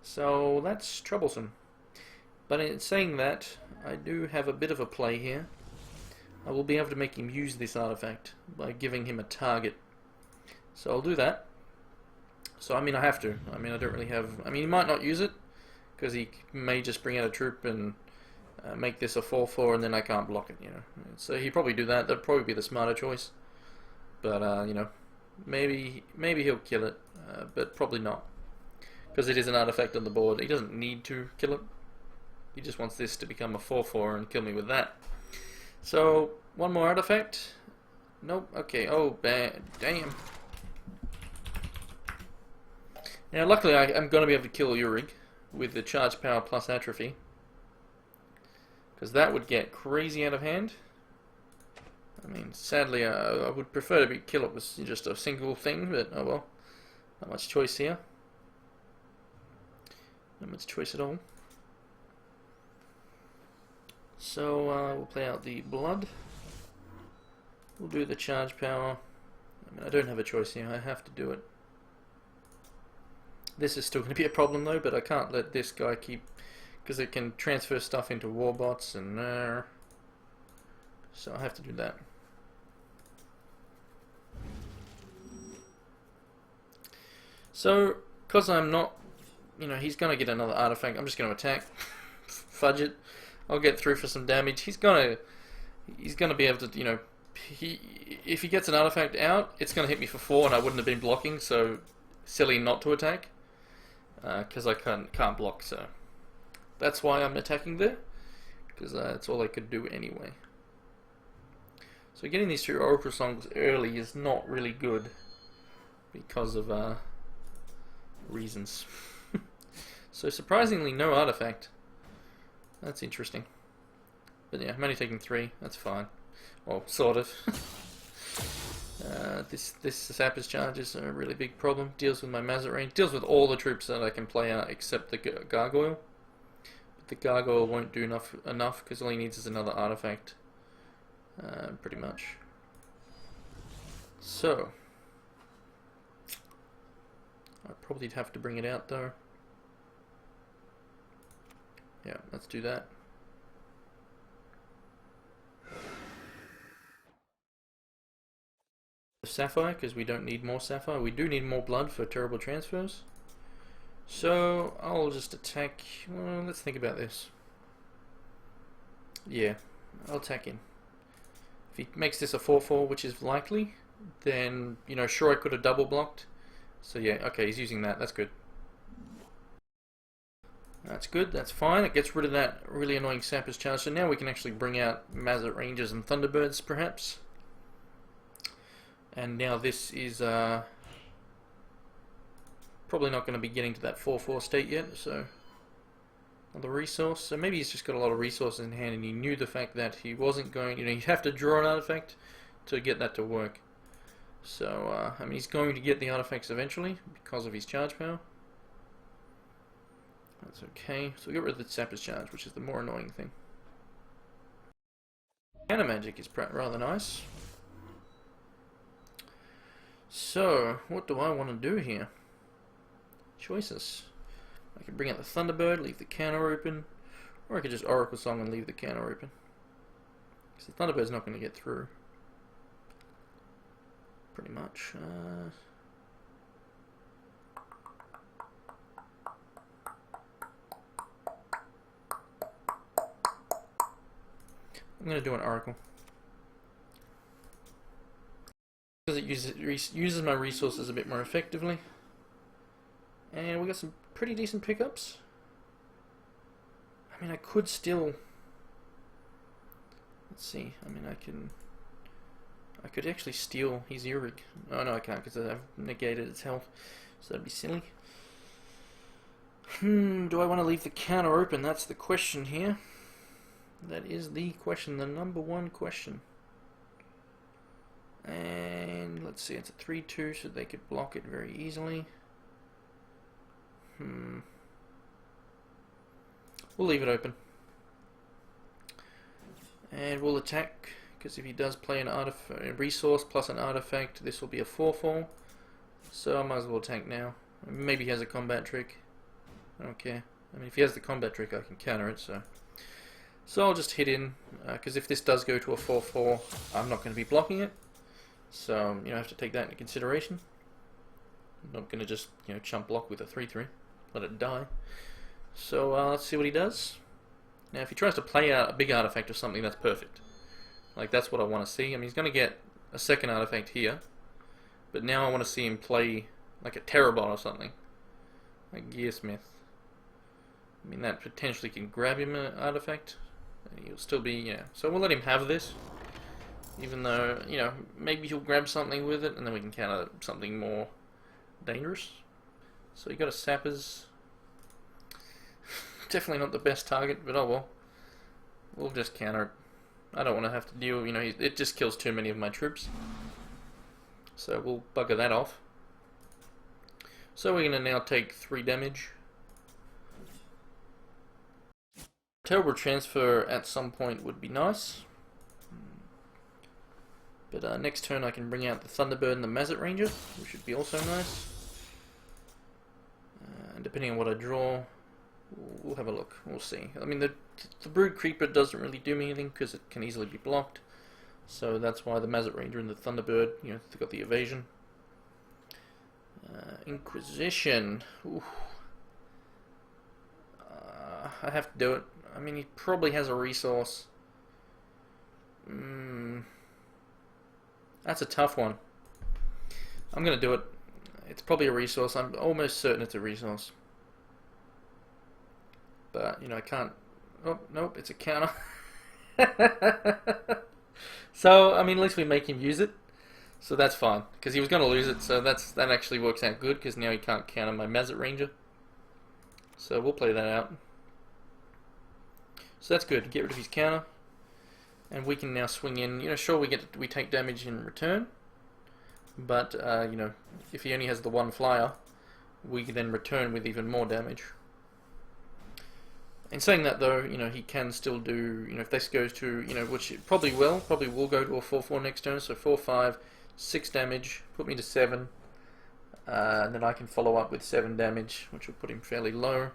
So that's troublesome. But in saying that, I do have a bit of a play here. I will be able to make him use this artifact by giving him a target. So I'll do that. So I mean I have to. I mean I don't really have... I mean he might not use it, because he may just bring out a troop and make this a 4-4 and then I can't block it, you know. So he'd probably do that. That'd probably be the smarter choice. But, you know, maybe he'll kill it, but probably not. Because it is an artifact on the board. He doesn't need to kill it. He just wants this to become a 4-4 and kill me with that. So, one more artifact. Nope, okay, oh, damn. Now, luckily, I'm going to be able to kill Urig with the charge power plus atrophy. Because that would get crazy out of hand. I mean, sadly, I would prefer to kill it with just a single thing, but oh well. Not much choice here. Not much choice at all. So we'll play out the blood. We'll do the charge power. I mean, I don't have a choice here. I have to do it. This is still going to be a problem though, but I can't let this guy keep, because it can transfer stuff into warbots and so I have to do that. So, because I'm not, you know, he's going to get another artifact, I'm just going to attack, fudge it. I'll get through for some damage. He's gonna be able to, you know, if he gets an artifact out, it's gonna hit me for 4, and I wouldn't have been blocking. So silly not to attack, because I can't block. So that's why I'm attacking there, because that's all I could do anyway. So getting these 2 Oracle Songs early is not really good because of reasons. So surprisingly, no artifact. That's interesting. But yeah, I'm only taking 3. That's fine. Well, sort of. This Sapper's charge is a really big problem. Deals with my Mazarine. Deals with all the troops that I can play out except the Gargoyle. But the Gargoyle won't do enough because all he needs is another artifact. Pretty much. So. I'd probably have to bring it out though. Yeah, let's do that. Sapphire, because we don't need more Sapphire. We do need more blood for terrible transfers. So, I'll just attack... Well, let's think about this. Yeah, I'll attack him. If he makes this a 4-4, which is likely, then, you know, sure I could have double blocked. So yeah, okay, he's using that. That's good. That's good, that's fine. It gets rid of that really annoying Sapper's charge. So now we can actually bring out Mazat Rangers and Thunderbirds, perhaps. And now this is probably not going to be getting to that 4-4 state yet, so another resource. So maybe he's just got a lot of resources in hand and he knew the fact that he wasn't going, you know, you'd have to draw an artifact to get that to work. So, I mean, he's going to get the artifacts eventually because of his charge power. That's okay. So we get rid of the Sapper's charge, which is the more annoying thing. Counter magic is rather nice. So, what do I want to do here? Choices. I can bring out the Thunderbird, leave the counter open, or I could just Oracle Song and leave the counter open. Because the Thunderbird's not going to get through. Pretty much. I'm going to do an Oracle. Because it uses my resources a bit more effectively. And we got some pretty decent pickups. I mean, I could still... Let's see. I mean, I could actually steal his Urig. Oh, no, I can't because I've negated its health. So that'd be silly. Do I want to leave the counter open? That's the question here. That is the question, the number one question. And let's see, it's a 3-2, so they could block it very easily. We'll leave it open. And we'll attack, because if he does play a resource plus an artifact, this will be a 4-4. So I might as well attack now. Maybe he has a combat trick. I don't care. I mean, if he has the combat trick, I can counter it, so I'll just hit in, because if this does go to a 4-4, I'm not going to be blocking it. So, I have to take that into consideration. I'm not going to just, chump block with a 3-3. Let it die. So, let's see what he does. Now, if he tries to play out a big artifact or something, that's perfect. Like, that's what I want to see. I mean, he's going to get a second artifact here. But now I want to see him play, like, a Terrabot or something. Like Gearsmith. I mean, that potentially can grab him an artifact. And he'll still be, So we'll let him have this. Even though, maybe he'll grab something with it, and then we can counter something more dangerous. So you got a Sappers. Definitely not the best target, but oh well. We'll just counter it. I don't want to have to deal, it just kills too many of my troops. So we'll bugger that off. So we're going to now take 3 damage. Terrible transfer at some point would be nice. But next turn I can bring out the Thunderbird and the Mazet Ranger, which should be also nice. And depending on what I draw, we'll have a look. We'll see. I mean, the Brood Creeper doesn't really do me anything because it can easily be blocked. So that's why the Mazet Ranger and the Thunderbird, they've got the evasion. Inquisition. I have to do it. I mean, he probably has a resource. That's a tough one. I'm going to do it. It's probably a resource. I'm almost certain it's a resource. But, I can't... Oh, nope, it's a counter. So, I mean, at least we make him use it. So that's fine. Because he was going to lose it, so that actually works out good, because now he can't counter my Mazet Ranger. So we'll play that out. So that's good. Get rid of his counter. And we can now swing in. Sure, we take damage in return. But, if he only has the 1 flyer, we can then return with even more damage. In saying that, though, he can still do, if this goes to, which it probably will go to a 4-4 next turn. So 4-5, 6 damage, put me to 7. And then I can follow up with 7 damage, which will put him fairly low.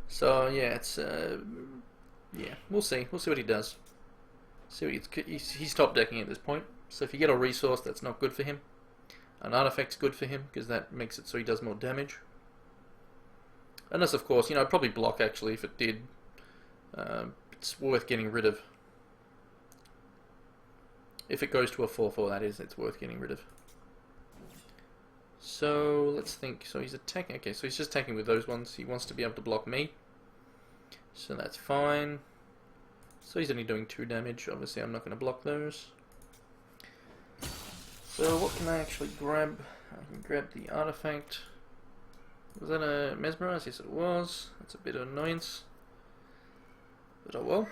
So, yeah, it's, yeah, we'll see. We'll see what he does. See what he's top decking at this point. So if you get a resource, that's not good for him. An artifact's good for him, because that makes it so he does more damage. Unless, of course, I'd probably block, actually, if it did. It's worth getting rid of. If it goes to a 4-4, that is, it's worth getting rid of. So, let's think. So he's attacking. Okay, so he's just attacking with those ones. He wants to be able to block me. So that's fine. So he's only doing 2 damage. Obviously, I'm not going to block those. So what can I actually grab? I can grab the artifact. Was that a mesmerize? Yes, it was. That's a bit of annoyance. But oh well.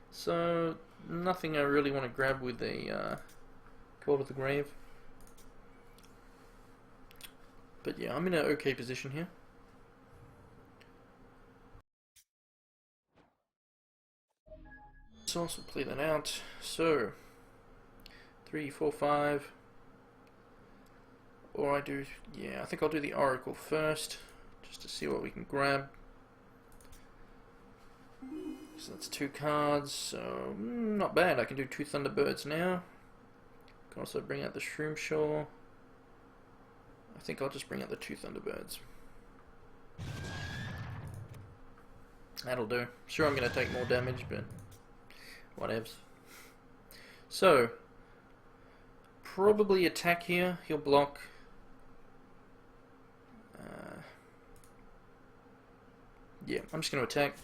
So nothing I really want to grab with the Call of the Grave. But yeah, I'm in an okay position here. So we'll play that out. So 3, 4, 5. Or I do, yeah, I think I'll do the Oracle first, just to see what we can grab. So that's 2 cards, so not bad. I can do 2 Thunderbirds now. Can also bring out the Shroomshaw. I think I'll just bring out the 2 Thunderbirds. That'll do. Sure, I'm going to take more damage, but whatevs. So, probably attack here. He'll block. Yeah, I'm just going to attack.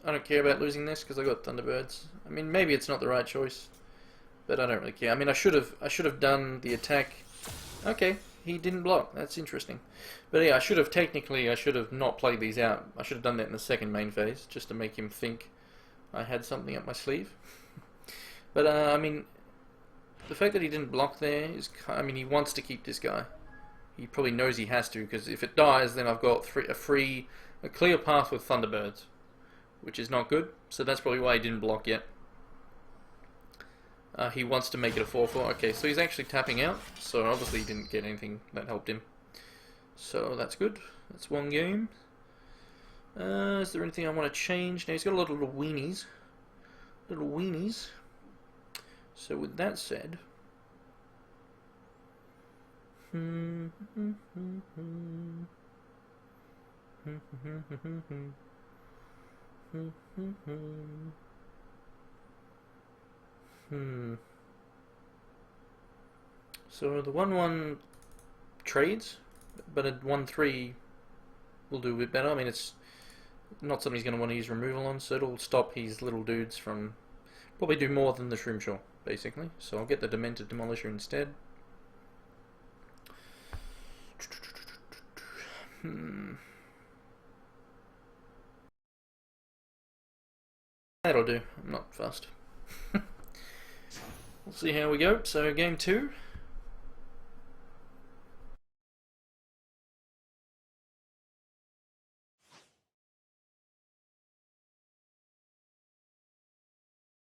I don't care about losing this because I got Thunderbirds. I mean, maybe it's not the right choice, but I don't really care. I mean, I should have done the attack. Okay, he didn't block. That's interesting. But yeah, I should have not played these out. I should have done that in the second main phase, just to make him think I had something up my sleeve. But I mean, the fact that he didn't block there is, I mean, he wants to keep this guy. He probably knows he has to, because if it dies, then I've got a clear path with Thunderbirds, which is not good. So that's probably why he didn't block yet. He wants to make it a 4-4. Okay, so he's actually tapping out. So obviously he didn't get anything that helped him. So that's good. That's one game. Is there anything I want to change? Now he's got a lot of little weenies. Little weenies. So with that said... So the 1-1 trades, but a 1-3 will do a bit better. I mean, it's not something he's going to want to use removal on, so it'll stop his little dudes from... Probably do more than the Shroom Shore, basically. So I'll get the Demented Demolisher instead. That'll do. I'm not fussed. We'll see how we go. So game 2.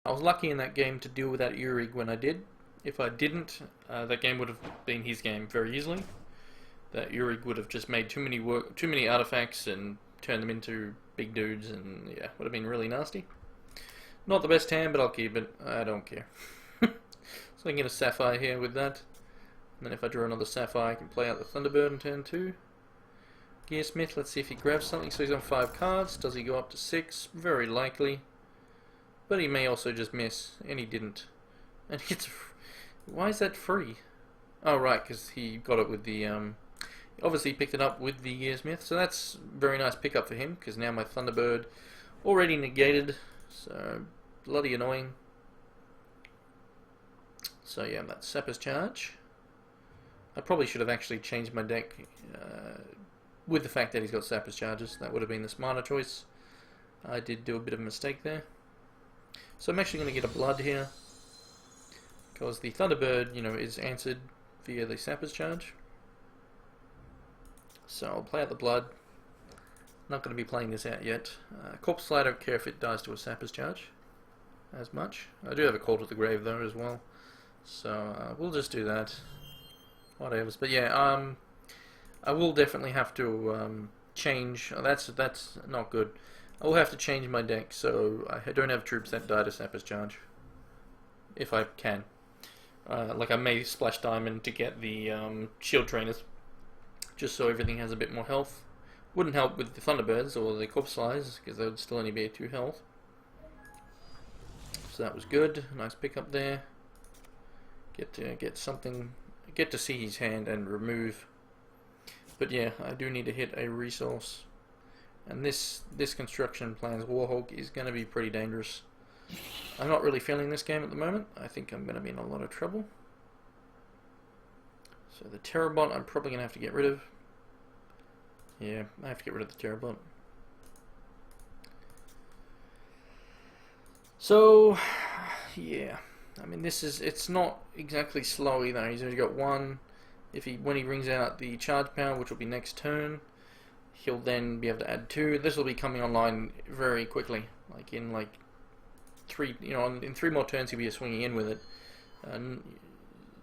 I was lucky in that game to deal with that Urig when I did. If I didn't, that game would have been his game very easily. That Urig would have just made too many artifacts and turned them into big dudes, and yeah, would have been really nasty. Not the best hand, but I'll keep it. I don't care. So I can get a Sapphire here with that. And then if I draw another Sapphire, I can play out the Thunderbird in turn 2. Gearsmith, let's see if he grabs something. So he's on 5 cards. Does he go up to 6? Very likely. But he may also just miss, and he didn't. And it's... Why is that free? Oh, right, because he got it with the... Obviously he picked it up with the Gearsmith, so that's a very nice pickup for him, because now my Thunderbird already negated, so bloody annoying. So yeah, that's Sapper's Charge. I probably should have actually changed my deck with the fact that he's got Sapper's Charges. That would have been the smarter choice. I did do a bit of a mistake there. So I'm actually going to get a Blood here, because the Thunderbird, you know, is answered via the Sapper's Charge. So I'll play out the Blood. Not going to be playing this out yet. Corpse Slide, I don't care if it dies to a Sapper's Charge as much. I do have a Call to the Grave though as well. So we'll just do that. Whatever. But yeah, I will definitely have to change. Oh, that's not good. I will have to change my deck so I don't have troops that die to Sapper's Charge. If I can. Like I may splash Diamond to get the Shield Trainers, just so everything has a bit more health. Wouldn't help with the Thunderbirds or the Corpse Slides, because they would still only be at 2 health. So that was good. Nice pickup there. Get something. Get to see his hand and remove. But yeah, I do need to hit a resource. And this construction plans Warhawk is going to be pretty dangerous. I'm not really feeling this game at the moment. I think I'm going to be in a lot of trouble. So the Terrabot I'm probably going to have to get rid of. Yeah, I have to get rid of the Terrabot. So, yeah. I mean, it's not exactly slow either. He's only got 1. When he brings out the charge power, which will be next turn, he'll then be able to add 2. This will be coming online very quickly, like in like 3. You know, in 3 more turns he'll be swinging in with it, and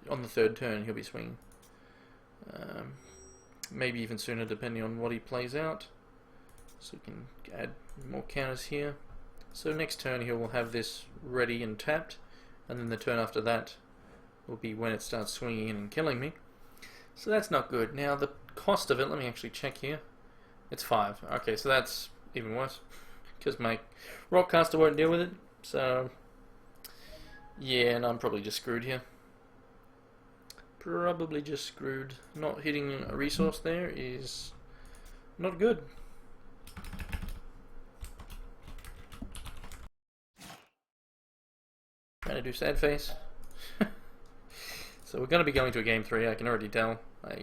on the 3rd turn he'll be swinging. Maybe even sooner, depending on what he plays out. So we can add more counters here. So next turn he will have this ready and tapped, and then the turn after that will be when it starts swinging in and killing me. So that's not good. Now the cost of it, let me actually check here. It's 5. Okay, so that's even worse, because my Rockcaster won't deal with it. So yeah, and I'm probably just screwed here. Probably just screwed. Not hitting a resource there is not good. Trying to do sad face. So we're going to be going to a game 3. I can already tell. I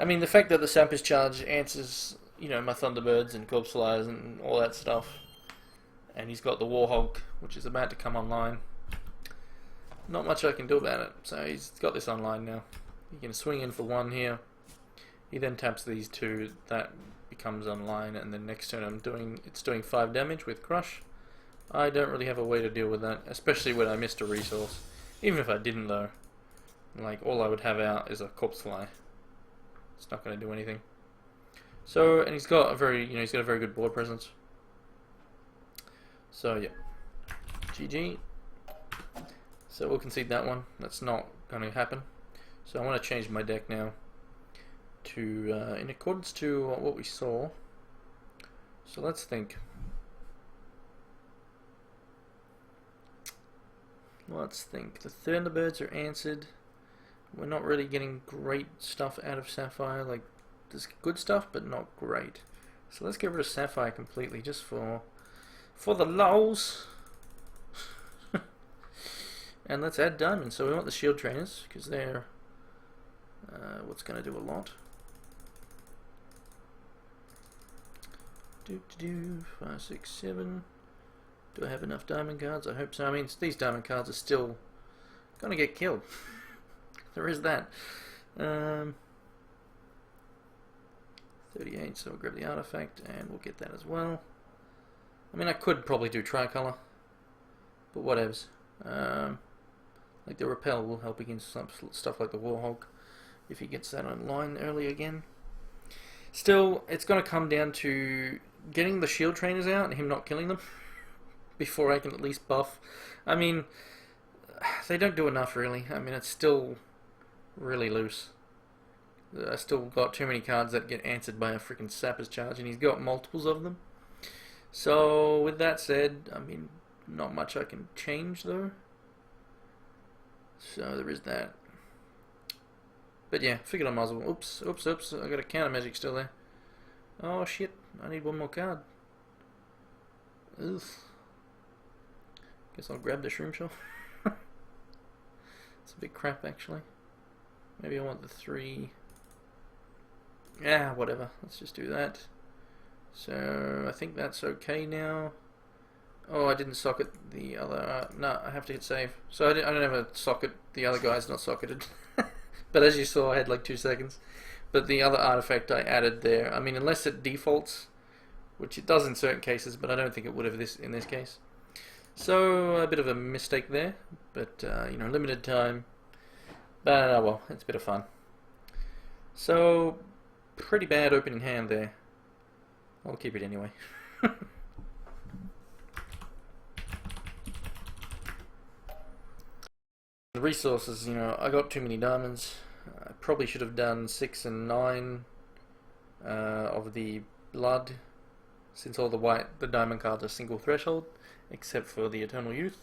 mean, the fact that the Sappers Charge answers, you know, my Thunderbirds and Corpse Flyers and all that stuff, and he's got the Warhog, which is about to come online. Not much I can do about it. So he's got this online now. He can swing in for 1 here. He then taps these 2. That becomes online, and then next turn it's doing 5 damage with Crush. I don't really have a way to deal with that, especially when I missed a resource. Even if I didn't, though, like, all I would have out is a Corpse Fly. It's not going to do anything. So, and he's got a very good board presence. So yeah, GG. So we'll concede that one. That's not going to happen. So I want to change my deck now to in accordance to what we saw. So let's think. Let's think. The Thunderbirds are answered. We're not really getting great stuff out of Sapphire. Like, there's good stuff, but not great. So let's get rid of Sapphire completely, just for the lols. And let's add Diamond. So we want the Shield Trainers, because they're what's going to do a lot. 5, 6, 7. Do I have enough diamond cards? I hope so. I mean, these diamond cards are still going to get killed. There is that. 38, so we'll grab the artifact, and we'll get that as well. I mean, I could probably do tricolor, but whatevs. Like the Repel will help against some stuff like the Warhog, if he gets that online early again. Still, it's going to come down to getting the Shield Trainers out and him not killing them before I can at least buff. I mean, they don't do enough, really. I mean, it's still really loose. I still got too many cards that get answered by a freaking Sapper's Charge, and he's got multiples of them. So, with that said, I mean, not much I can change, though. So, there is that. But yeah, figured I might as well. Oops, I got a counter magic still there. Oh shit, I need one more card. Ugh. Guess I'll grab the Shroom Shell. It's a bit crap, actually. Maybe I want the 3. Yeah, whatever. Let's just do that. So, I think that's okay now. Oh, I didn't socket the other... no, I have to hit save. So I don't have a socket. The other guy's not socketed. But as you saw, I had like 2 seconds. But the other artifact I added there, I mean, unless it defaults, which it does in certain cases, but I don't think it would have in this case. So, a bit of a mistake there. But, you know, limited time. But, well, it's a bit of fun. So, pretty bad opening hand there. I'll keep it anyway. The resources, you know, I got too many diamonds. I probably should have done 6 and 9 of the blood, since all the diamond cards are single threshold, except for the Eternal Youth.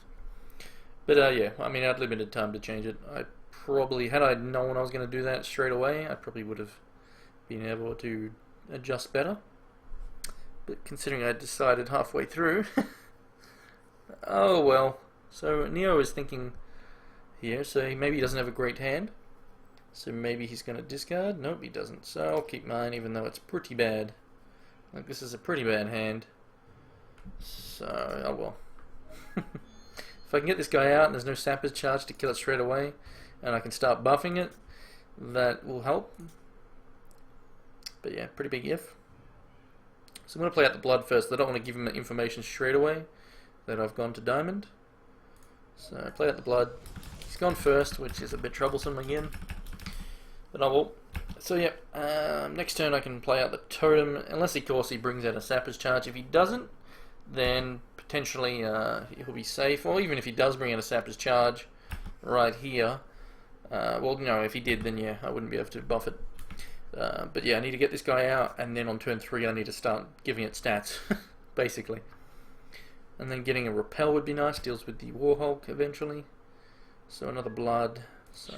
But yeah, I mean, I had limited time to change it. I probably, had I known I was going to do that straight away, I probably would have been able to adjust better. But considering I decided halfway through, oh well. So Neo is thinking here, so maybe he doesn't have a great hand. So maybe he's going to discard. Nope, he doesn't. So I'll keep mine, even though it's pretty bad. Like, this is a pretty bad hand. So, oh well. If I can get this guy out and there's no Sapper's Charge to kill it straight away, and I can start buffing it, that will help. But yeah, pretty big if. So I'm going to play out the blood first. I don't want to give him the information straight away that I've gone to diamond. So I play out the blood. He's gone first, which is a bit troublesome again. But I will. So yeah, next turn I can play out the totem, unless of course he brings out a Sapper's Charge. If he doesn't, then potentially he'll be safe. Or even if he does bring out a Sapper's Charge right here, well, you know, if he did, then yeah, I wouldn't be able to buff it. But yeah, I need to get this guy out, and then on turn 3 I need to start giving it stats, basically. And then getting a Repel would be nice, deals with the Warhog eventually. So another blood. So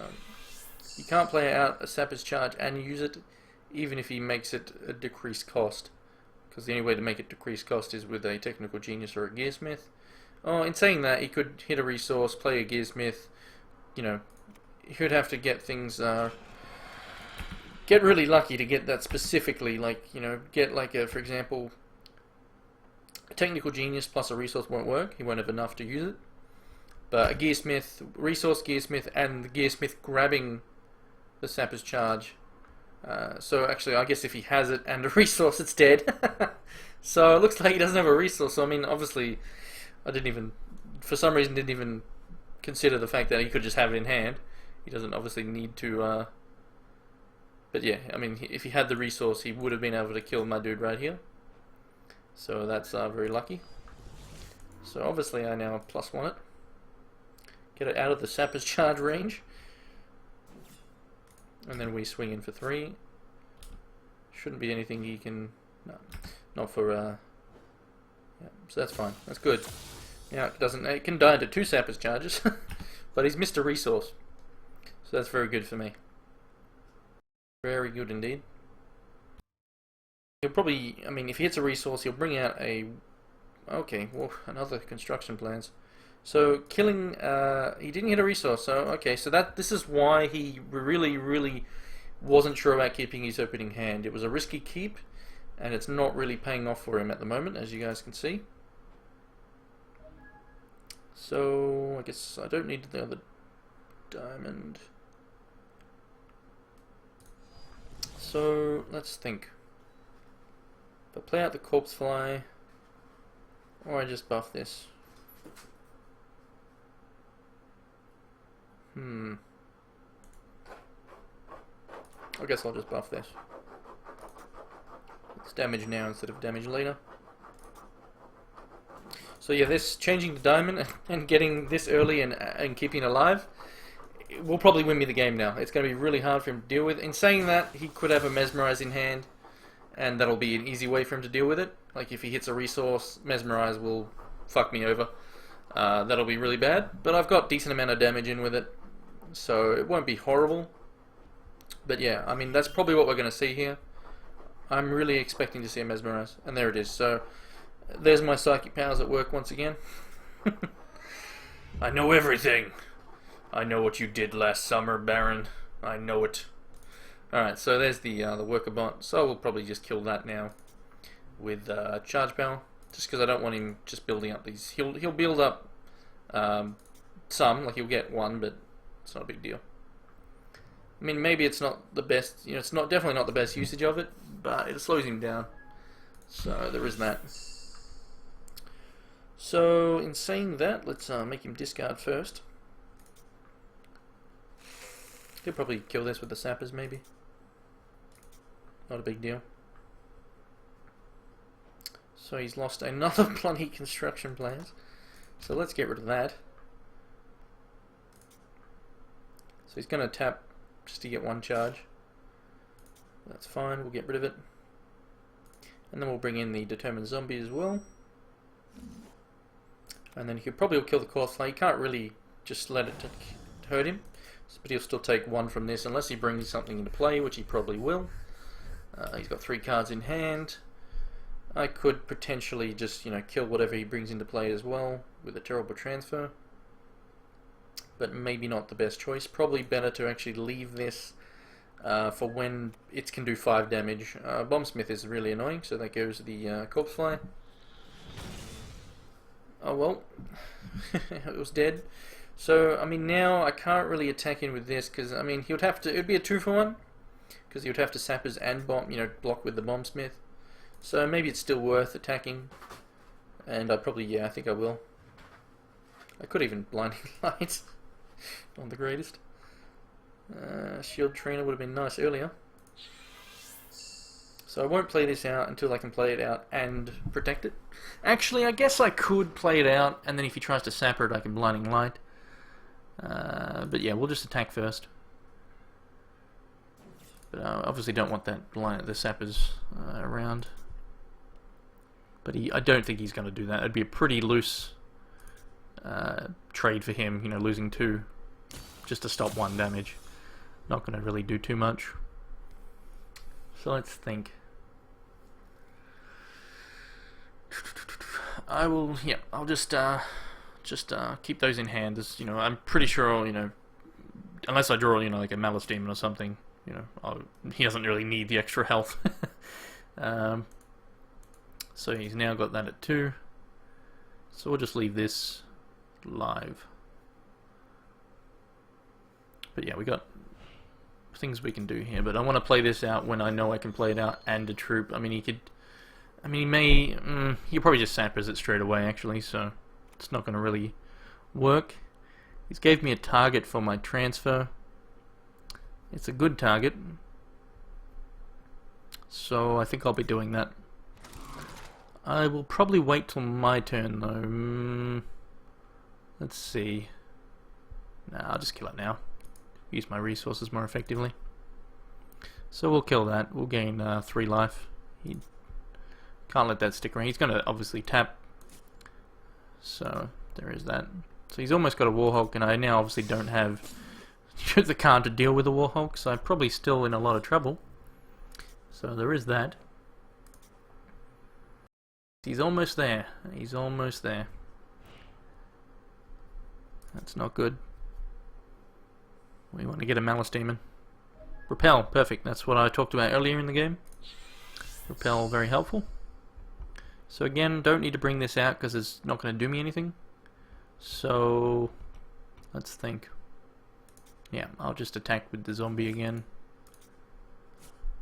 you can't play out a Sapper's Charge and use it, even if he makes it a decreased cost. Because the only way to make it decreased cost is with a Technical Genius or a Gearsmith. Oh, in saying that, he could hit a resource, play a Gearsmith. You know, he would have to get things, get really lucky to get that specifically. Like, you know, get like a, for example, a Technical Genius plus a resource won't work. He won't have enough to use it. But a Gearsmith, resource Gearsmith, and the Gearsmith grabbing the Sapper's Charge. So actually, I guess if he has it and a resource, it's dead. So it looks like he doesn't have a resource. So I mean, obviously, I didn't even, for some reason, didn't even consider the fact that he could just have it in hand. He doesn't obviously need to. But yeah, I mean, if he had the resource, he would have been able to kill my dude right here. So that's very lucky. So obviously, I now +1 it. Get it out of the Sapper's Charge range. And then we swing in for 3. Shouldn't be anything he can... No, not for... yeah, so that's fine. That's good. Now it doesn't... It can die into 2 Sapper's Charges. But he's missed a resource. So that's very good for me. Very good indeed. He'll probably... I mean, if he hits a resource, he'll bring out a... Okay, well, another construction plans. So killing, he didn't hit a resource. So okay, so this is why he really wasn't sure about keeping his opening hand. It was a risky keep, and it's not really paying off for him at the moment, as you guys can see. So I guess I don't need the other diamond. So let's think. If I play out the Corpse Fly, or I just buff this. I guess I'll just buff this. It's damage now instead of damage later. So yeah, this changing the diamond and getting this early and keeping it alive will probably win me the game now. It's going to be really hard for him to deal with. In saying that, he could have a Mesmerize in hand, and that'll be an easy way for him to deal with it. Like if he hits a resource, Mesmerize will fuck me over. That'll be really bad, but I've got decent amount of damage in with it, so it won't be horrible. But yeah, I mean, that's probably what we're going to see here. I'm really expecting to see a Mesmerize, and there it is. So there's my psychic powers at work once again. I know everything. I know what you did last summer, Baron. I know it. Alright, so there's the worker bot. So we'll probably just kill that now with charge power. Just because I don't want him just building up these. He'll build up some, like he'll get 1, but it's not a big deal. I mean, maybe it's not the best, you know, it's definitely not the best usage of it, but it slows him down. So there is that. So in saying that, let's make him discard first. He'll probably kill this with the sappers, maybe. Not a big deal. So he's lost another bloody construction plans. So let's get rid of that. So he's going to tap just to get 1 charge. That's fine, we'll get rid of it. And then we'll bring in the Determined Zombie as well. And then he probably will kill the Corpse Fly. He can't really just let it hurt him. But he'll still take 1 from this unless he brings something into play, which he probably will. He's got 3 cards in hand. I could potentially just, you know, kill whatever he brings into play as well with a terrible transfer. But maybe not the best choice. Probably better to actually leave this for when it can do 5 damage. Bombsmith is really annoying, so that goes the Corpse Fly. Oh well, it was dead. So, I mean, now I can't really attack him with this, because, I mean, he would have to, it would be a 2-for-1, because he would have to sappers and bomb, you know, block with the Bombsmith. So maybe it's still worth attacking, and I probably, yeah, I think I will. I could even Blinding Light, not the greatest. Shield Trainer would have been nice earlier. So I won't play this out until I can play it out and protect it. Actually, I guess I could play it out, and then if he tries to sapper it, I can Blinding Light. But yeah, we'll just attack first. But I obviously don't want that the sappers around. But I don't think he's going to do that. It'd be a pretty loose trade for him, you know, losing 2 just to stop 1 damage. Not going to really do too much. So let's think. I will, yeah, I'll just just keep those in hand. As you know, I'm pretty sure, unless I draw, like a Malice Demon or something, he doesn't really need the extra health. So he's now got that at 2. So we'll just leave this live. But yeah, we got things we can do here. But I want to play this out when I know I can play it out and a troop. I mean, he may... he'll probably just sappers it straight away, actually, so it's not going to really work. He's gave me a target for my transfer. It's a good target. So I think I'll be doing that. I will probably wait till my turn, though. Let's see. Nah, I'll just kill it now. Use my resources more effectively. So we'll kill that. We'll gain 3 life. He can't let that stick around. He's going to obviously tap. So there is that. So he's almost got a Warhulk, and I now obviously don't have the card to deal with a Warhulk, so I'm probably still in a lot of trouble. So there is that. He's almost there. He's almost there. That's not good. We want to get a Malice Demon. Repel, perfect. That's what I talked about earlier in the game. Repel, very helpful. So again, don't need to bring this out because it's not going to do me anything. So let's think. Yeah, I'll just attack with the zombie again.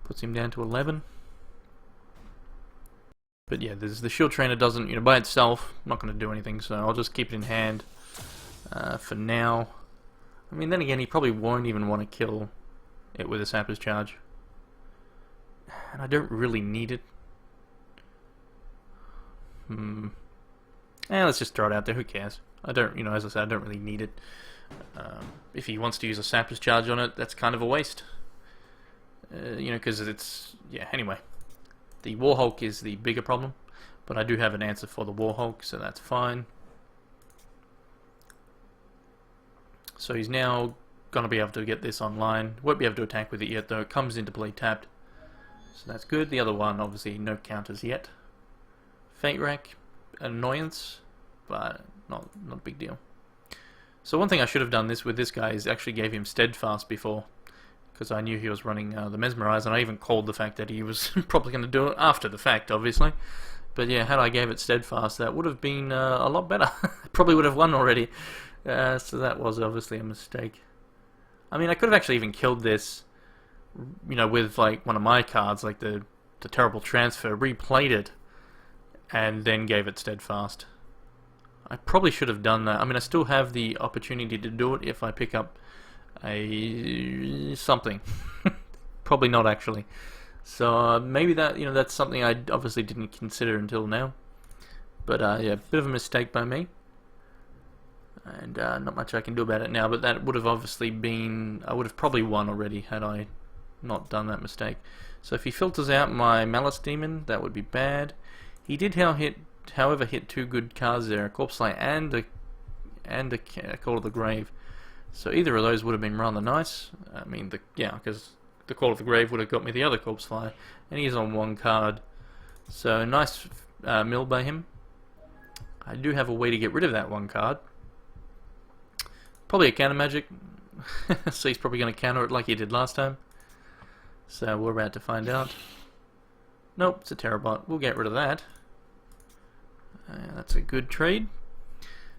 Puts him down to 11. But yeah, there's the shield trainer doesn't, by itself, not going to do anything, so I'll just keep it in hand for now. I mean, then again, he probably won't even want to kill it with a sapper's charge. And I don't really need it. Let's just throw it out there, who cares? I don't, as I said, I don't really need it. If he wants to use a sapper's charge on it, that's kind of a waste. Because it's... Yeah, anyway. The Warhulk is the bigger problem, but I do have an answer for the Warhulk, so that's fine. So he's now going to be able to get this online. Won't be able to attack with it yet, though. It comes into play tapped, so that's good. The other one, obviously, no counters yet. Fate Rack, annoyance, but not a big deal. So one thing I should have done with this guy is actually gave him Steadfast before, because I knew he was running the Mesmerize, and I even called the fact that he was probably going to do it after the fact, obviously. But yeah, had I gave it Steadfast, that would have been a lot better. Probably would have won already. So that was obviously a mistake. I mean, I could have actually even killed this, with like one of my cards, like the Terrible Transfer, replayed it, and then gave it Steadfast. I probably should have done that. I mean, I still have the opportunity to do it if I pick up something. Probably not, actually. So maybe that, that's something I obviously didn't consider until now. But yeah, bit of a mistake by me, and not much I can do about it now. But that would have obviously been, I would have probably won already had I not done that mistake. So if he filters out my Malice Demon, that would be bad. He did however hit 2 good cards there, a Corpse Slayer and a Call of the Grave. So either of those would have been rather nice. I mean, because the Call of the Grave would have got me the other Corpse Flyer, and he's on 1 card. So nice mill by him. I do have a way to get rid of that 1 card. Probably a counter magic. So he's probably going to counter it like he did last time. So we're about to find out. Nope, it's a Terrabot. We'll get rid of that. That's a good trade.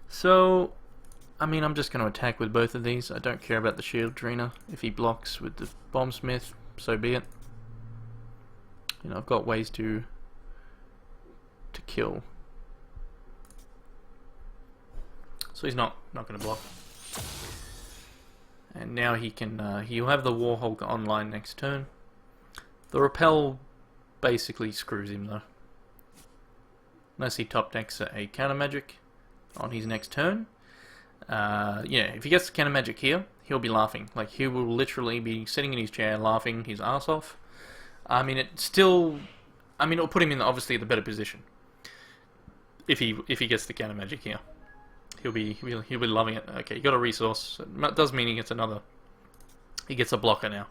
So, I mean, I'm just going to attack with both of these. I don't care about the shield trainer. If he blocks with the bombsmith, so be it. I've got ways to kill. So he's not going to block. And now he can. He'll have the Warhulk online next turn. The repel basically screws him though. Unless he top decks a counter magic on his next turn. Yeah, if he gets the counter magic here, he'll be laughing. Like, he will literally be sitting in his chair laughing his ass off. I mean, it'll put him in obviously the better position. If he gets the counter magic here, he'll be loving it. Okay, he got a resource. That does mean he gets another. He gets a blocker now.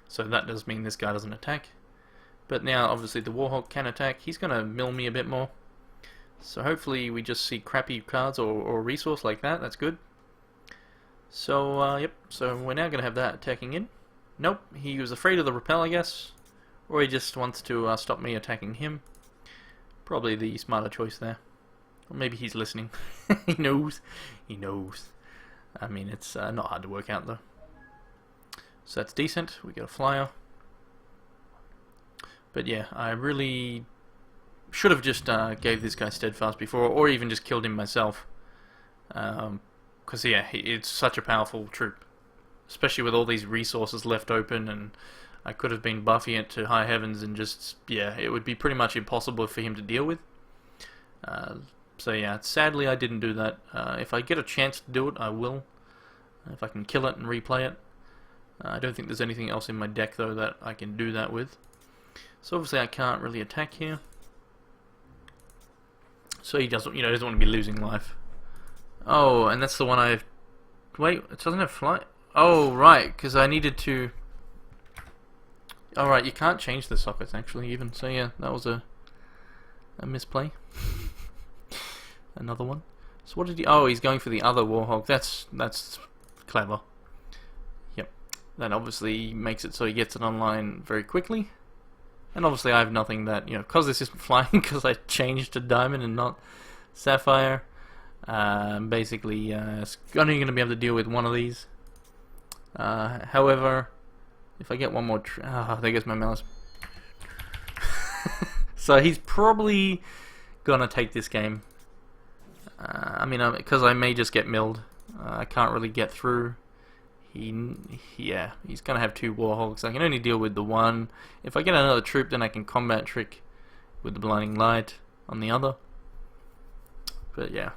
So that does mean this guy doesn't attack. But now, obviously, the Warhawk can attack. He's going to mill me a bit more. So hopefully we just see crappy cards or resource like that. That's good. So, yep. So we're now going to have that attacking in. Nope, he was afraid of the repel, I guess. Or he just wants to stop me attacking him. Probably the smarter choice there. Or maybe he's listening. He knows. He knows. I mean, it's not hard to work out, though. So that's decent. We get a flyer. But yeah, I really should have just gave this guy steadfast before, or even just killed him myself. Because yeah, it's such a powerful troop, especially with all these resources left open, and I could have been buffing it to high heavens, and just yeah, it would be pretty much impossible for him to deal with. So yeah, sadly I didn't do that. If I get a chance to do it, I will. If I can kill it and replay it. I don't think there's anything else in my deck though that I can do that with. So obviously I can't really attack here. So he doesn't, doesn't want to be losing life. Oh, and that's the one I... Wait, it doesn't have flight? Oh, right, because I needed to... Alright, you can't change the sockets actually even. So yeah, that was a misplay. Another one. So what did he... Oh, he's going for the other Warhog. That's clever. Yep. That obviously makes it so he gets it online very quickly. And obviously I have nothing that, because this isn't flying, because I changed to diamond and not sapphire. Basically, only going to be able to deal with one of these. However, if I get one more... there goes my mouse. So he's probably going to take this game. I mean, because I may just get milled. I can't really get through. Yeah, he's going to have two Warhogs. I can only deal with the one. If I get another troop, then I can combat trick with the blinding light on the other. But yeah.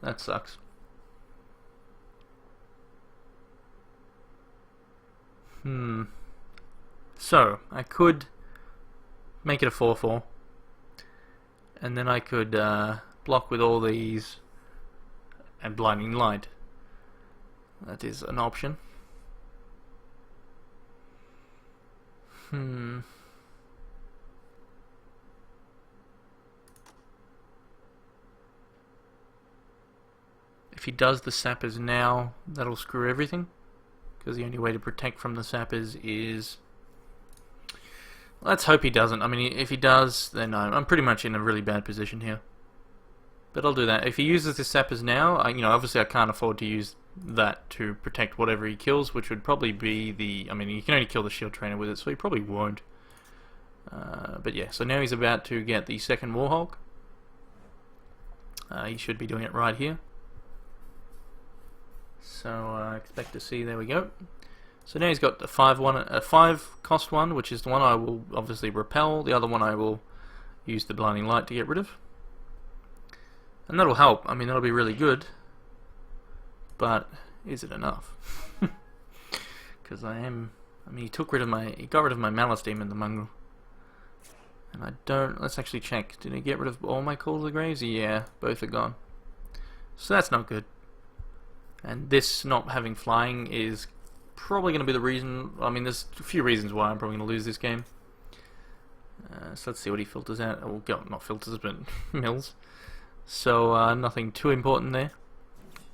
That sucks. So, I could make it a 4-4. And then I could block with all these and blinding light. That is an option. If he does the sappers now, that'll screw everything. Because the only way to protect from the sappers is... Let's hope he doesn't. I mean, if he does, then I'm pretty much in a really bad position here. But I'll do that. If he uses the sappers now, obviously I can't afford to use that to protect whatever he kills, which would probably be the... I mean, you can only kill the shield trainer with it, so he probably won't. But yeah, so now he's about to get the second Warhog. He should be doing it right here. So I expect to see, there we go. So now he's got a 5 cost one, which is the one I will obviously repel. The other one I will use the blinding light to get rid of. And that'll help. I mean, that'll be really good. But is it enough? Because he got rid of my Malice Demon, the mongrel. And I don't... Let's actually check. Did he get rid of all my Call of the Graves? Yeah, both are gone. So that's not good. And this not having flying is probably going to be the reason... I mean, there's a few reasons why I'm probably going to lose this game. So let's see what he filters out. Oh, not filters, but mills. So nothing too important there.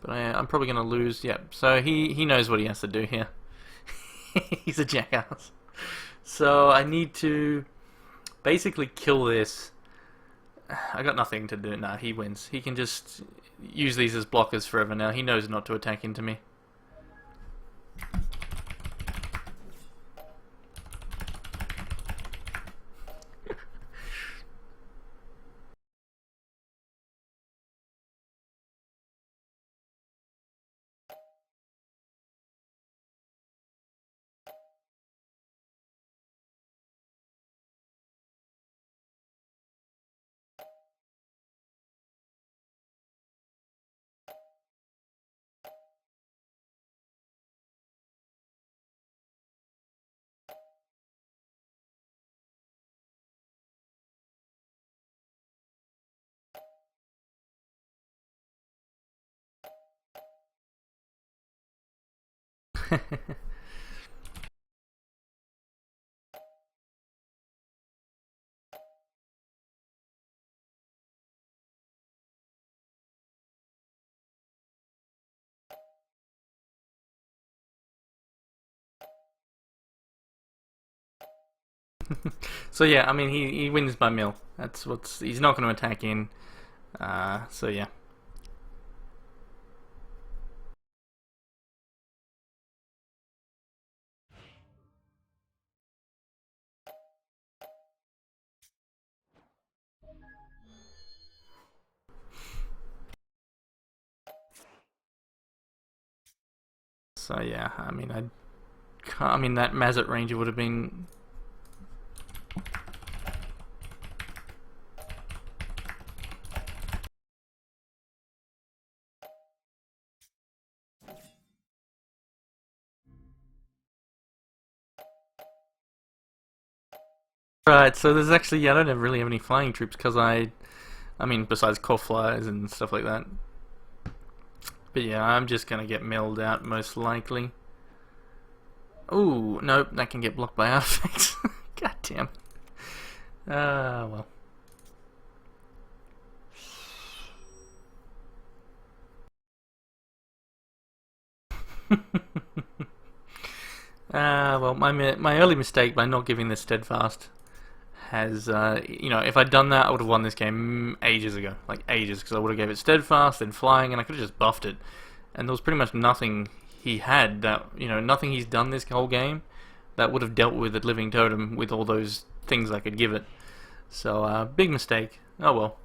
But I'm probably going to lose. Yeah, so he knows what he has to do here. He's a jackass. So I need to basically kill this. I got nothing to do. Nah, he wins. He can just use these as blockers forever now. He knows not to attack into me. So yeah, I mean he wins by mill. He's not going to attack in. So yeah. So yeah, I mean I mean that Mazet Ranger would have been. Right, so there's actually, yeah, I don't really have any flying troops because I mean, besides core flyers and stuff like that. But yeah, I'm just gonna get milled out most likely. Ooh, nope, that can get blocked by artifacts. God damn. Well. Well, my early mistake by not giving the steadfast has, you know, if I'd done that, I would have won this game ages ago, like ages, because I would have gave it steadfast, then flying, and I could have just buffed it. And there was pretty much nothing he had that, you know, nothing he's done this whole game that would have dealt with a living totem with all those things I could give it. So, big mistake. Oh well.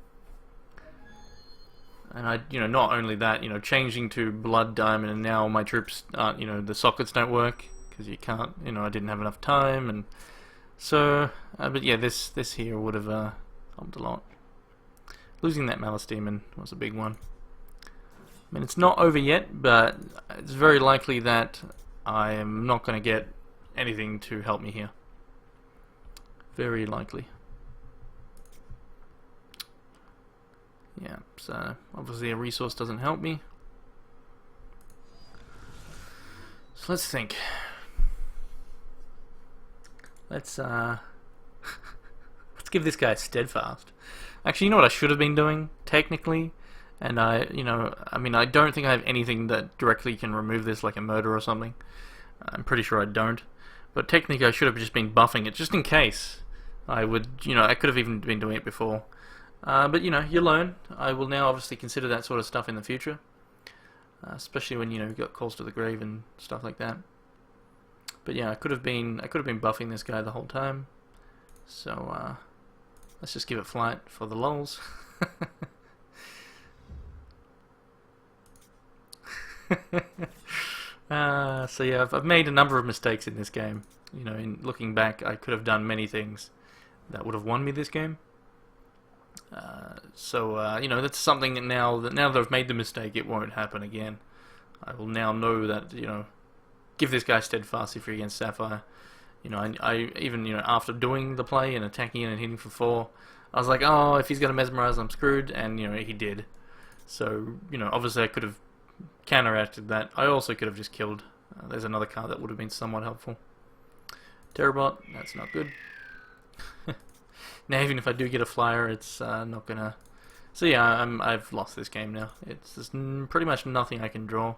And I, you know, not only that, you know, changing to blood diamond, and now my troops aren't, you know, the sockets don't work because you can't, you know, I didn't have enough time, and so, but yeah, this here would have helped a lot. Losing that Malice Demon was a big one. I mean, it's not over yet, but it's very likely that I am not going to get anything to help me here. Very likely. Yeah, so obviously a resource doesn't help me. So let's think. Let's let's give this guy steadfast. Actually, you know what I should have been doing technically, and you know, I mean, I don't think I have anything that directly can remove this, like a murder or something. I'm pretty sure I don't, but technically I should have just been buffing it just in case. I would, you know, I could have even been doing it before. But you know, you learn. I will now obviously consider that sort of stuff in the future, especially when, you know, you've got calls to the grave and stuff like that. But yeah, I could have been buffing this guy the whole time. So let's just give it flight for the lulz. So yeah, I've made a number of mistakes in this game. You know, in looking back, I could have done many things that would have won me this game. So you know, that's something now that I've made the mistake, it won't happen again. I will now know that, you know, give this guy steadfast if you're against Sapphire. You know, I even, you know, after doing the play and attacking it and hitting for 4, I was like, oh, if he's gonna mesmerize, I'm screwed, and you know, he did. So, you know, obviously I could have counteracted that. I also could have just killed. There's another card that would have been somewhat helpful. Terrorbot, that's not good. Now, even if I do get a flyer, it's not gonna. So yeah, I've lost this game now. There's pretty much nothing I can draw.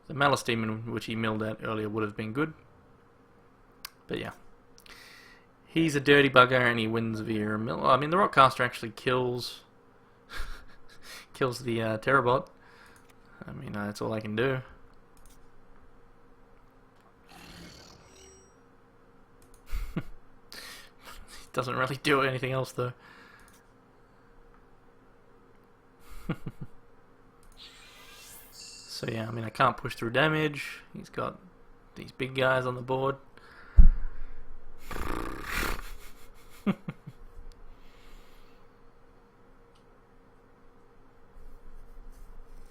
The Malice Demon, which he milled out earlier, would have been good. But yeah, he's a dirty bugger, and he wins via mill. Well, I mean, the Rockcaster actually kills kills the Terrorbot. I mean, that's all I can do. Doesn't really do anything else though. So yeah, I mean, I can't push through damage. He's got these big guys on the board.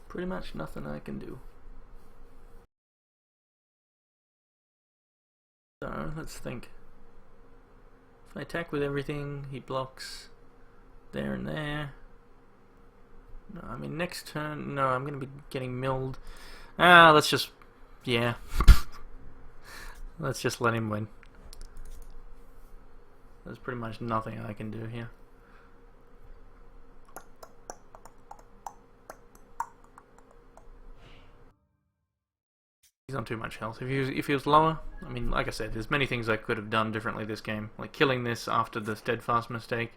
Pretty much nothing I can do. So let's think. If I attack with everything, he blocks there and there. No, I mean, next turn, no, I'm going to be getting milled. Let's just, yeah. Let's just let him win. There's pretty much nothing I can do here. He's on too much health. If he was lower, I mean, like I said, there's many things I could have done differently this game, like killing this after the steadfast mistake,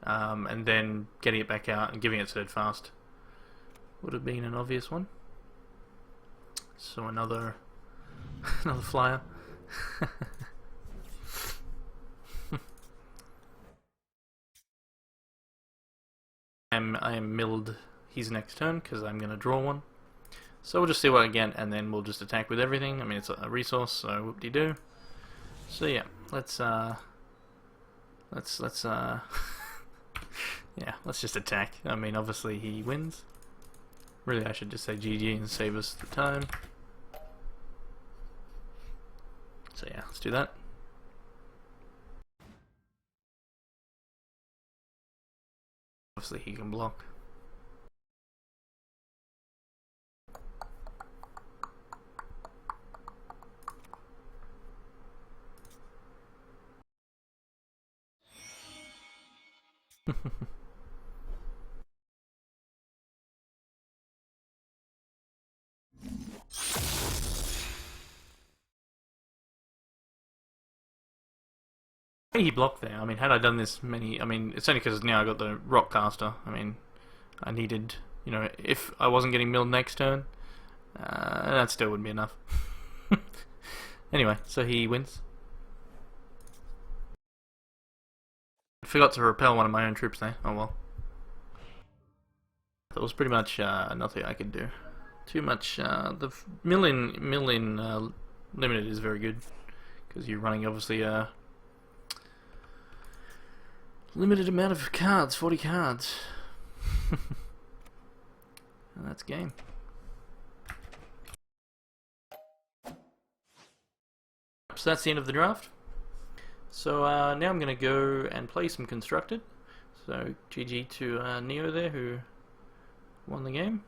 and then getting it back out and giving it steadfast would have been an obvious one. So another flyer. I am milled his next turn because I'm going to draw one. So we'll just see what I get, and then we'll just attack with everything. I mean, it's a resource, so whoop-de-doo. So yeah, let's yeah, let's just attack. I mean, obviously he wins. Really, I should just say GG and save us the time. So yeah, let's do that. Obviously he can block. He blocked there. I mean, had I done this many... I mean, it's only because now I got the rock caster. I mean, I needed... You know, if I wasn't getting milled next turn, that still wouldn't be enough. Anyway, so he wins. Forgot to repel one of my own troops there. Oh well. That was pretty much nothing I could do. Too much. The mill in limited is very good because you're running obviously a limited amount of cards, 40 cards. And that's game. So that's the end of the draft. So now I'm going to go and play some constructed. So GG to Neo there, who won the game.